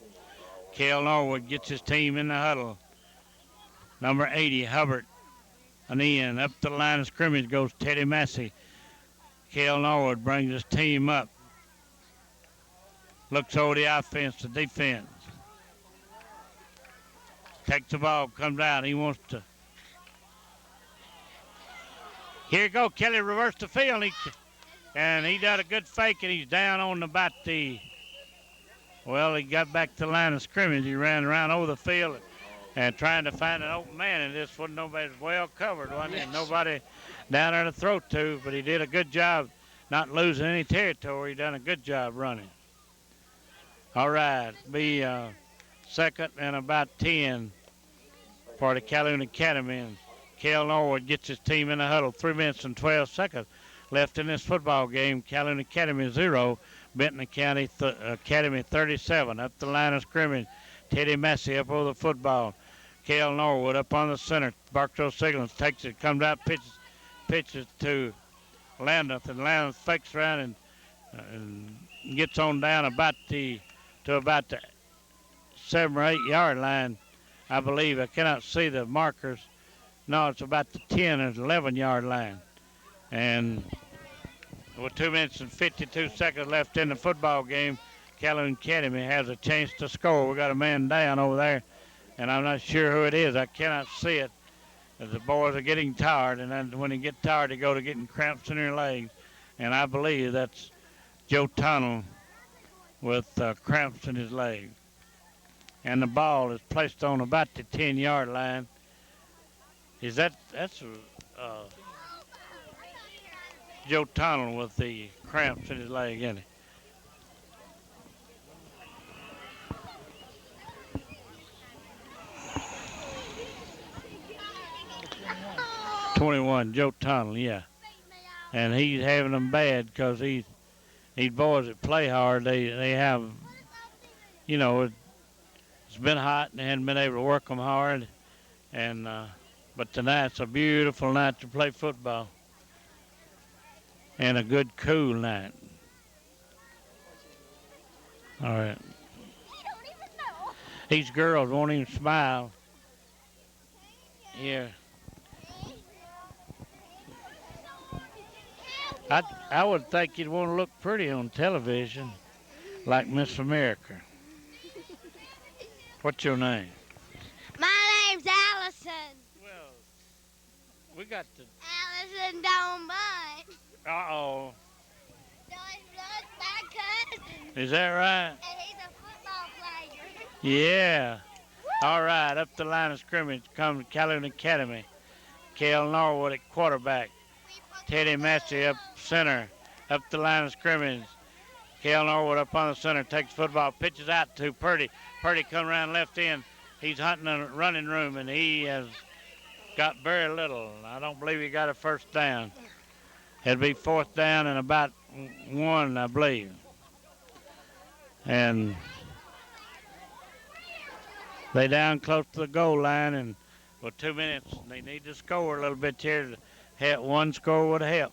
Cale Norwood gets his team in the huddle. Number 80, Hubbard, an end. Up the line of scrimmage goes Teddy Massey. Cale Norwood brings his team up. Looks over the offense to defense. Takes the ball, comes out. He wants to. Here you go. Kelly reversed the field. And he did a good fake, and he's down on about the. Well, he got back to the line of scrimmage. He ran around over the field and trying to find an open man, and this wasn't nobody well covered, wasn't it? Nobody down there to throw to, but he did a good job not losing any territory. He done a good job running. All right, be second and about 10 for the Calhoun Academy, and Cale Norwood gets his team in the huddle. 3 minutes and 12 seconds left in this football game. Calhoun Academy 0, Benton Academy 37. Up the line of scrimmage, Teddy Massey up over the football. Cale Norwood up on the center. Barksdale Siglins takes it, comes out, pitches to Landeth, and Landeth fakes around and gets on down to about the 7 or 8 yard line, I believe. I cannot see the markers. No, it's about the 10 or 11 yard line. And with 2 minutes and 52 seconds left in the football game, Calhoun Academy has a chance to score. We got a man down over there, and I'm not sure who it is. I cannot see it. As the boys are getting tired, and then when they get tired, they go to getting cramps in their legs. And I believe that's Joe Tunnel with cramps in his leg. And the ball is placed on about the 10-yard line. That's Joe Tunnel with the cramps in his leg, isn't it? Oh, 21, Joe Tunnel, yeah. And he's having them bad because these boys that play hard, they have, you know, it's been hot and they hadn't been able to work them hard. And but tonight's a beautiful night to play football and a good cool night. All right. he don't even know. These girls won't even smile. Yeah. I would think you'd want to look pretty on television, like Miss America. What's your name? My name's Allison. Well, we got the. Allison don't bite. Uh-oh. That's my cousin. Is that right? And he's a football player. Yeah. All right, up the line of scrimmage comes Calhoun Academy. Cale Norwood at quarterback. Teddy Massey up center. Up the line of scrimmage. Cale Norwood up on the center. Takes football. Pitches out to Purdy. Purdy comes around left end. He's hunting a running room, and he has got very little. I don't believe he got a first down. It'll be fourth down and about one, I believe. And they down close to the goal line, and with 2 minutes, they need to score a little bit here. One score would help.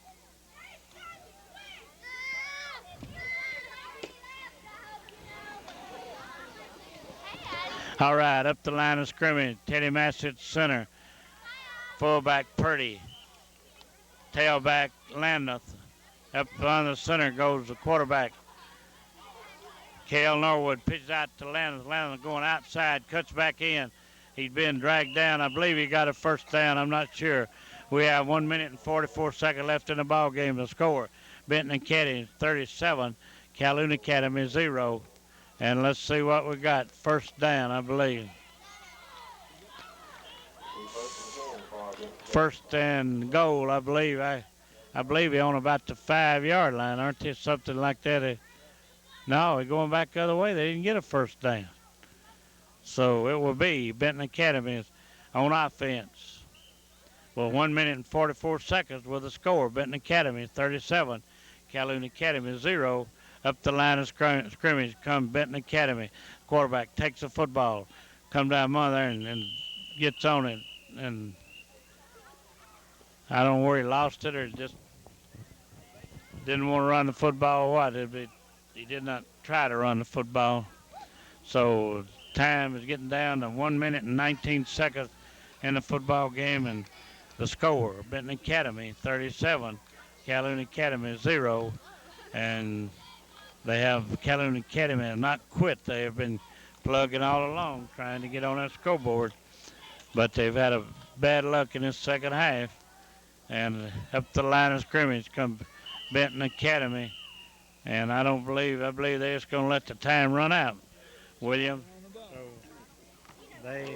All right, up the line of scrimmage. Teddy Massey at center. Fullback Purdy. Tailback Landeth. Up on the center goes the quarterback. Cale Norwood pitches out to Landeth. Landeth going outside, cuts back in. He's been dragged down. I believe he got a first down. I'm not sure. We have 1 minute and 44 seconds left in the ball game to score. Benton Academy 37, Calhoun Academy 0. And let's see what we got. First down, I believe. First and goal, I believe. I believe he's on about the 5-yard line, aren't they? Something like that. No, he's going back the other way. They didn't get a first down. So it will be Benton Academy on offense. Well, 1 minute and 44 seconds with the score. Benton Academy 37, Calhoun Academy 0. Up the line of scrimmage comes Benton Academy. Quarterback takes the football, come down there and gets on it. And I don't know where he lost it or just didn't want to run the football or what. He did not try to run the football. So time is getting down to 1 minute and 19 seconds in the football game, and the score, Benton Academy 37, Calhoun Academy 0, and they have Calhoun Academy have not quit. They have been plugging all along trying to get on that scoreboard, but they've had a bad luck in this second half. And up the line of scrimmage comes Benton Academy, and I believe they're just going to let the time run out, William. So they.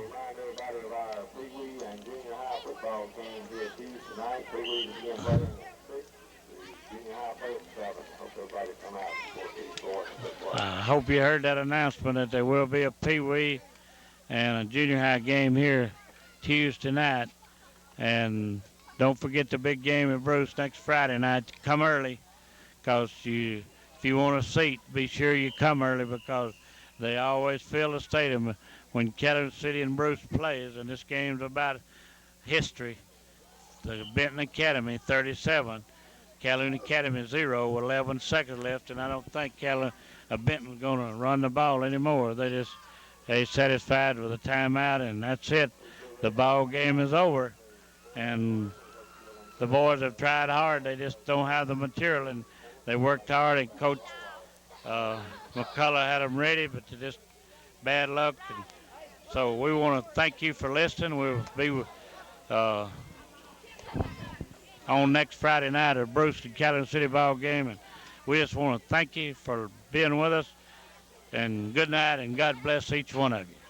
Football game here Tuesday tonight. Pee-wee begin playing at 6. The junior high play at 7. Hope everybody come out before they score. I hope you heard that announcement that there will be a Pee-wee and a junior high game here Tuesday night. And don't forget the big game at Bruce next Friday night. Come early, because if you want a seat, be sure you come early, because they always fill the stadium when Calhoun City and Bruce plays, and this game's about history. The Benton Academy 37, Calhoun Academy 0 with 11 seconds left, and I don't think Benton's going to run the ball anymore. They satisfied with a timeout, and that's it. The ball game is over, and the boys have tried hard. They just don't have the material, and they worked hard, and Coach McCullough had them ready, but they just bad luck. And so we want to thank you for listening. We'll be on next Friday night at Bruce and Calhoun City ball game, and We just want to thank you for being with us, and good night, and God bless each one of you.